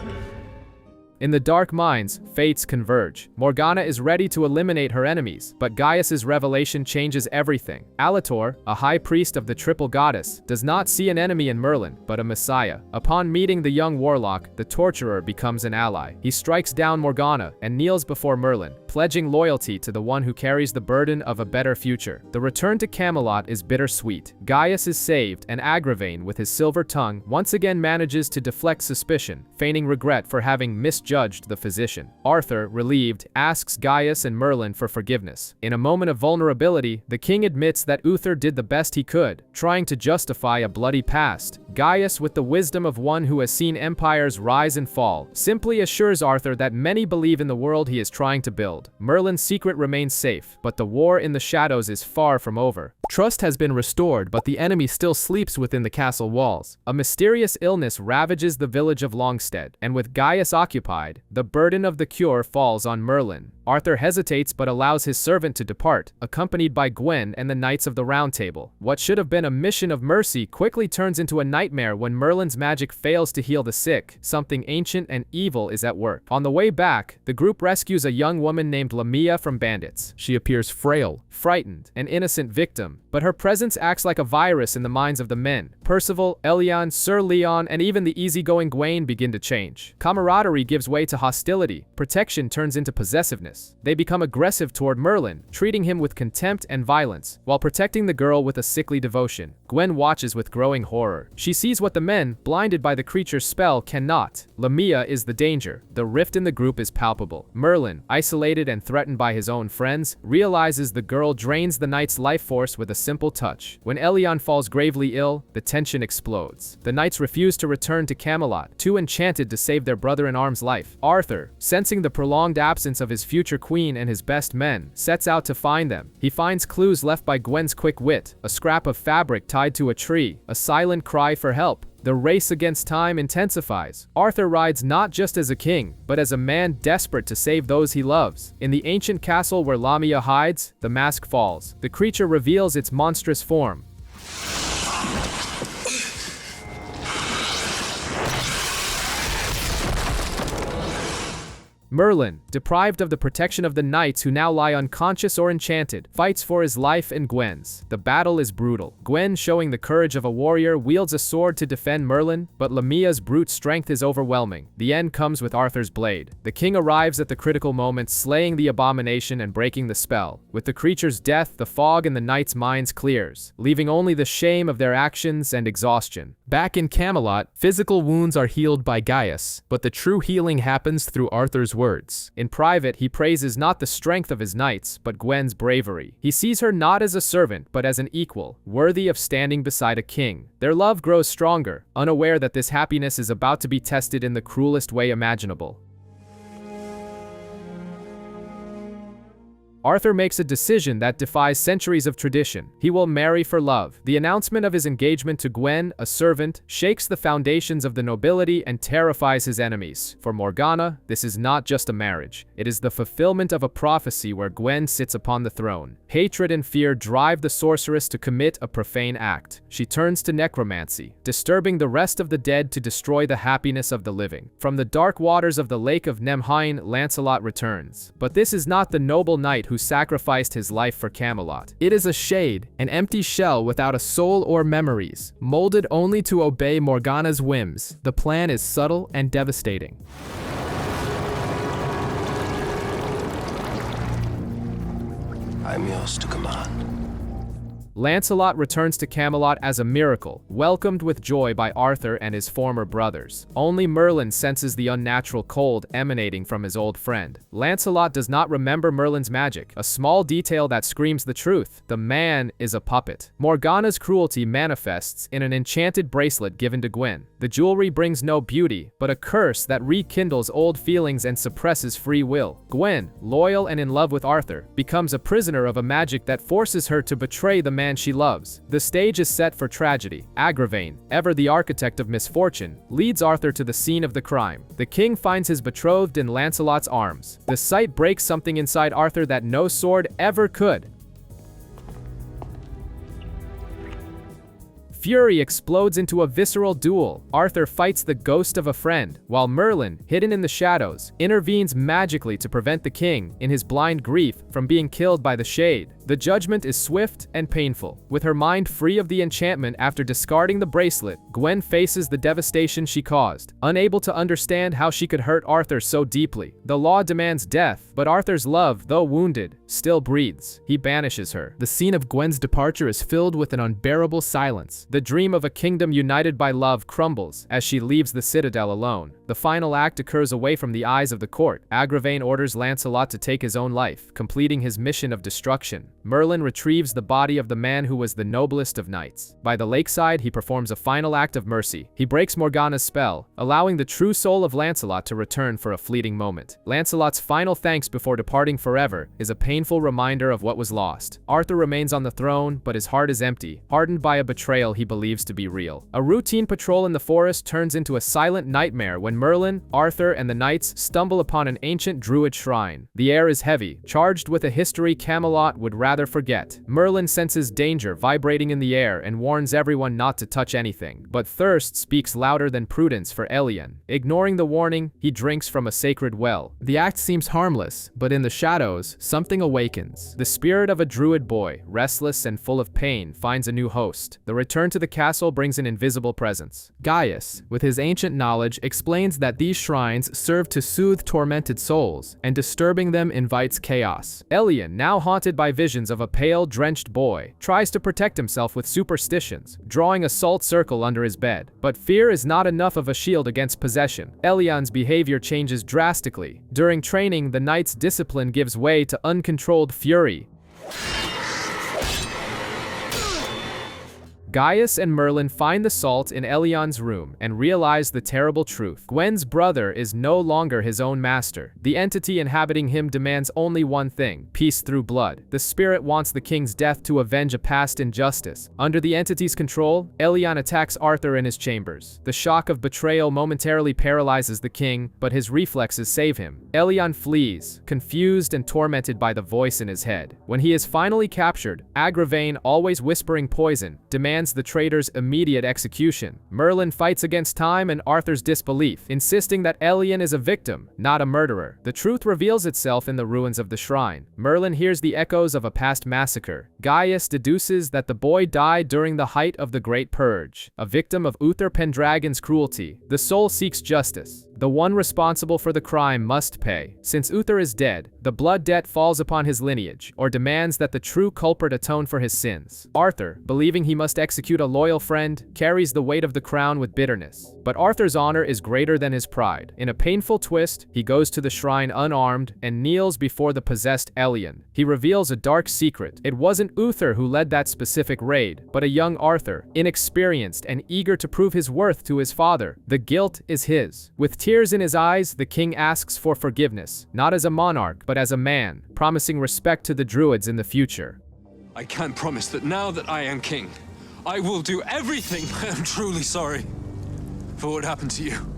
In the dark mines, fates converge. Morgana is ready to eliminate her enemies, but Gaius's revelation changes everything. Eldor, a high priest of the triple goddess, does not see an enemy in Merlin, but a messiah. Upon meeting the young warlock, the torturer becomes an ally. He strikes down Morgana and kneels before Merlin, pledging loyalty to the one who carries the burden of a better future. The return to Camelot is bittersweet. Gaius is saved, and Gwaine, with his silver tongue, once again manages to deflect suspicion, feigning regret for having misjudged the physician. Arthur, relieved, asks Gaius and Merlin for forgiveness. In a moment of vulnerability, the king admits that Uther did the best he could, trying to justify a bloody past. Gaius, with the wisdom of one who has seen empires rise and fall, simply assures Arthur that many believe in the world he is trying to build. Merlin's secret remains safe, but the war in the shadows is far from over. Trust has been restored, but the enemy still sleeps within the castle walls. A mysterious illness ravages the village of Longstead, and with Gaius occupied, the burden of the cure falls on Merlin. Arthur hesitates but allows his servant to depart, accompanied by Gwen and the Knights of the Round Table. What should have been a mission of mercy quickly turns into a nightmare when Merlin's magic fails to heal the sick. Something ancient and evil is at work. On the way back, the group rescues a young woman named Lamia from bandits. She appears frail, frightened, an innocent victim, but her presence acts like a virus in the minds of the men. Percival, Elian, Sir Leon, and even the easygoing Gwaine begin to change. Camaraderie gives way to hostility. Protection turns into possessiveness. They become aggressive toward Merlin, treating him with contempt and violence, while protecting the girl with a sickly devotion. Gwen watches with growing horror. She sees what the men, blinded by the creature's spell, cannot. Lamia is the danger. The rift in the group is palpable. Merlin, isolated and threatened by his own friends, realizes the girl drains the knight's life force with a simple touch. When Elian falls gravely ill, the tension explodes. The knights refuse to return to Camelot, too enchanted to save their brother-in-arm's life. Arthur, sensing the prolonged absence of his future queen and his best men, sets out to find them. He finds clues left by Gwen's quick wit, a scrap of fabric tied to a tree, a silent cry for help. The race against time intensifies. Arthur rides not just as a king, but as a man desperate to save those he loves. In the ancient castle where Lamia hides, the mask falls. The creature reveals its monstrous form. Merlin, deprived of the protection of the knights who now lie unconscious or enchanted, fights for his life and Gwen's. The battle is brutal. Gwen, showing the courage of a warrior, wields a sword to defend Merlin, but Lamia's brute strength is overwhelming. The end comes with Arthur's blade. The king arrives at the critical moment, slaying the abomination and breaking the spell. With the creature's death, the fog in the knights' minds clears, leaving only the shame of their actions and exhaustion. Back in Camelot, physical wounds are healed by Gaius, but the true healing happens through Arthur's words. In private, he praises not the strength of his knights, but Gwen's bravery. He sees her not as a servant, but as an equal, worthy of standing beside a king. Their love grows stronger, unaware that this happiness is about to be tested in the cruelest way imaginable. Arthur makes a decision that defies centuries of tradition. He will marry for love. The announcement of his engagement to Gwen, a servant, shakes the foundations of the nobility and terrifies his enemies. For Morgana, this is not just a marriage. It is the fulfillment of a prophecy where Gwen sits upon the throne. Hatred and fear drive the sorceress to commit a profane act. She turns to necromancy, disturbing the rest of the dead to destroy the happiness of the living. From the dark waters of the Lake of Nemhain, Lancelot returns. But this is not the noble knight who sacrificed his life for Camelot. It is a shade, an empty shell without a soul or memories, molded only to obey Morgana's whims. The plan is subtle and devastating. I'm yours to command. Lancelot returns to Camelot as a miracle, welcomed with joy by Arthur and his former brothers. Only Merlin senses the unnatural cold emanating from his old friend. Lancelot does not remember Merlin's magic, a small detail that screams the truth. The man is a puppet. Morgana's cruelty manifests in an enchanted bracelet given to Gwen. The jewelry brings no beauty, but a curse that rekindles old feelings and suppresses free will. Gwen, loyal and in love with Arthur, becomes a prisoner of a magic that forces her to betray the man she loves. The stage is set for tragedy. Gwaine, ever the architect of misfortune, leads Arthur to the scene of the crime. The king finds his betrothed in Lancelot's arms. The sight breaks something inside Arthur that no sword ever could. Fury explodes into a visceral duel. Arthur fights the ghost of a friend, while Merlin, hidden in the shadows, intervenes magically to prevent the king, in his blind grief, from being killed by the shade. The judgment is swift and painful. With her mind free of the enchantment after discarding the bracelet, Gwen faces the devastation she caused, unable to understand how she could hurt Arthur so deeply. The law demands death, but Arthur's love, though wounded, still breathes. He banishes her. The scene of Gwen's departure is filled with an unbearable silence. The dream of a kingdom united by love crumbles as she leaves the citadel alone. The final act occurs away from the eyes of the court. Gwaine orders Lancelot to take his own life, completing his mission of destruction. Merlin retrieves the body of the man who was the noblest of knights. By the lakeside, he performs a final act of mercy. He breaks Morgana's spell, allowing the true soul of Lancelot to return for a fleeting moment. Lancelot's final thanks before departing forever is a painful reminder of what was lost. Arthur remains on the throne, but his heart is empty, hardened by a betrayal he believes to be real. A routine patrol in the forest turns into a silent nightmare when Merlin, Arthur, and the knights stumble upon an ancient druid shrine. The air is heavy, charged with a history Camelot would rather forget. Merlin senses danger vibrating in the air and warns everyone not to touch anything. But thirst speaks louder than prudence for Elien. Ignoring the warning, he drinks from a sacred well. The act seems harmless, but in the shadows, something awakens. The spirit of a druid boy, restless and full of pain, finds a new host. The return to the castle brings an invisible presence. Gaius, with his ancient knowledge, explains that these shrines serve to soothe tormented souls, and disturbing them invites chaos. Elien, now haunted by visions of a pale, drenched boy, tries to protect himself with superstitions, drawing a salt circle under his bed. But fear is not enough of a shield against possession. Elien's behavior changes drastically. During training, the knight's discipline gives way to uncontrolled fury. Gaius and Merlin find the salt in Elien's room and realize the terrible truth. Gwen's brother is no longer his own master. The entity inhabiting him demands only one thing: peace through blood. The spirit wants the king's death to avenge a past injustice. Under the entity's control, Elien attacks Arthur in his chambers. The shock of betrayal momentarily paralyzes the king, but his reflexes save him. Elien flees, confused and tormented by the voice in his head. When he is finally captured, Gwaine, always whispering poison, demands the traitor's immediate execution. Merlin fights against time and Arthur's disbelief, insisting that Elien is a victim, not a murderer. The truth reveals itself in the ruins of the shrine. Merlin hears the echoes of a past massacre. Gaius deduces that the boy died during the height of the Great Purge, a victim of Uther Pendragon's cruelty. The soul seeks justice. The one responsible for the crime must pay. Since Uther is dead, the blood debt falls upon his lineage, or demands that the true culprit atone for his sins. Arthur, believing he must execute a loyal friend, carries the weight of the crown with bitterness. But Arthur's honor is greater than his pride. In a painful twist, he goes to the shrine unarmed and kneels before the possessed Elien. He reveals a dark secret. It wasn't Uther who led that specific raid, but a young Arthur, inexperienced and eager to prove his worth to his father. The guilt is his. With tears in his eyes, the king asks for forgiveness, not as a monarch, but as a man, promising respect to the Druids in the future. I can promise that now that I am king, I will do everything. I am truly sorry for what happened to you.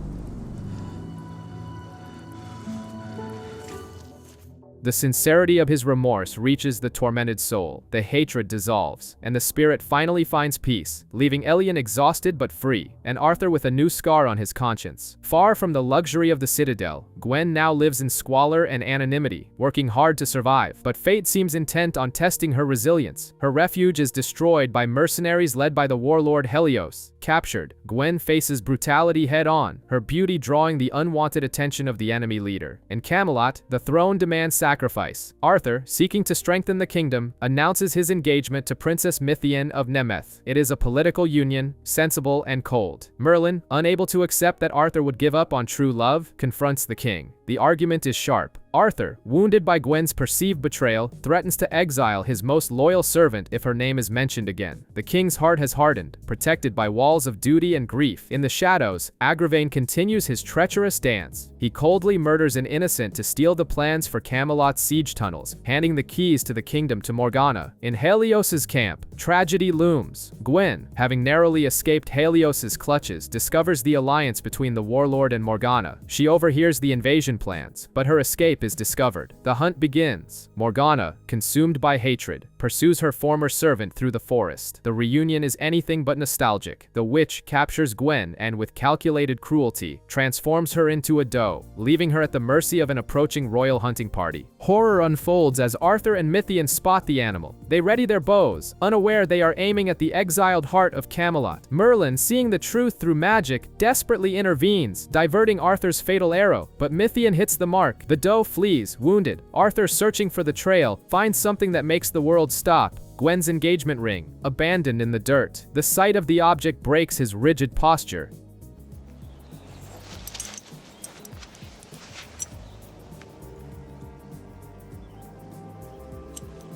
The sincerity of his remorse reaches the tormented soul, the hatred dissolves, and the spirit finally finds peace, leaving Elien exhausted but free, and Arthur with a new scar on his conscience. Far from the luxury of the citadel, Gwen now lives in squalor and anonymity, working hard to survive, but fate seems intent on testing her resilience. Her refuge is destroyed by mercenaries led by the warlord Helios. Captured, Gwen faces brutality head-on, her beauty drawing the unwanted attention of the enemy leader. In Camelot, the throne demands sacrifice. Arthur, seeking to strengthen the kingdom, announces his engagement to Princess Mithian of Nemeth. It is a political union, sensible and cold. Merlin, unable to accept that Arthur would give up on true love, confronts the king. The argument is sharp. Arthur, wounded by Gwen's perceived betrayal, threatens to exile his most loyal servant if her name is mentioned again. The king's heart has hardened, protected by walls of duty and grief. In the shadows, Gwaine continues his treacherous dance. He coldly murders an innocent to steal the plans for Camelot's siege tunnels, handing the keys to the kingdom to Morgana. In Helios's camp, tragedy looms. Gwen, having narrowly escaped Helios's clutches, discovers the alliance between the warlord and Morgana. She overhears the invasion plans, but her escape is discovered. The hunt begins. Morgana, consumed by hatred, pursues her former servant through the forest. The reunion is anything but nostalgic. The witch captures Gwen and, with calculated cruelty, transforms her into a doe, leaving her at the mercy of an approaching royal hunting party. Horror unfolds as Arthur and Mithian spot the animal. They ready their bows, unaware they are aiming at the exiled heart of Camelot. Merlin, seeing the truth through magic, desperately intervenes, diverting Arthur's fatal arrow, but Mithian hits the mark. The doe flees, wounded. Arthur, searching for the trail, finds something that makes the world stop. Gwen's engagement ring, abandoned in the dirt. The sight of the object breaks his rigid posture.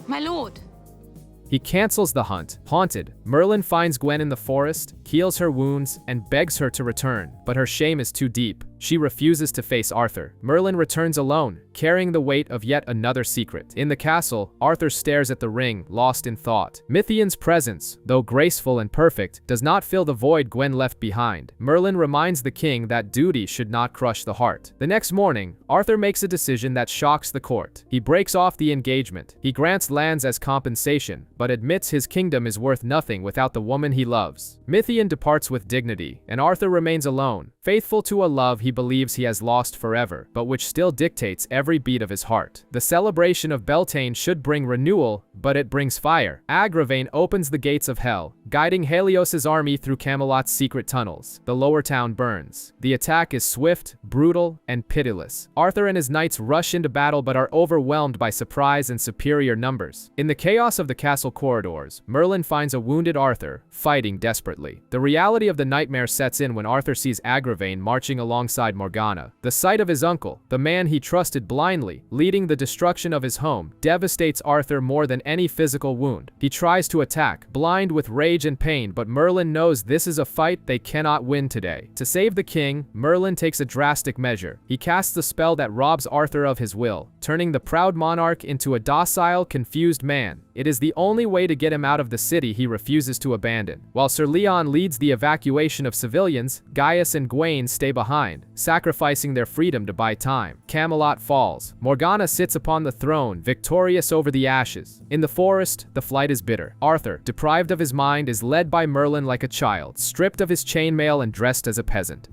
My lord. He cancels the hunt. Haunted, Merlin finds Gwen in the forest, heals her wounds, and begs her to return, but her shame is too deep. She refuses to face Arthur. Merlin returns alone, carrying the weight of yet another secret. In the castle, Arthur stares at the ring, lost in thought. Mithian's presence, though graceful and perfect, does not fill the void Gwen left behind. Merlin reminds the king that duty should not crush the heart. The next morning, Arthur makes a decision that shocks the court. He breaks off the engagement. He grants lands as compensation, but admits his kingdom is worth nothing without the woman he loves. Mithian departs with dignity, and Arthur remains alone, faithful to a love he believes he has lost forever, but which still dictates every beat of his heart. The celebration of Beltane should bring renewal, but it brings fire. Gwaine opens the gates of hell, guiding Helios's army through Camelot's secret tunnels. The lower town burns. The attack is swift, brutal, and pitiless. Arthur and his knights rush into battle but are overwhelmed by surprise and superior numbers. In the chaos of the castle corridors, Merlin finds a wounded Arthur, fighting desperately. The reality of the nightmare sets in when Arthur sees Gwaine marching alongside Morgana. The sight of his uncle, the man he trusted blindly, leading the destruction of his home, devastates Arthur more than any physical wound. He tries to attack, blind with rage and pain, but Merlin knows this is a fight they cannot win today. To save the king, Merlin takes a drastic measure. He casts a spell that robs Arthur of his will, turning the proud monarch into a docile, confused man. It is the only way to get him out of the city he refuses to abandon. While Sir Leon leads the evacuation of civilians, Gaius and Gwaine stay behind, sacrificing their freedom to buy time. Camelot falls. Morgana sits upon the throne, victorious over the ashes. In the forest, the flight is bitter. Arthur, deprived of his mind, is led by Merlin like a child, stripped of his chainmail and dressed as a peasant.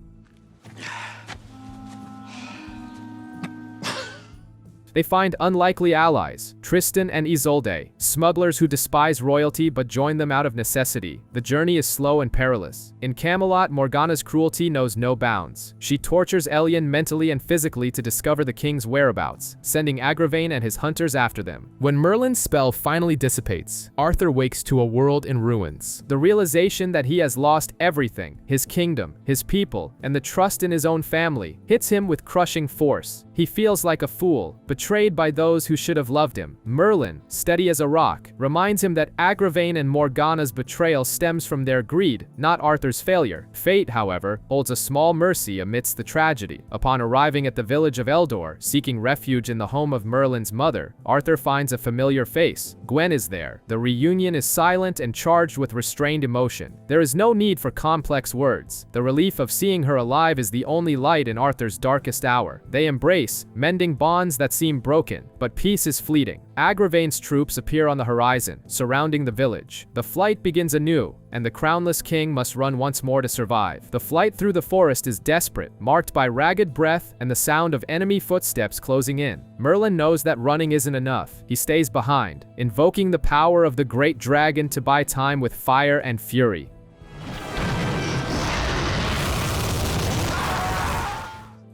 They find unlikely allies, Tristan and Isolde, smugglers who despise royalty but join them out of necessity. The journey is slow and perilous. In Camelot, Morgana's cruelty knows no bounds. She tortures Elien mentally and physically to discover the king's whereabouts, sending Gwaine and his hunters after them. When Merlin's spell finally dissipates, Arthur wakes to a world in ruins. The realization that he has lost everything, his kingdom, his people, and the trust in his own family, hits him with crushing force. He feels like a fool, betrayed by those who should have loved him. Merlin, steady as a rock, reminds him that Gwaine and Morgana's betrayal stems from their greed, not Arthur's failure. Fate, however, holds a small mercy amidst the tragedy. Upon arriving at the village of Eldor, seeking refuge in the home of Merlin's mother, Arthur finds a familiar face. Gwen is there. The reunion is silent and charged with restrained emotion. There is no need for complex words. The relief of seeing her alive is the only light in Arthur's darkest hour. They embrace, mending bonds that seem broken, but peace is fleeting. Gwain's troops appear on the horizon, surrounding the village. The flight begins anew, and the crownless king must run once more to survive. The flight through the forest is desperate, marked by ragged breath and the sound of enemy footsteps closing in. Merlin knows that running isn't enough. He stays behind, invoking the power of the great dragon to buy time with fire and fury.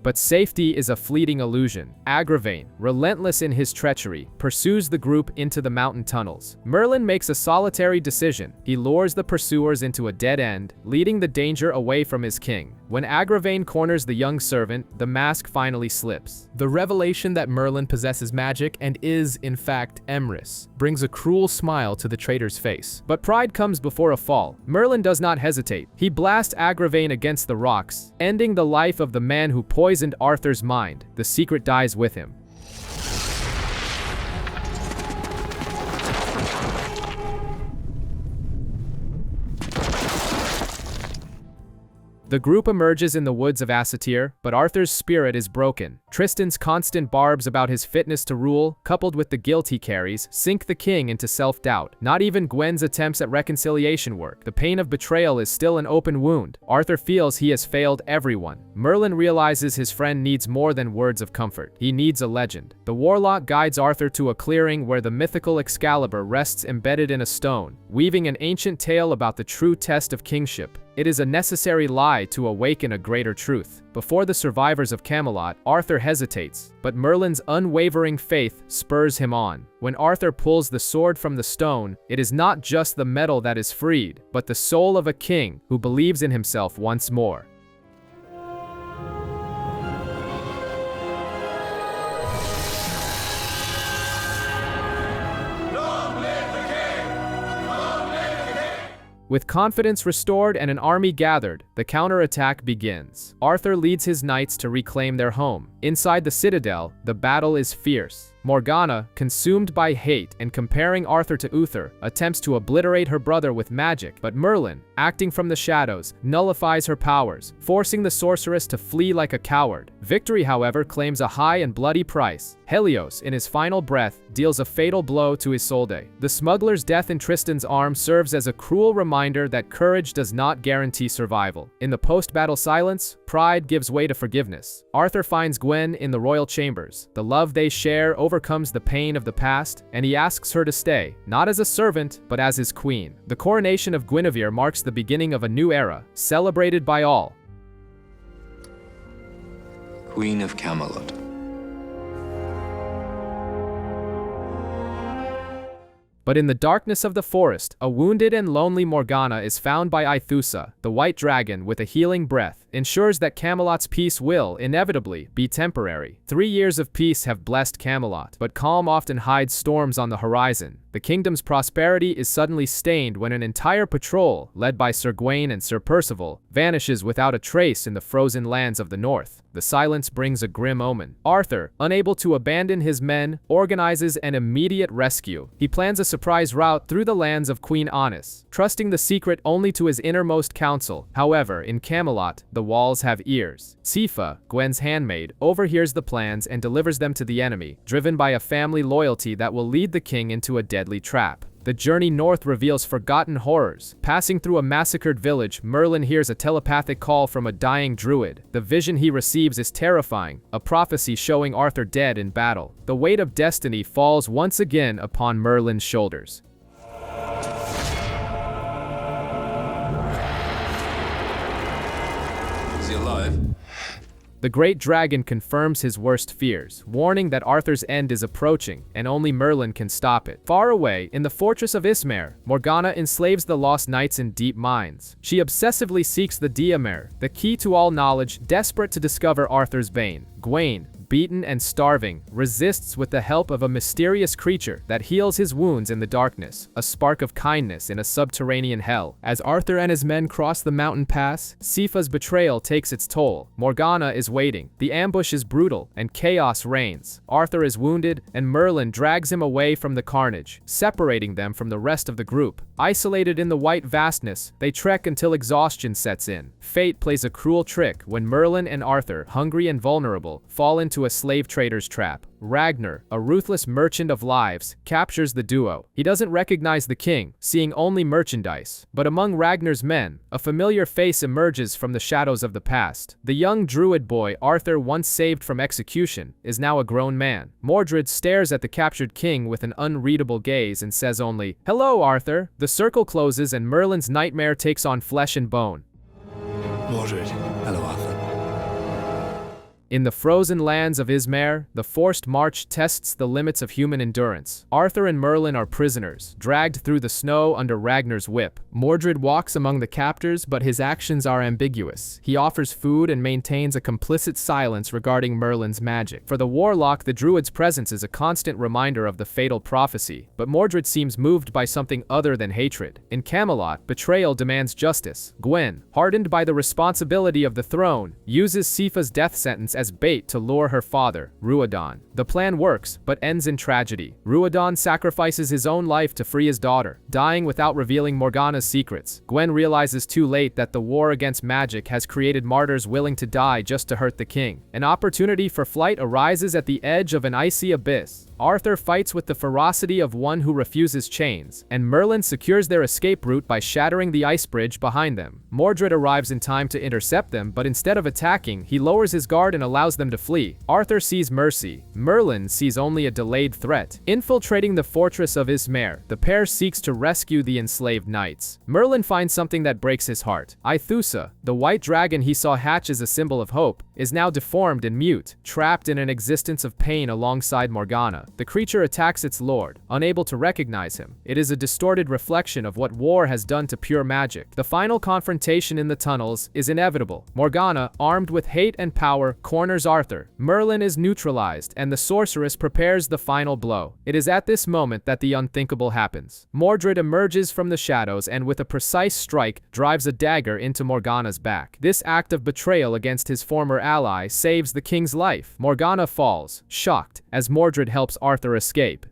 But safety is a fleeting illusion. Gwaine, relentless in his treachery, pursues the group into the mountain tunnels. Merlin makes a solitary decision. He lures the pursuers into a dead end, leading the danger away from his king. When Gwaine corners the young servant, the mask finally slips. The revelation that Merlin possesses magic and is, in fact, Emrys, brings a cruel smile to the traitor's face. But pride comes before a fall. Merlin does not hesitate. He blasts Gwaine against the rocks, ending the life of the man who poisoned Arthur's mind. The secret dies with him. The group emerges in the woods of Assateer, but Arthur's spirit is broken. Tristan's constant barbs about his fitness to rule, coupled with the guilt he carries, sink the king into self-doubt. Not even Gwen's attempts at reconciliation work. The pain of betrayal is still an open wound. Arthur feels he has failed everyone. Merlin realizes his friend needs more than words of comfort. He needs a legend. The Warlock guides Arthur to a clearing where the mythical Excalibur rests embedded in a stone, weaving an ancient tale about the true test of kingship. It is a necessary lie to awaken a greater truth. Before the survivors of Camelot, Arthur hesitates, but Merlin's unwavering faith spurs him on. When Arthur pulls the sword from the stone, it is not just the metal that is freed, but the soul of a king who believes in himself once more. With confidence restored and an army gathered, the counterattack begins. Arthur leads his knights to reclaim their home. Inside the citadel, the battle is fierce. Morgana, consumed by hate and comparing Arthur to Uther, attempts to obliterate her brother with magic, but Merlin, acting from the shadows, nullifies her powers, forcing the sorceress to flee like a coward. Victory, however, claims a high and bloody price. Helios, in his final breath, deals a fatal blow to Isolde. The smuggler's death in Tristan's arms serves as a cruel reminder that courage does not guarantee survival. In the post-battle silence, pride gives way to forgiveness. Arthur finds Gwen in the royal chambers. The love they share overcomes the pain of the past, and he asks her to stay, not as a servant, but as his queen. The coronation of Guinevere marks the beginning of a new era, celebrated by all. Queen of Camelot. But in the darkness of the forest, a wounded and lonely Morgana is found by Aithusa. The white dragon, with a healing breath, ensures that Camelot's peace will, inevitably, be temporary. 3 years of peace have blessed Camelot, but calm often hides storms on the horizon. The kingdom's prosperity is suddenly stained when an entire patrol, led by Sir Gwaine and Sir Percival, vanishes without a trace in the frozen lands of the north. The silence brings a grim omen. Arthur, unable to abandon his men, organizes an immediate rescue. He plans a surprise route through the lands of Queen Annis, trusting the secret only to his innermost council. However, in Camelot, the walls have ears. Sifa, Gwen's handmaid, overhears the plans and delivers them to the enemy, driven by a family loyalty that will lead the king into a deadly trap. The journey north reveals forgotten horrors. Passing through a massacred village, Merlin hears a telepathic call from a dying druid. The vision he receives is terrifying, a prophecy showing Arthur dead in battle. The weight of destiny falls once again upon Merlin's shoulders. Is he alive? The great dragon confirms his worst fears, warning that Arthur's end is approaching, and only Merlin can stop it. Far away, in the fortress of Ismare, Morgana enslaves the lost knights in deep mines. She obsessively seeks the Diamere, the key to all knowledge, desperate to discover Arthur's bane. Gwaine, beaten and starving, resists with the help of a mysterious creature that heals his wounds in the darkness, a spark of kindness in a subterranean hell. As Arthur and his men cross the mountain pass, Sifa's betrayal takes its toll. Morgana is waiting. The ambush is brutal, and chaos reigns. Arthur is wounded, and Merlin drags him away from the carnage, separating them from the rest of the group. Isolated in the white vastness, they trek until exhaustion sets in. Fate plays a cruel trick when Merlin and Arthur, hungry and vulnerable, fall into a slave trader's trap. Ragnar, a ruthless merchant of lives, captures the duo. He doesn't recognize the king, seeing only merchandise. But among Ragnar's men, a familiar face emerges from the shadows of the past. The young Druid Boy Arthur once saved from execution is now a grown man. Mordred stares at the captured king with an unreadable gaze and says only, "Hello, Arthur." The circle closes and Merlin's nightmare takes on flesh and bone. Mordred. Hello, Arthur. In the frozen lands of Ismare, the forced march tests the limits of human endurance. Arthur and Merlin are prisoners, dragged through the snow under Ragnar's whip. Mordred walks among the captors, but his actions are ambiguous. He offers food and maintains a complicit silence regarding Merlin's magic. For the Warlock, the druid's presence is a constant reminder of the fatal prophecy, but Mordred seems moved by something other than hatred. In Camelot, Betrayal demands justice. Gwen, hardened by the responsibility of the throne, uses Sifa's death sentence as bait to lure her father, Ruadan. The plan works, but ends in tragedy. Ruadan sacrifices his own life to free his daughter, dying without revealing Morgana's secrets. Gwen realizes too late that the war against magic has created martyrs willing to die just to hurt the king. An opportunity for flight arises at the edge of an icy abyss. Arthur fights with the ferocity of one who refuses chains, and Merlin secures their escape route by shattering the ice bridge behind them. Mordred arrives in time to intercept them, but instead of attacking, he lowers his guard and allows them to flee. Arthur sees mercy. Merlin sees only a delayed threat. Infiltrating the fortress of Ismare, the pair seeks to rescue the enslaved knights. Merlin finds something that breaks his heart. Aithusa, the white dragon he saw hatch as a symbol of hope, is now deformed and mute, trapped in an existence of pain alongside Morgana. The creature attacks its lord, unable to recognize him. It is a distorted reflection of what war has done to pure magic. The final confrontation in the tunnels is inevitable. Morgana, armed with hate and power, corners Arthur. Merlin is neutralized, and the sorceress prepares the final blow. It is at this moment that the unthinkable happens. Mordred emerges from the shadows and with a precise strike, drives a dagger into Morgana's back. This act of betrayal against his former ally saves the king's life. Morgana falls, shocked, as Mordred helps Arthur escape.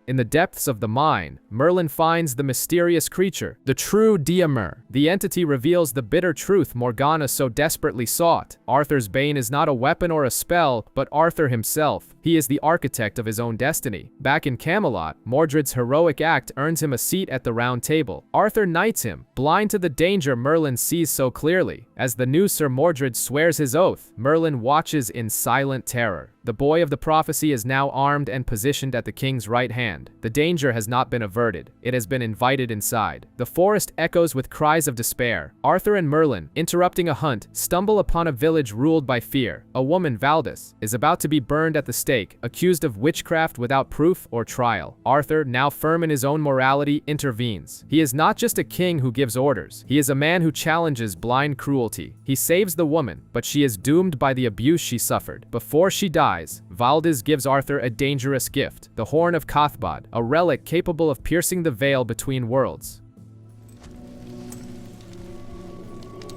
In the depths of the mine, Merlin finds the mysterious creature, the true Diamere. The entity reveals the bitter truth Morgana so desperately sought. Arthur's bane is not a weapon or a spell, but Arthur himself. He is the architect of his own destiny. Back in Camelot, Mordred's heroic act earns him a seat at the round table. Arthur knights him, blind to the danger Merlin sees so clearly. As the new Sir Mordred swears his oath, Merlin watches in silent terror. The boy of the prophecy is now armed and positioned at the king's right hand. The danger has not been averted. It has been invited inside. The forest echoes with cries of despair. Arthur and Merlin, interrupting a hunt, stumble upon a village ruled by fear. A woman, Valdis, is about to be burned at the stake, accused of witchcraft without proof or trial. Arthur, now firm in his own morality, intervenes. He is not just a king who gives orders. He is a man who challenges blind cruelty. He saves the woman, but she is doomed by the abuse she suffered. Before she dies, Valdis gives Arthur a dangerous gift, the Horn of Cathbad, a relic capable of piercing the veil between worlds.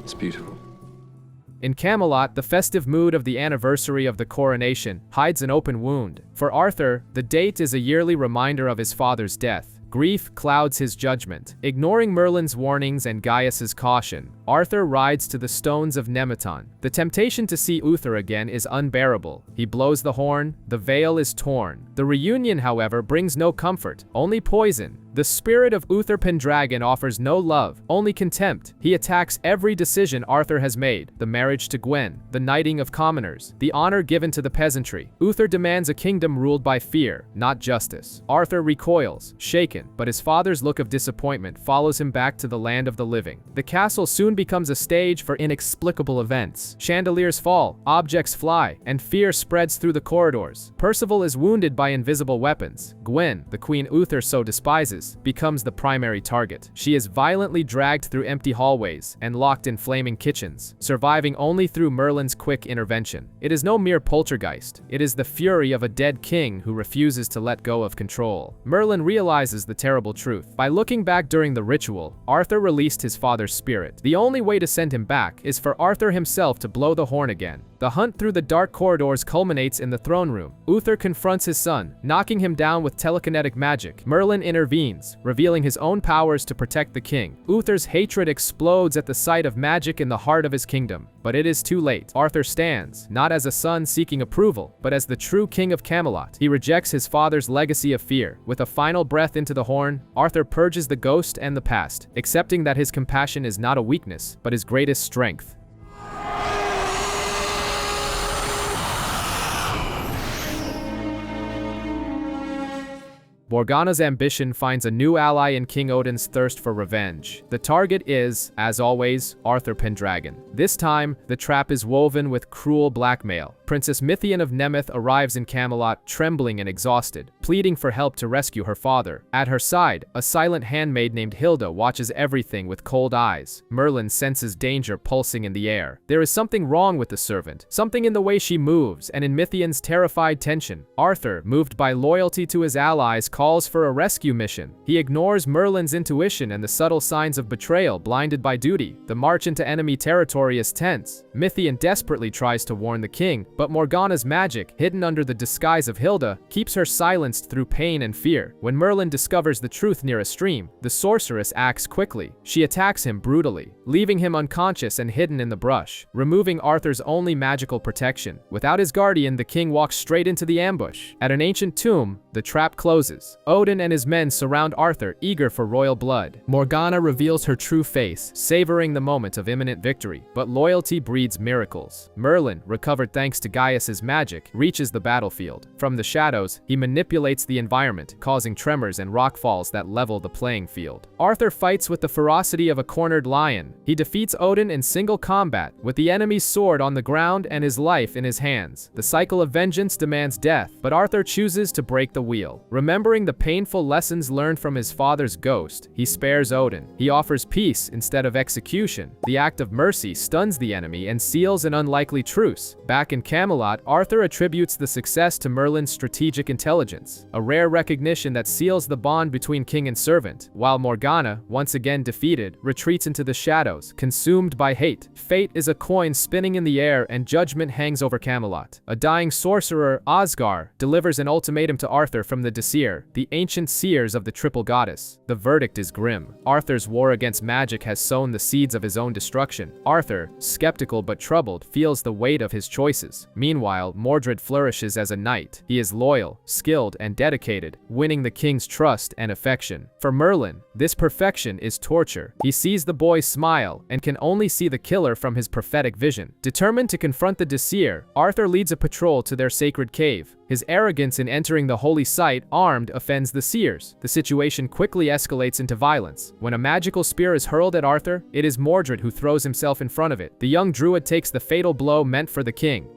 It's beautiful. In Camelot, the festive mood of the anniversary of the coronation hides an open wound. For Arthur, the date is a yearly reminder of his father's death. Grief clouds his judgment. Ignoring Merlin's warnings and Gaius's caution, Arthur rides to the stones of Nemeton. The temptation to see Uther again is unbearable. He blows the horn, the veil is torn. The reunion, however, brings no comfort, only poison. The spirit of Uther Pendragon offers no love, only contempt. He attacks every decision Arthur has made: the marriage to Gwen, the knighting of commoners, the honor given to the peasantry. Uther demands a kingdom ruled by fear, not justice. Arthur recoils, shaken, but his father's look of disappointment follows him back to the land of the living. The castle soon becomes a stage for inexplicable events. Chandeliers fall, objects fly, and fear spreads through the corridors. Percival is wounded by invisible weapons. Gwen, the queen Uther so despises, becomes the primary target. She is violently dragged through empty hallways and locked in flaming kitchens, surviving only through Merlin's quick intervention. It is no mere poltergeist. It is the fury of a dead king who refuses to let go of control. Merlin realizes the terrible truth. By looking back during the ritual, Arthur released his father's spirit. The only way to send him back is for Arthur himself to blow the horn again. The hunt through the dark corridors culminates in the throne room. Uther confronts his son, knocking him down with telekinetic magic. Merlin intervenes, revealing his own powers to protect the king. Uther's hatred explodes at the sight of magic in the heart of his kingdom. But it is too late. Arthur stands, not as a son seeking approval, but as the true king of Camelot. He rejects his father's legacy of fear. With a final breath into the horn, Arthur purges the ghost and the past, accepting that his compassion is not a weakness, but his greatest strength. Morgana's ambition finds a new ally in King Odin's thirst for revenge. The target is, as always, Arthur Pendragon. This time, the trap is woven with cruel blackmail. Princess Mithian of Nemeth arrives in Camelot, trembling and exhausted, pleading for help to rescue her father. At her side, a silent handmaid named Hilda watches everything with cold eyes. Merlin senses danger pulsing in the air. There is something wrong with the servant, something in the way she moves, and in Mithian's terrified tension. Arthur, moved by loyalty to his allies, calls for a rescue mission. He ignores Merlin's intuition and the subtle signs of betrayal, blinded by duty. The march into enemy territory is tense. Mithian desperately tries to warn the king, but Morgana's magic, hidden under the disguise of Hilda, keeps her silenced through pain and fear. When Merlin discovers the truth near a stream, the sorceress acts quickly. She attacks him brutally, leaving him unconscious and hidden in the brush, removing Arthur's only magical protection. Without his guardian, the king walks straight into the ambush. At an ancient tomb, the trap closes. Odin and his men surround Arthur, eager for royal blood. Morgana reveals her true face, savoring the moment of imminent victory. But loyalty breeds miracles. Merlin, recovered thanks to Gaius's magic, reaches the battlefield. From the shadows, he manipulates the environment, causing tremors and rockfalls that level the playing field. Arthur fights with the ferocity of a cornered lion. He defeats Odin in single combat, with the enemy's sword on the ground and his life in his hands. The cycle of vengeance demands death, but Arthur chooses to break the wheel. Remembering the painful lessons learned from his father's ghost, he spares Odin. He offers peace instead of execution. The act of mercy stuns the enemy and seals an unlikely truce. Back in Camelot, Arthur attributes the success to Merlin's strategic intelligence, a rare recognition that seals the bond between king and servant, while Morgana, once again defeated, retreats into the shadows, consumed by hate. Fate is a coin spinning in the air and judgment hangs over Camelot. A dying sorcerer, Osgar, delivers an ultimatum to Arthur from the Disir, the ancient seers of the triple goddess. The verdict is grim. Arthur's war against magic has sown the seeds of his own destruction. Arthur, skeptical but troubled, feels the weight of his choices. Meanwhile, Mordred flourishes as a knight. He is loyal, skilled, and dedicated, winning the king's trust and affection. For Merlin, this perfection is torture. He sees the boy smile and can only see the killer from his prophetic vision. Determined to confront the Disir, Arthur leads a patrol to their sacred cave. His arrogance in entering the holy site armed offends the seers. The situation quickly escalates into violence. When a magical spear is hurled at Arthur, it is Mordred who throws himself in front of it. The young druid takes the fatal blow meant for the king.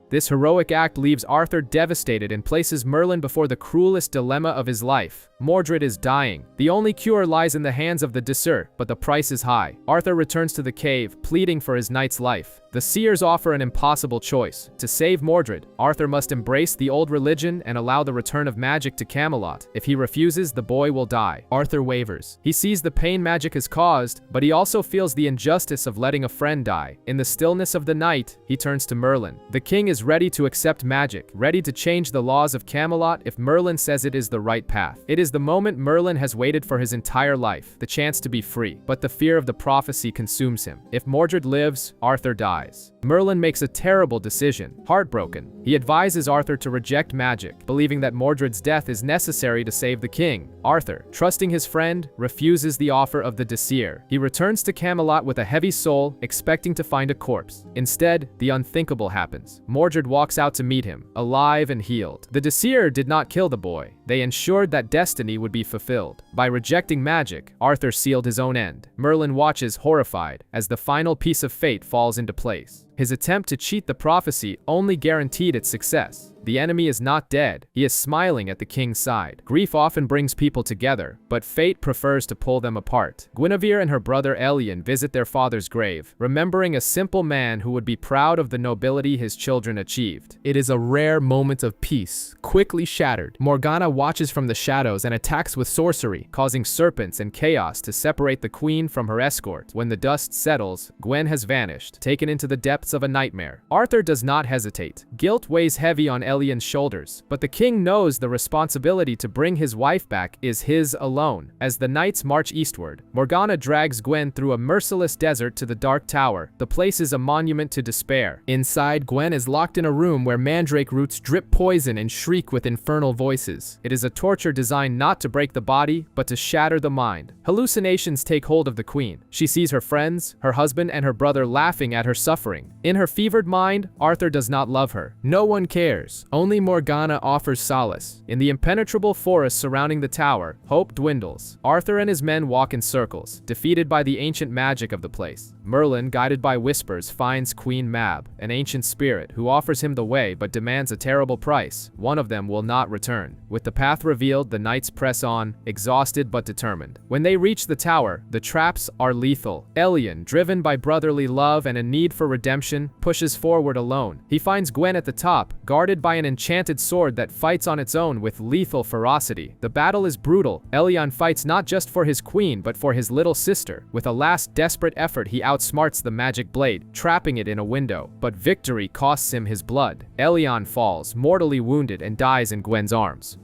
This heroic act leaves Arthur devastated and places Merlin before the cruelest dilemma of his life. Mordred is dying. The only cure lies in the hands of the Discer, but the price is high. Arthur returns to the cave, pleading for his knight's life. The seers offer an impossible choice. To save Mordred, Arthur must embrace the old religion and allow the return of magic to Camelot. If he refuses, the boy will die. Arthur wavers. He sees the pain magic has caused, but he also feels the injustice of letting a friend die. In the stillness of the night, he turns to Merlin. The king is ready to accept magic, ready to change the laws of Camelot if Merlin says it is the right path. It is the moment Merlin has waited for his entire life, the chance to be free. But the fear of the prophecy consumes him. If Mordred lives, Arthur dies. Merlin makes a terrible decision. Heartbroken, he advises Arthur to reject magic, believing that Mordred's death is necessary to save the king. Arthur, trusting his friend, refuses the offer of the Discer. He returns to Camelot with a heavy soul, expecting to find a corpse. Instead, the unthinkable happens. Mordred walks out to meet him, alive and healed. The Discer did not kill the boy. They ensured that destiny would be fulfilled. By rejecting magic, Arthur sealed his own end. Merlin watches horrified as the final piece of fate falls into place. His attempt to cheat the prophecy only guaranteed its success. The enemy is not dead. He is smiling at the king's side. Grief often brings people together, but fate prefers to pull them apart. Guinevere and her brother Elien visit their father's grave, remembering a simple man who would be proud of the nobility his children achieved. It is a rare moment of peace, quickly shattered. Morgana watches from the shadows and attacks with sorcery, causing serpents and chaos to separate the queen from her escort. When the dust settles, Gwen has vanished, taken into the depths of a nightmare. Arthur does not hesitate. Guilt weighs heavy on Elien's shoulders, but the king knows the responsibility to bring his wife back is his alone. As the knights march eastward, Morgana drags Gwen through a merciless desert to the Dark Tower. The place is a monument to despair. Inside, Gwen is locked in a room where mandrake roots drip poison and shriek with infernal voices. It is a torture designed not to break the body, but to shatter the mind. Hallucinations take hold of the queen. She sees her friends, her husband, and her brother laughing at her suffering. In her fevered mind, Arthur does not love her. No one cares. Only Morgana offers solace. In the impenetrable forest surrounding the tower, hope dwindles. Arthur and his men walk in circles, defeated by the ancient magic of the place. Merlin, guided by whispers, finds Queen Mab, an ancient spirit, who offers him the way but demands a terrible price. One of them will not return. With the path revealed, the knights press on, exhausted but determined. When they reach the tower, the traps are lethal. Elien, driven by brotherly love and a need for redemption, pushes forward alone. He finds Gwen at the top, guarded by an enchanted sword that fights on its own with lethal ferocity. The battle is brutal. Elien fights not just for his queen, but for his little sister. With a last desperate effort, he outsmarts the magic blade, trapping it in a window. But victory costs him his blood. Elien falls, mortally wounded, and dies in Gwen's arms.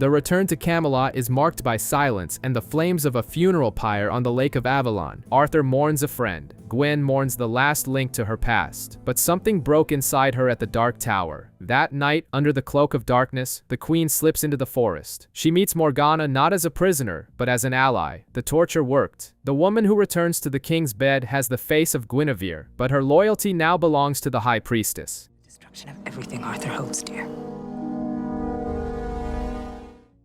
The return to Camelot is marked by silence and the flames of a funeral pyre on the Lake of Avalon. Arthur mourns a friend. Gwen mourns the last link to her past. But something broke inside her at the Dark Tower. That night, under the cloak of darkness, the queen slips into the forest. She meets Morgana not as a prisoner, but as an ally. The torture worked. The woman who returns to the king's bed has the face of Guinevere, but her loyalty now belongs to the High Priestess. Destruction of everything Arthur holds dear.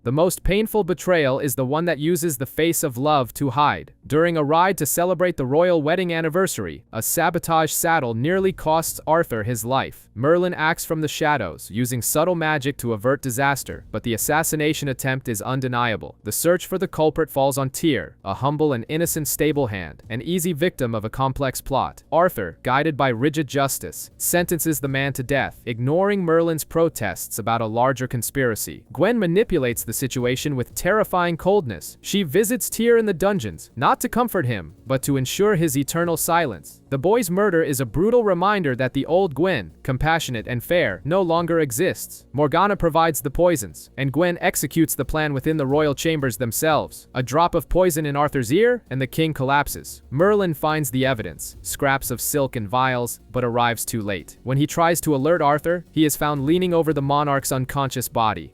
The most painful betrayal is the one that uses the face of love to hide. During a ride to celebrate the royal wedding anniversary, a sabotage saddle nearly costs Arthur his life. Merlin acts from the shadows, using subtle magic to avert disaster, but the assassination attempt is undeniable. The search for the culprit falls on Tyr, a humble and innocent stable hand, an easy victim of a complex plot. Arthur, guided by rigid justice, sentences the man to death, ignoring Merlin's protests about a larger conspiracy. Gwen manipulates the situation with terrifying coldness. She visits Tyr in the dungeons, not to comfort him, but to ensure his eternal silence. The boy's murder is a brutal reminder that the old Gwen, compassionate and fair, no longer exists. Morgana provides the poisons, and Gwen executes the plan within the royal chambers themselves. A drop of poison in Arthur's ear, and the king collapses. Merlin finds the evidence, scraps of silk and vials, but arrives too late. When he tries to alert Arthur, he is found leaning over the monarch's unconscious body.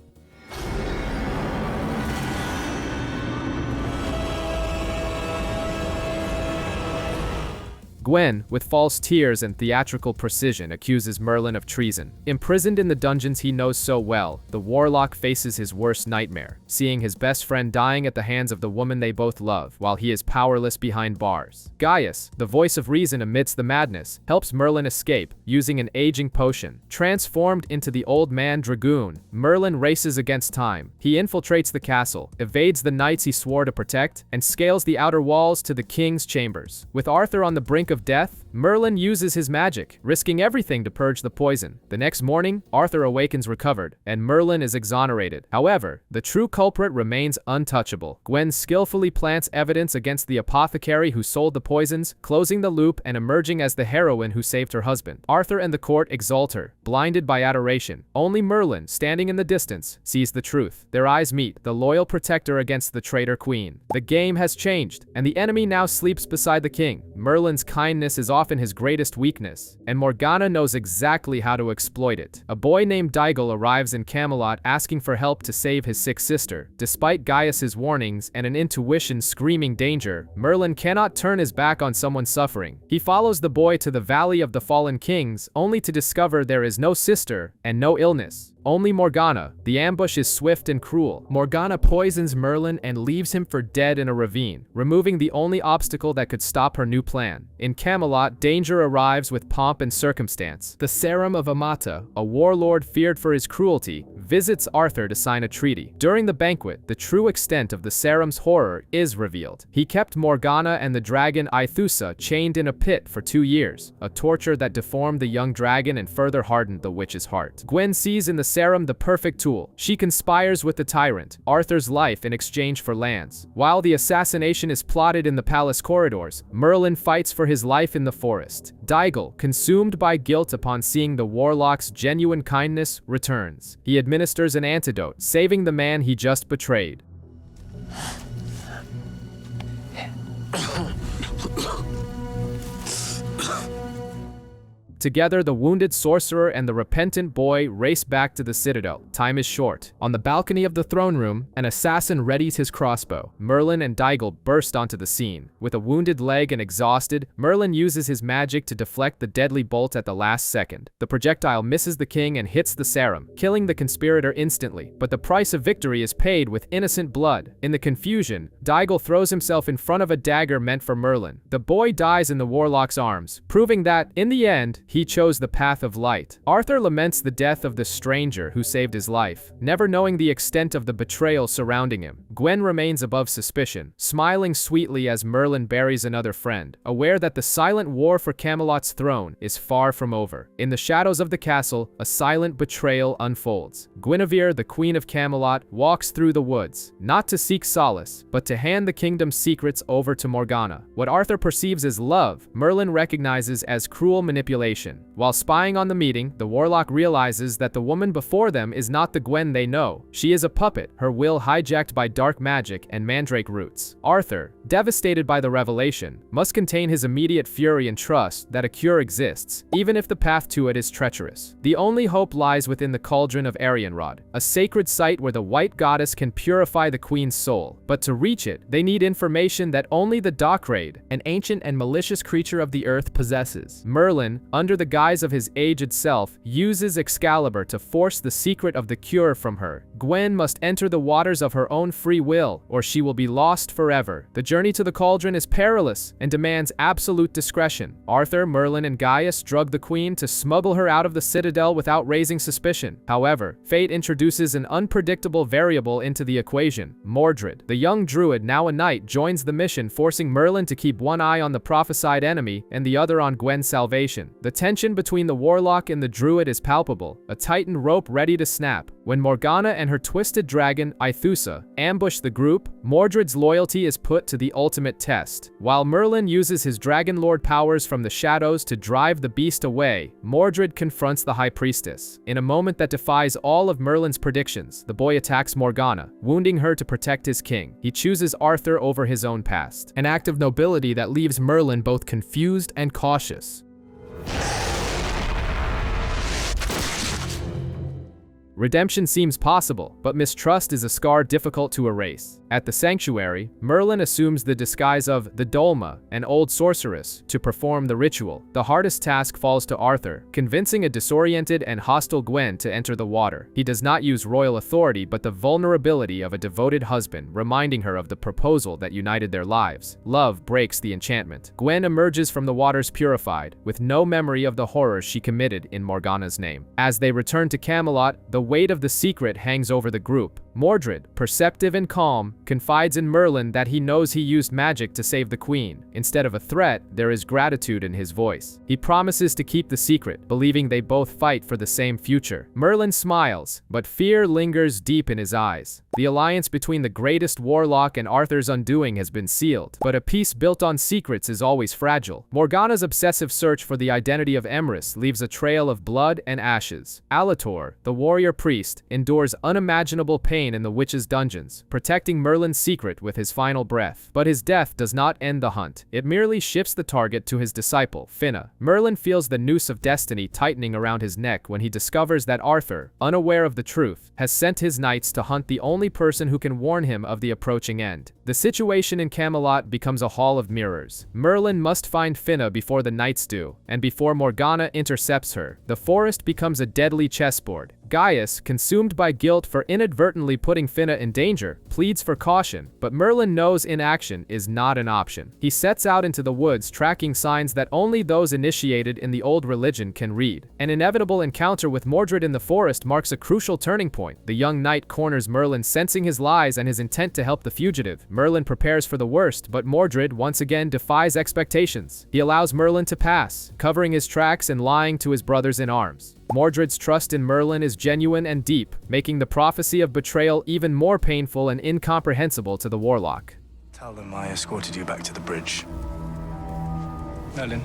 Gwen, with false tears and theatrical precision, accuses Merlin of treason. Imprisoned in the dungeons he knows so well, the Warlock faces his worst nightmare, seeing his best friend dying at the hands of the woman they both love, while he is powerless behind bars. Gaius, the voice of reason amidst the madness, helps Merlin escape, using an aging potion. Transformed into the Old Man Dragoon, Merlin races against time. He infiltrates the castle, evades the knights he swore to protect, and scales the outer walls to the king's chambers. With Arthur on the brink of death, Merlin uses his magic, risking everything to purge the poison. The next morning, Arthur awakens recovered, and Merlin is exonerated. However, the true culprit remains untouchable. Gwen skillfully plants evidence against the apothecary who sold the poisons, closing the loop and emerging as the heroine who saved her husband. Arthur and the court exalt her, blinded by adoration. Only Merlin, standing in the distance, sees the truth. Their eyes meet, the loyal protector against the traitor queen. The game has changed, and the enemy now sleeps beside the king. Merlin's kindness is often his greatest weakness, and Morgana knows exactly how to exploit it. A boy named Daigle arrives in Camelot asking for help to save his sick sister. Despite Gaius's warnings and an intuition screaming danger, Merlin cannot turn his back on someone suffering. He follows the boy to the Valley of the Fallen Kings, only to discover there is no sister and no illness. Only Morgana. The ambush is swift and cruel. Morgana poisons Merlin and leaves him for dead in a ravine, removing the only obstacle that could stop her new plan. In Camelot, danger arrives with pomp and circumstance. The Serum of Amata, a warlord feared for his cruelty, visits Arthur to sign a treaty. During the banquet, the true extent of the Serum's horror is revealed. He kept Morgana and the dragon Aethusa chained in a pit for 2 years, a torture that deformed the young dragon and further hardened the witch's heart. Gwen sees in the Serum the perfect tool. She conspires with the tyrant, Arthur's life in exchange for lands. While the assassination is plotted in the palace corridors, Merlin fights for his life in the forest. Daigle, consumed by guilt upon seeing the Warlock's genuine kindness, returns. He administers an antidote, saving the man he just betrayed. Together, the wounded sorcerer and the repentant boy race back to the citadel. Time is short. On the balcony of the throne room, an assassin readies his crossbow. Merlin and Daigle burst onto the scene. With a wounded leg and exhausted, Merlin uses his magic to deflect the deadly bolt at the last second. The projectile misses the king and hits the Serum, killing the conspirator instantly. But the price of victory is paid with innocent blood. In the confusion, Daigle throws himself in front of a dagger meant for Merlin. The boy dies in the Warlock's arms, proving that, in the end, he chose the path of light. Arthur laments the death of the stranger who saved his life, never knowing the extent of the betrayal surrounding him. Gwen remains above suspicion, smiling sweetly as Merlin buries another friend, aware that the silent war for Camelot's throne is far from over. In the shadows of the castle, a silent betrayal unfolds. Guinevere, the Queen of Camelot, walks through the woods, not to seek solace, but to hand the kingdom's secrets over to Morgana. What Arthur perceives as love, Merlin recognizes as cruel manipulation. While spying on the meeting, the Warlock realizes that the woman before them is not the Gwen they know. She is a puppet, her will hijacked by dark magic and mandrake roots. Arthur, devastated by the revelation, must contain his immediate fury and trust that a cure exists, even if the path to it is treacherous. The only hope lies within the cauldron of Arianrod, a sacred site where the white goddess can purify the queen's soul. But to reach it, they need information that only the Dockraid, an ancient and malicious creature of the earth, possesses. Merlin, under the guise of his aged self, uses Excalibur to force the secret of the cure from her. Gwen must enter the waters of her own free will, or she will be lost forever. The journey to the cauldron is perilous and demands absolute discretion. Arthur, Merlin, and Gaius drug the queen to smuggle her out of the citadel without raising suspicion. However, fate introduces an unpredictable variable into the equation. Mordred, the young druid, now a knight, joins the mission, forcing Merlin to keep one eye on the prophesied enemy and the other on Gwen's salvation. The tension between the Warlock and the druid is palpable, a tightened rope ready to snap. When Morgana and her twisted dragon, Aethusa, ambush the group, Mordred's loyalty is put to the ultimate test. While Merlin uses his Dragonlord powers from the shadows to drive the beast away, Mordred confronts the High Priestess. In a moment that defies all of Merlin's predictions, the boy attacks Morgana, wounding her to protect his king. He chooses Arthur over his own past, an act of nobility that leaves Merlin both confused and cautious. Redemption seems possible, but mistrust is a scar difficult to erase. At the sanctuary, Merlin assumes the disguise of the Dolma, an old sorceress, to perform the ritual. The hardest task falls to Arthur, convincing a disoriented and hostile Gwen to enter the water. He does not use royal authority but the vulnerability of a devoted husband, reminding her of the proposal that united their lives. Love breaks the enchantment. Gwen emerges from the waters purified, with no memory of the horrors she committed in Morgana's name. As they return to Camelot, the weight of the secret hangs over the group. Mordred, perceptive and calm, confides in Merlin that he knows he used magic to save the queen. Instead of a threat, there is gratitude in his voice. He promises to keep the secret, believing they both fight for the same future. Merlin smiles, but fear lingers deep in his eyes. The alliance between the greatest warlock and Arthur's undoing has been sealed, but a peace built on secrets is always fragile. Morgana's obsessive search for the identity of Emrys leaves a trail of blood and ashes. Alator, the warrior priest, endures unimaginable pain in the witch's dungeons, protecting Merlin's secret with his final breath. But his death does not end the hunt. It merely shifts the target to his disciple, Finna. Merlin feels the noose of destiny tightening around his neck when he discovers that Arthur, unaware of the truth, has sent his knights to hunt the only person who can warn him of the approaching end. The situation in Camelot becomes a hall of mirrors. Merlin must find Finna before the knights do, and before Morgana intercepts her. The forest becomes a deadly chessboard. Gaius, consumed by guilt for inadvertently putting Finna in danger, pleads for caution, but Merlin knows inaction is not an option. He sets out into the woods tracking signs that only those initiated in the old religion can read. An inevitable encounter with Mordred in the forest marks a crucial turning point. The young knight corners Merlin, sensing his lies and his intent to help the fugitive. Merlin prepares for the worst, but Mordred once again defies expectations. He allows Merlin to pass, covering his tracks and lying to his brothers in arms. Mordred's trust in Merlin is genuine and deep, making the prophecy of betrayal even more painful and incomprehensible to the warlock. Tell them I escorted you back to the bridge. Merlin,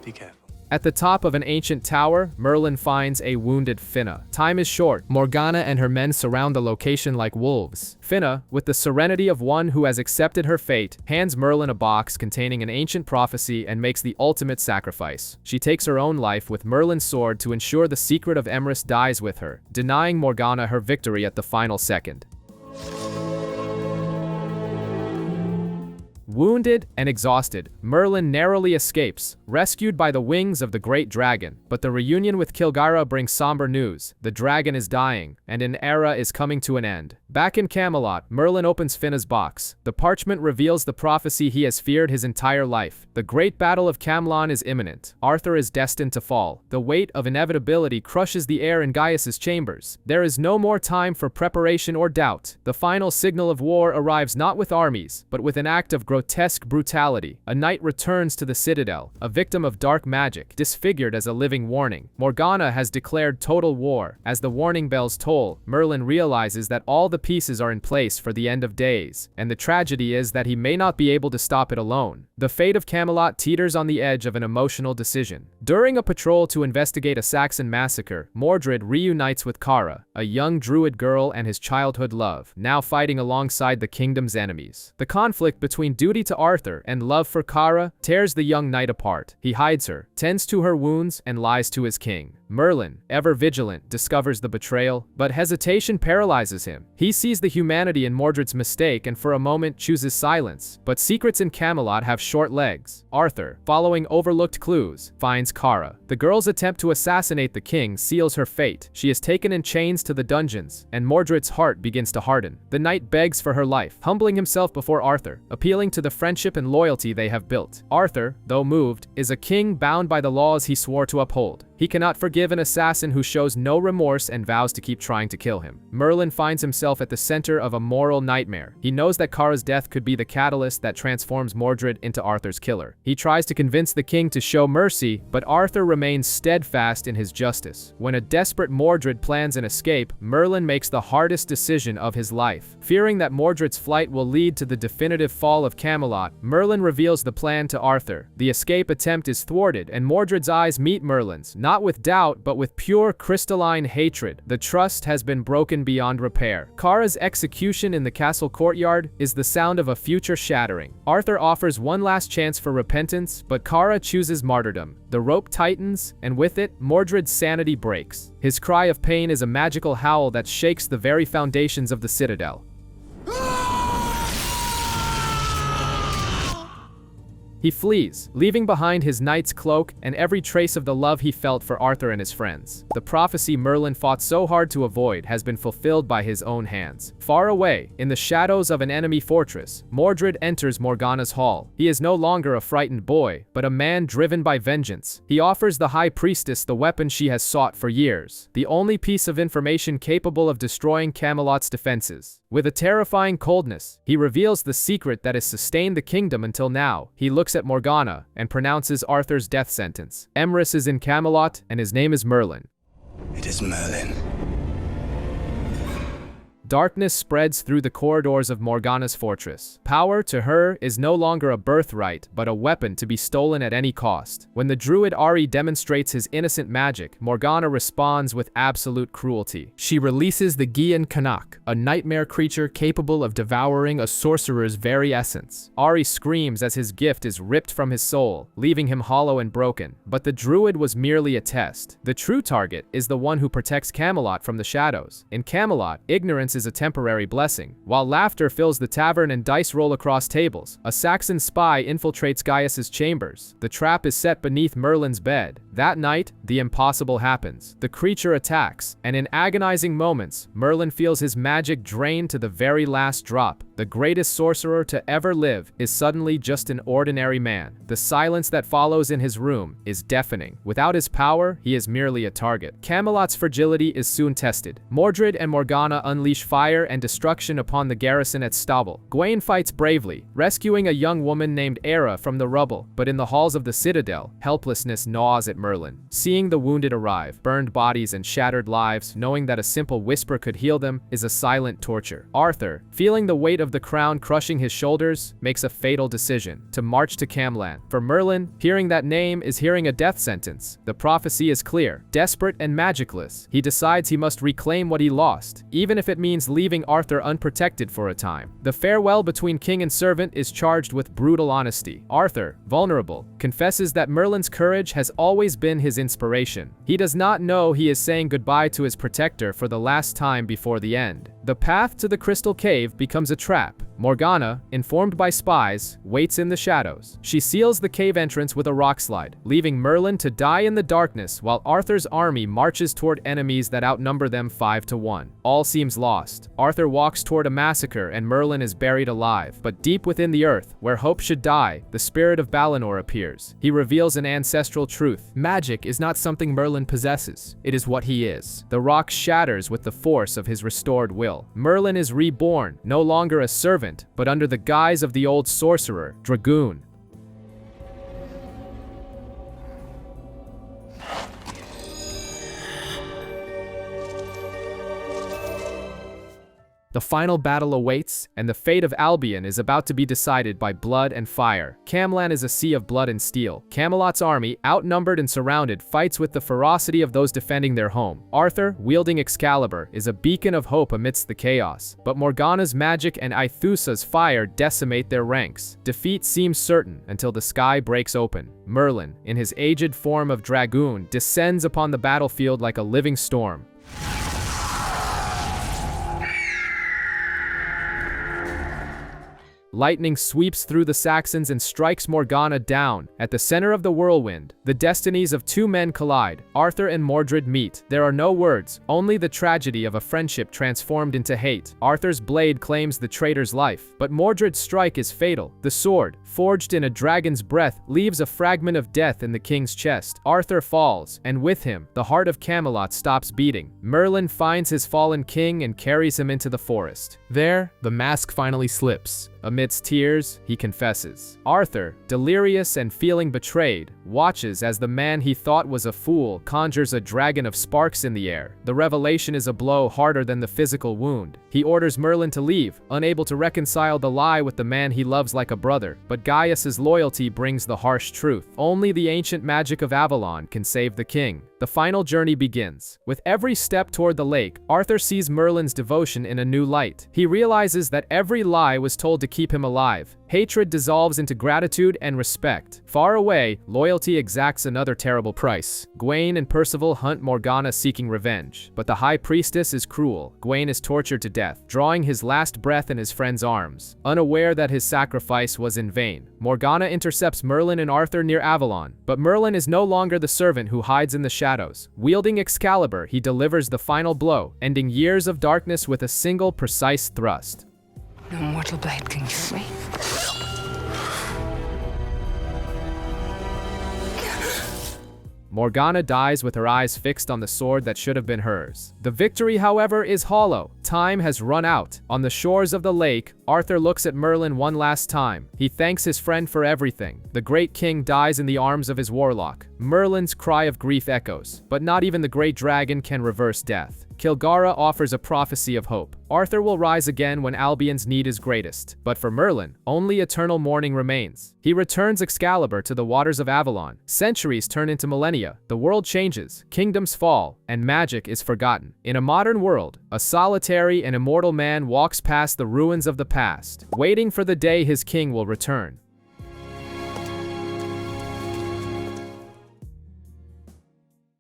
be careful. At the top of an ancient tower, Merlin finds a wounded Finna. Time is short. Morgana and her men surround the location like wolves. Finna, with the serenity of one who has accepted her fate, hands Merlin a box containing an ancient prophecy and makes the ultimate sacrifice. She takes her own life with Merlin's sword to ensure the secret of Emrys dies with her, denying Morgana her victory at the final second. Wounded and exhausted, Merlin narrowly escapes, rescued by the wings of the great dragon. But the reunion with Kilgyra brings somber news. The dragon is dying, and an era is coming to an end. Back in Camelot, Merlin opens Finna's box. The parchment reveals the prophecy he has feared his entire life. The great battle of Camelot is imminent. Arthur is destined to fall. The weight of inevitability crushes the air in Gaius's chambers. There is no more time for preparation or doubt. The final signal of war arrives not with armies, but with an act of grotesque brutality. A knight returns to the citadel, a victim of dark magic, disfigured as a living warning. Morgana has declared total war. As the warning bells toll, Merlin realizes that all the pieces are in place for the end of days, and the tragedy is that he may not be able to stop it alone. The fate of Camelot teeters on the edge of an emotional decision. During a patrol to investigate a Saxon massacre, Mordred reunites with Kara, a young druid girl and his childhood love, now fighting alongside the kingdom's enemies. The conflict between duty to Arthur and love for Kara tears the young knight apart. He hides her, tends to her wounds, and lies to his king. Merlin, ever vigilant, discovers the betrayal, but hesitation paralyzes him. He sees the humanity in Mordred's mistake and for a moment chooses silence. But secrets in Camelot have short legs. Arthur, following overlooked clues, finds Kara. The girl's attempt to assassinate the king seals her fate. She is taken in chains to the dungeons, and Mordred's heart begins to harden. The knight begs for her life, humbling himself before Arthur, appealing to the friendship and loyalty they have built. Arthur, though moved, is a king bound by the laws he swore to uphold. He cannot forgive an assassin who shows no remorse and vows to keep trying to kill him. Merlin finds himself at the center of a moral nightmare. He knows that Kara's death could be the catalyst that transforms Mordred into Arthur's killer. He tries to convince the king to show mercy, but Arthur remains steadfast in his justice. When a desperate Mordred plans an escape, Merlin makes the hardest decision of his life. Fearing that Mordred's flight will lead to the definitive fall of Camelot, Merlin reveals the plan to Arthur. The escape attempt is thwarted, and Mordred's eyes meet Merlin's, not with doubt, but with pure crystalline hatred. The trust has been broken beyond repair. Kara's execution in the castle courtyard is the sound of a future shattering. Arthur offers one last chance for repentance, but Kara chooses martyrdom. The rope tightens, and with it, Mordred's sanity breaks. His cry of pain is a magical howl that shakes the very foundations of the citadel. He flees, leaving behind his knight's cloak and every trace of the love he felt for Arthur and his friends. The prophecy Merlin fought so hard to avoid has been fulfilled by his own hands. Far away, in the shadows of an enemy fortress, Mordred enters Morgana's hall. He is no longer a frightened boy, but a man driven by vengeance. He offers the High Priestess the weapon she has sought for years, the only piece of information capable of destroying Camelot's defenses. With a terrifying coldness, he reveals the secret that has sustained the kingdom until now. He looks at Morgana and pronounces Arthur's death sentence. Emrys is in Camelot, and his name is Merlin. It is Merlin. Darkness spreads through the corridors of Morgana's fortress. Power, to her, is no longer a birthright, but a weapon to be stolen at any cost. When the druid Ari demonstrates his innocent magic, Morgana responds with absolute cruelty. She releases the Gwaine Canak, a nightmare creature capable of devouring a sorcerer's very essence. Ari screams as his gift is ripped from his soul, leaving him hollow and broken. But the druid was merely a test. The true target is the one who protects Camelot from the shadows. In Camelot, ignorance is a temporary blessing. While laughter fills the tavern and dice roll across tables, a Saxon spy infiltrates Gaius's chambers. The trap is set beneath Merlin's bed. That night, the impossible happens. The creature attacks, and in agonizing moments, Merlin feels his magic drained to the very last drop. The greatest sorcerer to ever live is suddenly just an ordinary man. The silence that follows in his room is deafening. Without his power, he is merely a target. Camelot's fragility is soon tested. Mordred and Morgana unleash fire and destruction upon the garrison at Stabble. Gwaine fights bravely, rescuing a young woman named Era from the rubble, but in the halls of the citadel, helplessness gnaws at Merlin. Seeing the wounded arrive, burned bodies and shattered lives, knowing that a simple whisper could heal them, is a silent torture. Arthur, feeling the weight of the crown crushing his shoulders, makes a fatal decision: to march to Camelot. For Merlin, hearing that name is hearing a death sentence. The prophecy is clear. Desperate and magicless, he decides he must reclaim what he lost, even if it means leaving Arthur unprotected for a time. The farewell between king and servant is charged with brutal honesty. Arthur, vulnerable, confesses that Merlin's courage has always been his inspiration. He does not know he is saying goodbye to his protector for the last time before the end. The path to the crystal cave becomes a trap. Morgana, informed by spies, waits in the shadows. She seals the cave entrance with a rock slide, leaving Merlin to die in the darkness while Arthur's army marches toward enemies that outnumber them 5-1. All seems lost. Arthur walks toward a massacre and Merlin is buried alive. But deep within the earth, where hope should die, the spirit of Balinor appears. He reveals an ancestral truth. Magic is not something Merlin possesses. It is what he is. The rock shatters with the force of his restored will. Merlin is reborn, no longer a servant, but under the guise of the old sorcerer, Dragoon. The final battle awaits, and the fate of Albion is about to be decided by blood and fire. Camelot is a sea of blood and steel. Camelot's army, outnumbered and surrounded, fights with the ferocity of those defending their home. Arthur, wielding Excalibur, is a beacon of hope amidst the chaos. But Morgana's magic and Aethusa's fire decimate their ranks. Defeat seems certain until the sky breaks open. Merlin, in his aged form of Dragoon, descends upon the battlefield like a living storm. Lightning sweeps through the Saxons and strikes Morgana down. At the center of the whirlwind, the destinies of two men collide. Arthur and Mordred meet. There are no words, only the tragedy of a friendship transformed into hate. Arthur's blade claims the traitor's life, but Mordred's strike is fatal. The sword, forged in a dragon's breath, leaves a fragment of death in the king's chest. Arthur falls, and with him, the heart of Camelot stops beating. Merlin finds his fallen king and carries him into the forest. There, the mask finally slips. Amid Amidst tears, he confesses. Arthur, delirious and feeling betrayed, watches as the man he thought was a fool conjures a dragon of sparks in the air. The revelation is a blow harder than the physical wound. He orders Merlin to leave, unable to reconcile the lie with the man he loves like a brother. But Gaius's loyalty brings the harsh truth. Only the ancient magic of Avalon can save the king. The final journey begins. With every step toward the lake, Arthur sees Merlin's devotion in a new light. He realizes that every lie was told to keep him alive. Hatred dissolves into gratitude and respect. Far away, loyalty exacts another terrible price. Gwaine and Percival hunt Morgana seeking revenge. But the High Priestess is cruel. Gwaine is tortured to death, drawing his last breath in his friend's arms. Unaware that his sacrifice was in vain, Morgana intercepts Merlin and Arthur near Avalon. But Merlin is no longer the servant who hides in the shadows. Wielding Excalibur, he delivers the final blow, ending years of darkness with a single precise thrust. No mortal blade can kill me. Morgana dies with her eyes fixed on the sword that should have been hers. The victory, however, is hollow. Time has run out. On the shores of the lake, Arthur looks at Merlin one last time. He thanks his friend for everything. The great king dies in the arms of his warlock. Merlin's cry of grief echoes, but not even the great dragon can reverse death. Kilgara offers a prophecy of hope. Arthur will rise again when Albion's need is greatest. But for Merlin, only eternal mourning remains. He returns Excalibur to the waters of Avalon. Centuries turn into millennia. The world changes, kingdoms fall, and magic is forgotten. In a modern world, a solitary and immortal man walks past the ruins of the past, waiting for the day his king will return.